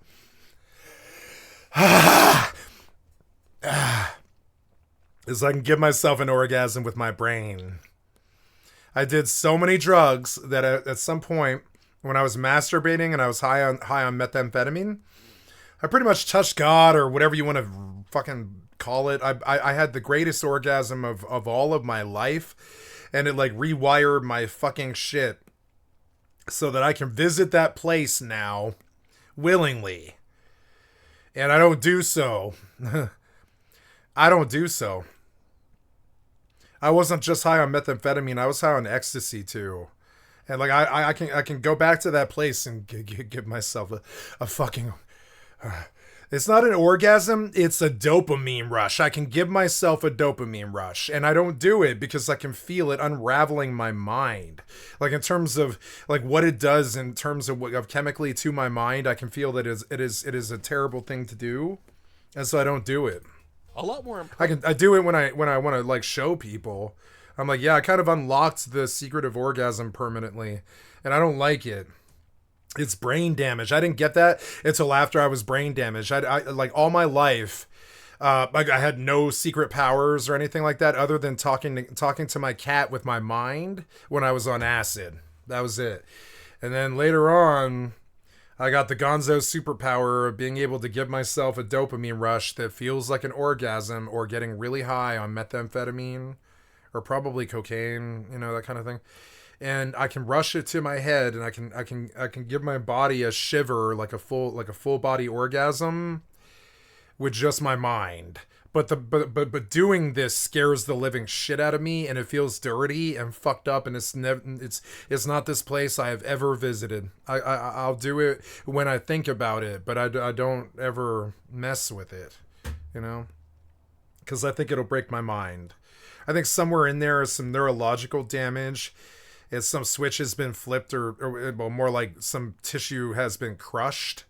is I can give myself an orgasm with my brain. I did so many drugs that at some point when I was masturbating and I was high on methamphetamine, I pretty much touched God or whatever you want to fucking call it. I had the greatest orgasm of all of my life, and it like rewired my fucking shit. So that I can visit that place now willingly. And I don't do so. I don't do so. I wasn't just high on methamphetamine. I was high on ecstasy too. And like I can go back to that place and give myself a fucking... It's not an orgasm, it's a dopamine rush. I can give myself a dopamine rush, and I don't do it because I can feel it unraveling my mind. Like in terms of like what it does in terms of chemically to my mind, I can feel that it is a terrible thing to do, and so I don't do it. A lot more. I do it when I want to like show people. I'm like, yeah, I kind of unlocked the secret of orgasm permanently, and I don't like it. It's brain damage. I didn't get that until after I was brain damaged. I like all my life, like I had no secret powers or anything like that other than talking to my cat with my mind when I was on acid. That was it. And then later on, I got the gonzo superpower of being able to give myself a dopamine rush that feels like an orgasm or getting really high on methamphetamine or probably cocaine, you know, that kind of thing. And I can rush it to my head, and I can give my body a shiver, like a full body orgasm, with just my mind. But doing this scares the living shit out of me, and it feels dirty and fucked up, and it's not this place I have ever visited. I'll do it when I think about it, but I don't ever mess with it, you know, because I think it'll break my mind. I think somewhere in there is some neurological damage. It's some switch has been flipped or well, more like some tissue has been crushed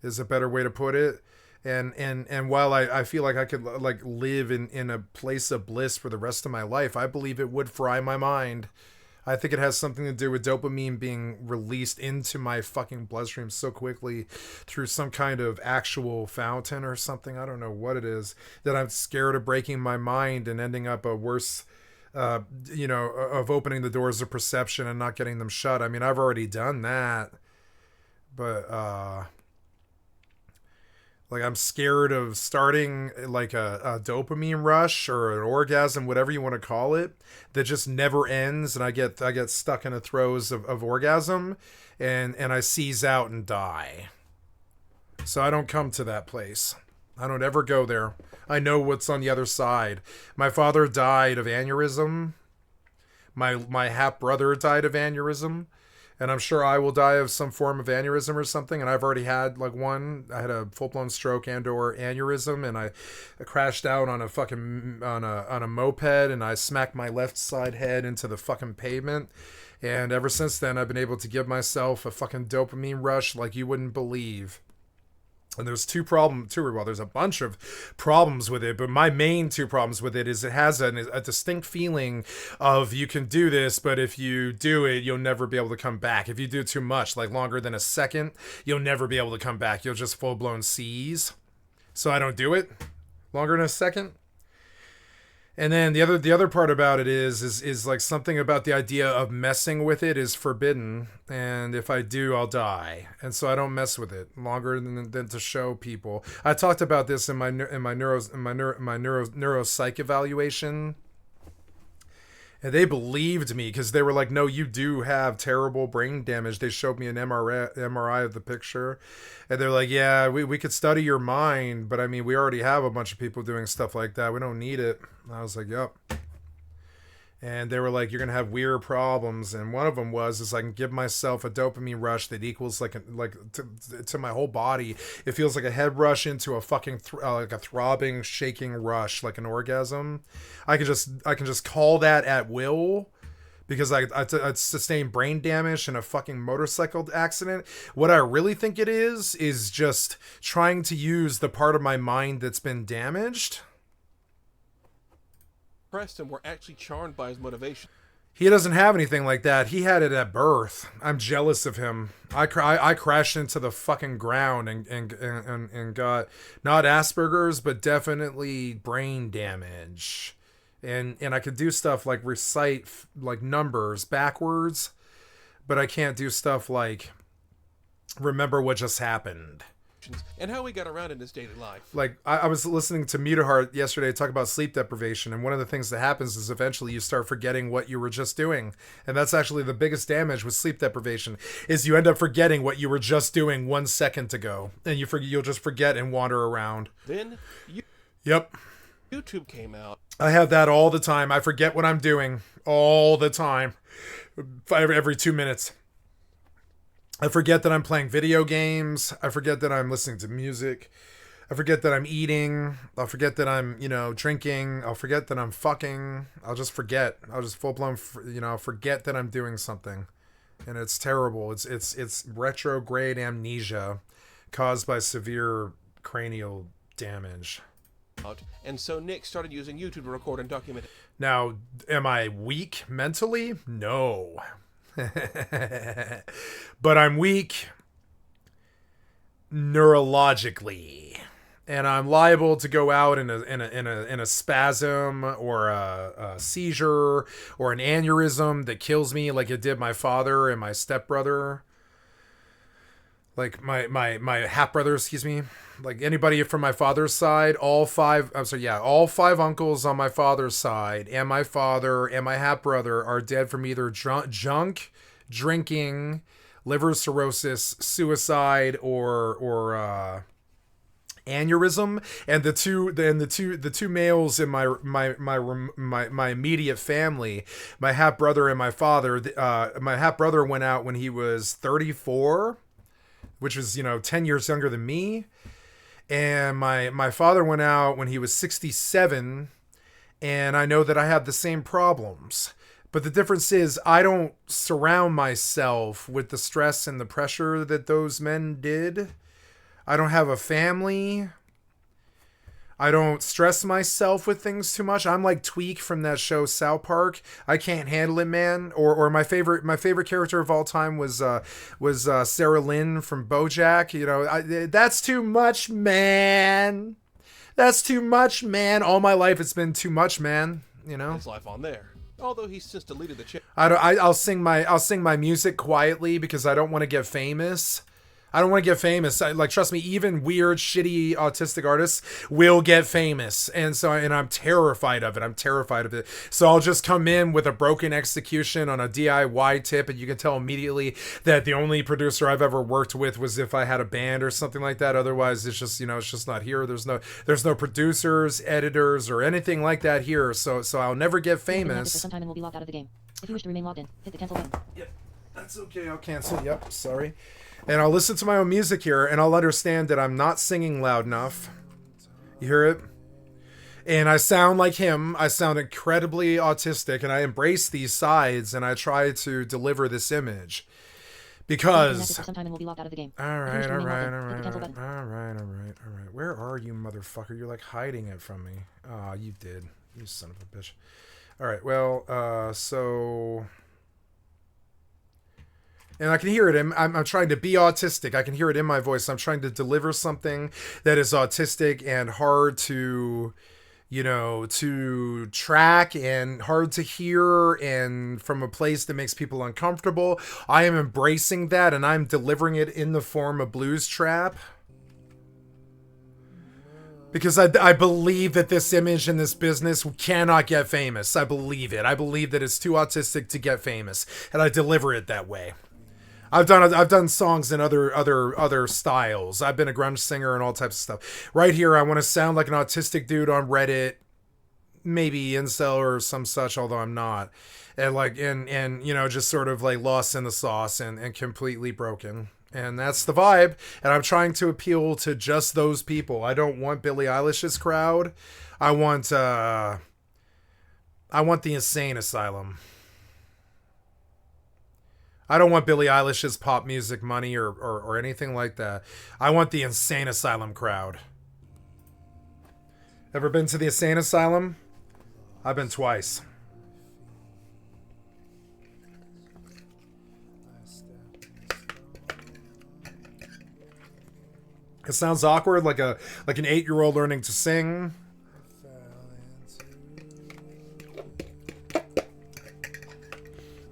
is a better way to put it. And while I feel like I could like live in a place of bliss for the rest of my life, I believe it would fry my mind. I think it has something to do with dopamine being released into my fucking bloodstream so quickly through some kind of actual fountain or something. I don't know what it is, that I'm scared of breaking my mind and ending up a worse... you know, of opening the doors of perception and not getting them shut. I mean, I've already done that, but like I'm scared of starting like a dopamine rush or an orgasm, whatever you want to call it, that just never ends, and I get stuck in the throes of orgasm, and I seize out and die. So I don't come to that place. I don't ever go there. I know what's on the other side. My father died of aneurysm. My half brother died of aneurysm. And I'm sure I will die of some form of aneurysm or something. And I've already had like one. I had a full-blown stroke and/or aneurysm, and I crashed out on a fucking on a moped, and I smacked my left side head into the fucking pavement. And ever since then, I've been able to give myself a fucking dopamine rush like you wouldn't believe. And there's there's a bunch of problems with it, but my main two problems with it is it has a distinct feeling of you can do this, but if you do it, you'll never be able to come back. If you do too much, like longer than a second, you'll never be able to come back. You'll just full-blown seize. So I don't do it longer than a second. And then the other part about it is like something about the idea of messing with it is forbidden, and if I do, I'll die, and so I don't mess with it longer than to show people. I talked about this in my neuropsych evaluation, and they believed me because they were like, "No, you do have terrible brain damage." They showed me an MRI of the picture, and they're like, "Yeah, we could study your mind, but I mean, we already have a bunch of people doing stuff like that. We don't need it." And I was like, "Yep." And they were like, "You're gonna have weird problems," and one of them is I can give myself a dopamine rush that equals to my whole body. It feels like a head rush into a fucking like a throbbing, shaking rush, like an orgasm. I can just call that at will because I sustained brain damage in a fucking motorcycle accident. What I really think it is just trying to use the part of my mind that's been damaged. Preston were actually charmed by his motivation. He doesn't have anything like that. He had it at birth. I'm jealous of him. I crashed into the fucking ground and got not Asperger's, but definitely brain damage. And I could do stuff like recite like numbers backwards, but I can't do stuff like remember what just happened. And how he got around in his daily life. Like, I was listening to Mutahart yesterday talk about sleep deprivation, and one of the things that happens is eventually you start forgetting what you were just doing. And that's actually the biggest damage with sleep deprivation, is you end up forgetting what you were just doing 1 second ago. And you'll just forget and wander around. Then, Yep. YouTube came out. I have that all the time. I forget what I'm doing all the time. Every 2 minutes. I forget that I'm playing video games. I forget that I'm listening to music. I forget that I'm eating. I'll forget that I'm, drinking. I'll forget that I'm fucking. I'll just forget. I'll just full-blown, forget that I'm doing something. And it's terrible. It's retrograde amnesia caused by severe cranial damage. And so Nick started using YouTube to record and document it. Now, am I weak mentally? No. But I'm weak neurologically, and I'm liable to go out in a spasm or a seizure or an aneurysm that kills me, like it did my father and my stepbrother, like my half brother, excuse me, like anybody from my father's side. All five uncles on my father's side and my father and my half brother are dead from either junk, drinking, liver cirrhosis, suicide, or aneurysm. And the two males in my immediate family, my half brother and my father. My half brother went out when he was 34, which was 10 years younger than me. And my father went out when he was 67, and I know that I have the same problems. But the difference is I don't surround myself with the stress and the pressure that those men did. I don't have a family. I don't stress myself with things too much. I'm like Tweak from that show South Park. I can't handle it, man. Or my favorite character of all time was Sarah Lynn from BoJack. That's too much, man. That's too much, man. All my life it's been too much, man. His life on there. Although he's since deleted the channel. I'll sing my music quietly because I don't want to get famous. I don't want to get famous. Like, trust me, even weird, shitty, autistic artists will get famous. And I'm terrified of it. I'm terrified of it. So I'll just come in with a broken execution on a DIY tip, and you can tell immediately that the only producer I've ever worked with was if I had a band or something like that. Otherwise, it's just, it's just not here. There's no producers, editors, or anything like that here. So I'll never get famous. For some time and will be logged out of the game. If you wish to remain logged in, hit the cancel button. Yep, that's okay. I'll cancel. Yep, sorry. And I'll listen to my own music here, and I'll understand that I'm not singing loud enough. You hear it? And I sound like him. I sound incredibly autistic, and I embrace these sides, and I try to deliver this image. Because... Sometime and will be logged out of the game. All right. Where are you, motherfucker? You're like hiding it from me. Oh, you did. You son of a bitch. All right, well, so... And I can hear it. I'm trying to be autistic. I can hear it in my voice. I'm trying to deliver something that is autistic and hard to, to track and hard to hear, and from a place that makes people uncomfortable. I am embracing that, and I'm delivering it in the form of blues trap. Because I believe that this image and this business cannot get famous. I believe it. I believe that it's too autistic to get famous, and I deliver it that way. I've done songs in other styles. I've been a grunge singer and all types of stuff. Right here, I want to sound like an autistic dude on Reddit, maybe incel or some such, although I'm not, and just sort of like lost in the sauce and completely broken. And that's the vibe. And I'm trying to appeal to just those people. I don't want Billie Eilish's crowd. I want the insane asylum. I don't want Billie Eilish's pop music money or anything like that. I want the insane asylum crowd. Ever been to the insane asylum? I've been twice. It sounds awkward, like an 8-year-old learning to sing.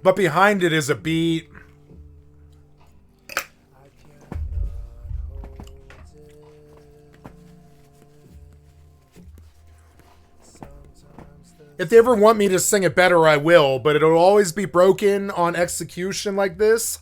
But behind it is a beat. If they ever want me to sing it better, I will, but it'll always be broken on execution like this.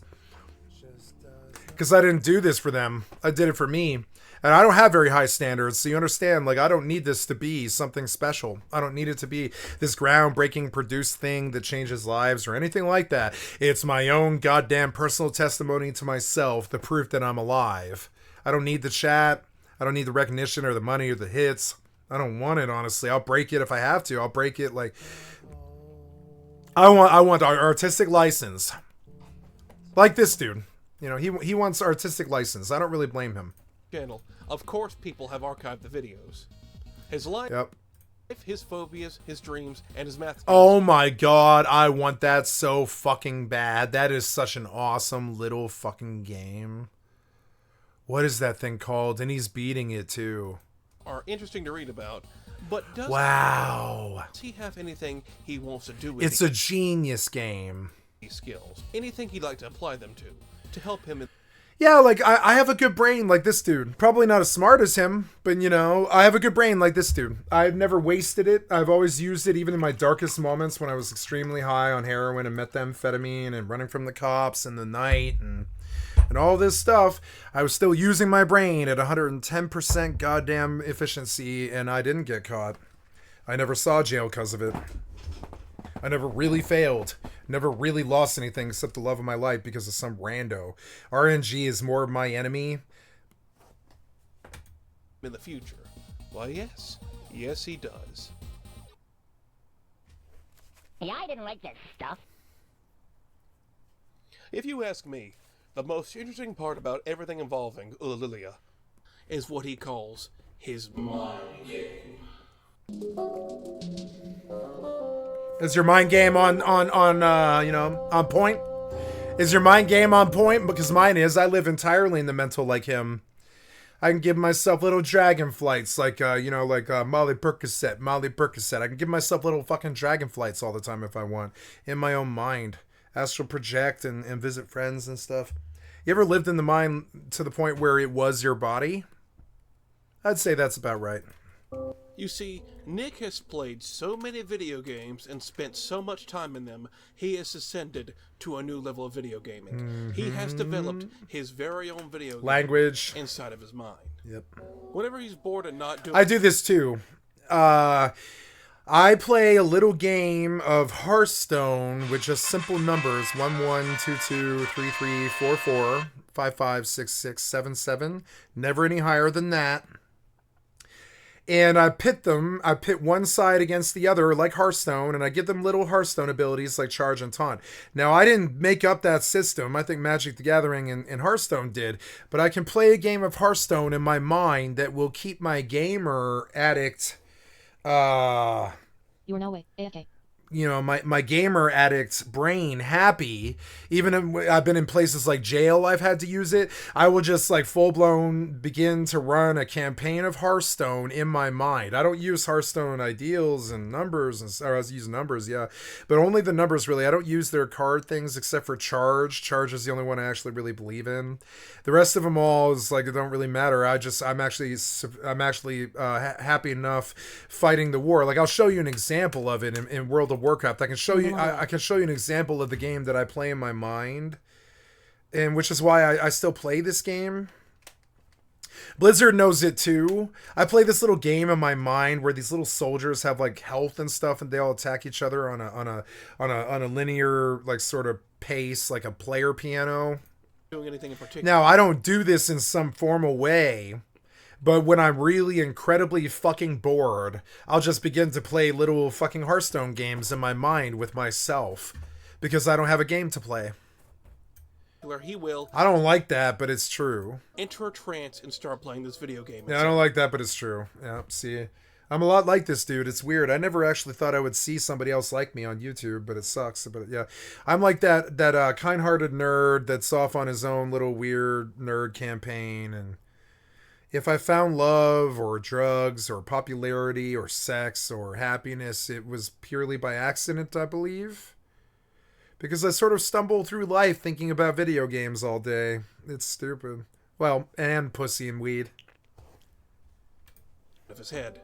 Because I didn't do this for them. I did it for me. And I don't have very high standards, so you understand, like, I don't need this to be something special. I don't need it to be this groundbreaking produced thing that changes lives or anything like that. It's my own goddamn personal testimony to myself, the proof that I'm alive. I don't need the chat. I don't need the recognition or the money or the hits. I don't want it, honestly. I'll break it if I have to. I'll break it, like... I want our artistic license. Like this dude. He wants artistic license. I don't really blame him. Channel. Of course people have archived the videos. His life, his phobias, his dreams, and his math skills. Oh my god, I want that so fucking bad. That is such an awesome little fucking game. What is that thing called? And he's beating it too. Are interesting to read about, but does he have anything he wants to do with It's a genius game. These skills? Anything he'd like to apply them to help him in... Yeah, like, I have a good brain like this dude. Probably not as smart as him, but, I have a good brain like this dude. I've never wasted it. I've always used it even in my darkest moments when I was extremely high on heroin and methamphetamine and running from the cops in the night and all this stuff. I was still using my brain at 110% goddamn efficiency, and I didn't get caught. I never saw jail because of it. I never really failed. Never really lost anything except the love of my life because of some rando. RNG is more of my enemy. In the future. Why, yes. Yes, he does. Yeah, I didn't like this stuff. If you ask me, the most interesting part about everything involving Lilia is what he calls his mind game. Is your mind game on point? Is your mind game on point? Because mine is. I live entirely in the mental like him. I can give myself little dragon flights like Molly Percocet. I can give myself little fucking dragon flights all the time if I want. In my own mind. Astral project and visit friends and stuff. You ever lived in the mind to the point where it was your body? I'd say that's about right. You see, Nick has played so many video games and spent so much time in them, he has ascended to a new level of video gaming. He has developed his very own video game Language inside of his mind. Yep. Whenever he's bored and not doing... I do this too. I play a little game of Hearthstone with just simple numbers. 1, 1, 2, 2, 3, 3, 4, 4, 5, 5, 6, 6, 7, 7. Never any higher than that. And I pit them. I pit one side against the other like Hearthstone, and I give them little Hearthstone abilities like Charge and Taunt. Now, I didn't make up that system. I think Magic the Gathering and Hearthstone did. But I can play a game of Hearthstone in my mind that will keep my gamer addict... You are no way. AFK. You know, my gamer addict brain happy. Even I've been in places like jail, I've had to use it. I will just like full blown begin to run a campaign of Hearthstone in my mind. I don't use Hearthstone ideals and numbers, or I was using numbers, yeah, but only the numbers really. I don't use their card things except for Charge. Charge is the only one I actually really believe in. The rest of them all is like it don't really matter. I'm actually happy enough fighting the war. Like I'll show you an example of it in World of Warcraft. I can show you an example of the game that I play in my mind, and which is why I still play this game. Blizzard knows it too. I play this little game in my mind where these little soldiers have like health and stuff, and they all attack each other on a linear like sort of pace, like a player piano. Doing anything in particular. Now I don't do this in some formal way. But when I'm really incredibly fucking bored, I'll just begin to play little fucking Hearthstone games in my mind with myself. Because I don't have a game to play. Where he will... I don't like that, but it's true. Enter a trance and start playing this video game. Yeah, I don't like that, but it's true. Yeah, see... I'm a lot like this dude. It's weird. I never actually thought I would see somebody else like me on YouTube, but it sucks. But yeah, I'm like that kind-hearted nerd that's off on his own little weird nerd campaign. And if I found love or drugs or popularity or sex or happiness, it was purely by accident, I believe. Because I sort of stumble through life thinking about video games all day. It's stupid. Well, and pussy and weed. Of his head.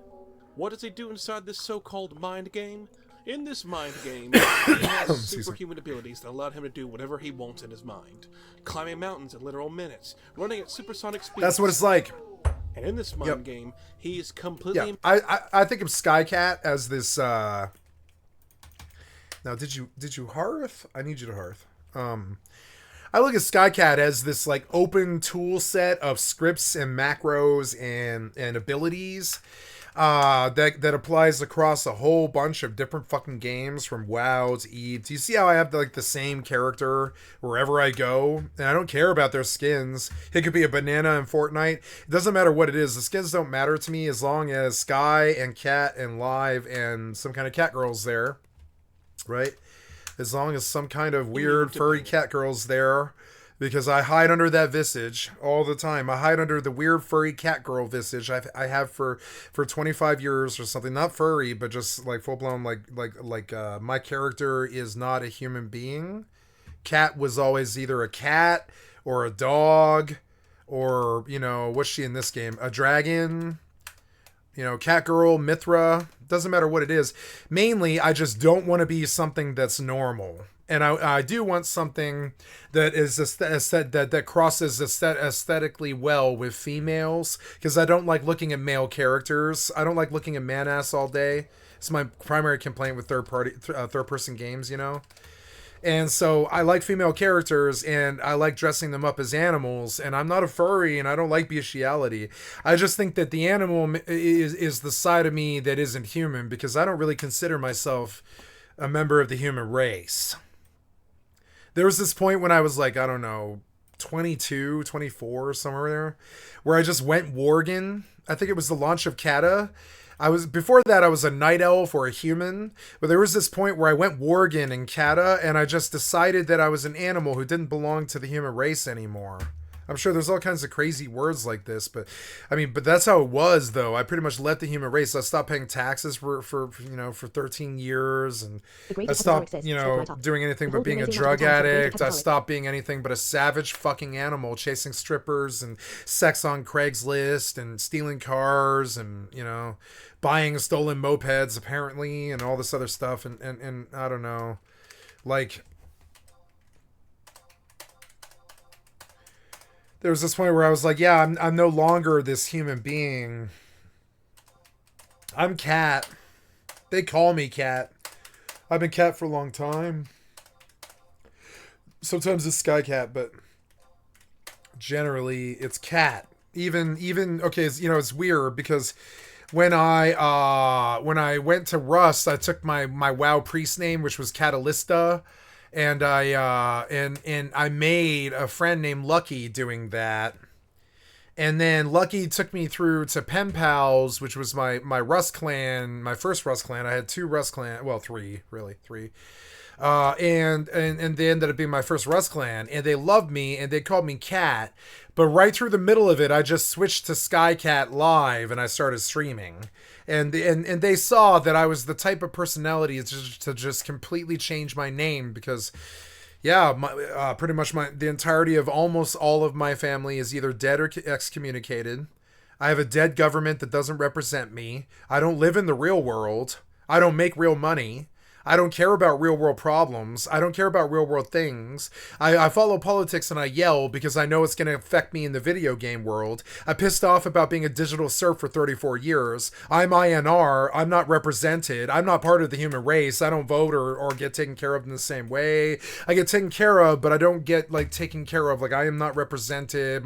What does he do inside this so-called mind game? In this mind game, he has superhuman abilities that allow him to do whatever he wants in his mind. Climbing mountains in literal minutes, running at supersonic speeds. That's what it's like. And in this mind game, he is completely... Yeah, I think of Skycat as this... Now, did you hearth? I need you to hearth. I look at Skycat as this like open tool set of scripts and macros and abilities that applies across a whole bunch of different fucking games from WoW to EvE. Do you see how I have like the same character wherever I go? And I don't care about their skins. It could be a banana in Fortnite. It doesn't matter what it is. The skins don't matter to me as long as Sky and Cat and Live and some kind of cat girl's there. Right? As long as some kind of weird furry cat girl's there. Because I hide under that visage all the time. I hide under the weird furry cat girl visage I have for 25 years or something. Not furry, but just like full blown like my character is not a human being. Cat was always either a cat or a dog or, you know, what's she in this game? A dragon. You know, cat girl, Mithra. Doesn't matter what it is. Mainly, I just don't want to be something that's normal. And I do want something that is that crosses aesthetically well with females, because I don't like looking at male characters. I don't like looking at man ass all day. It's my primary complaint with third person games, you know. And so I like female characters, and I like dressing them up as animals, and I'm not a furry, and I don't like bestiality. I just think that the animal is the side of me that isn't human, because I don't really consider myself a member of the human race. There was this point when I was like, I don't know, 22, 24, somewhere there, where I just went Worgen. I think it was the launch of Kata. Before that, I was a night elf or a human, but there was this point where I went Worgen in Kata, and I just decided that I was an animal who didn't belong to the human race anymore. I'm sure there's all kinds of crazy words like this, but I mean, but that's how it was, though. I pretty much let the human race. I stopped paying taxes for 13 years, and I stopped, doing anything but being a drug addict. I stopped being anything but a savage fucking animal, chasing strippers and sex on Craigslist and stealing cars and, buying stolen mopeds apparently and all this other stuff. And I don't know, like, there was this point where I was like, yeah, I'm no longer this human being. I'm Cat. They call me Cat. I've been Cat for a long time. Sometimes it's Skycat, but generally it's Cat. Even okay, it's weird because when I went to Rust, I took my WoW priest name, which was Catalista. And I made a friend named Lucky doing that. And then Lucky took me through to Pen Pals, which was my Rust clan, my first Rust clan. I had 2 Rust clan, well, 3, really, 3. And they ended up being my first Rust clan, and they loved me, and they called me Cat. But right through the middle of it, I just switched to skycat.live, and I started streaming. And they saw that I was the type of personality to just completely change my name because, yeah, pretty much the entirety of almost all of my family is either dead or excommunicated. I have a dead government that doesn't represent me. I don't live in the real world. I don't make real money. I don't care about real world problems. I don't care about real world things. I follow politics and I yell because I know it's going to affect me in the video game world. I'm pissed off about being a digital serf for 34 years. I'm INR. I'm not represented. I'm not part of the human race. I don't vote or get taken care of in the same way. I get taken care of, but I don't get taken care of. I am not represented.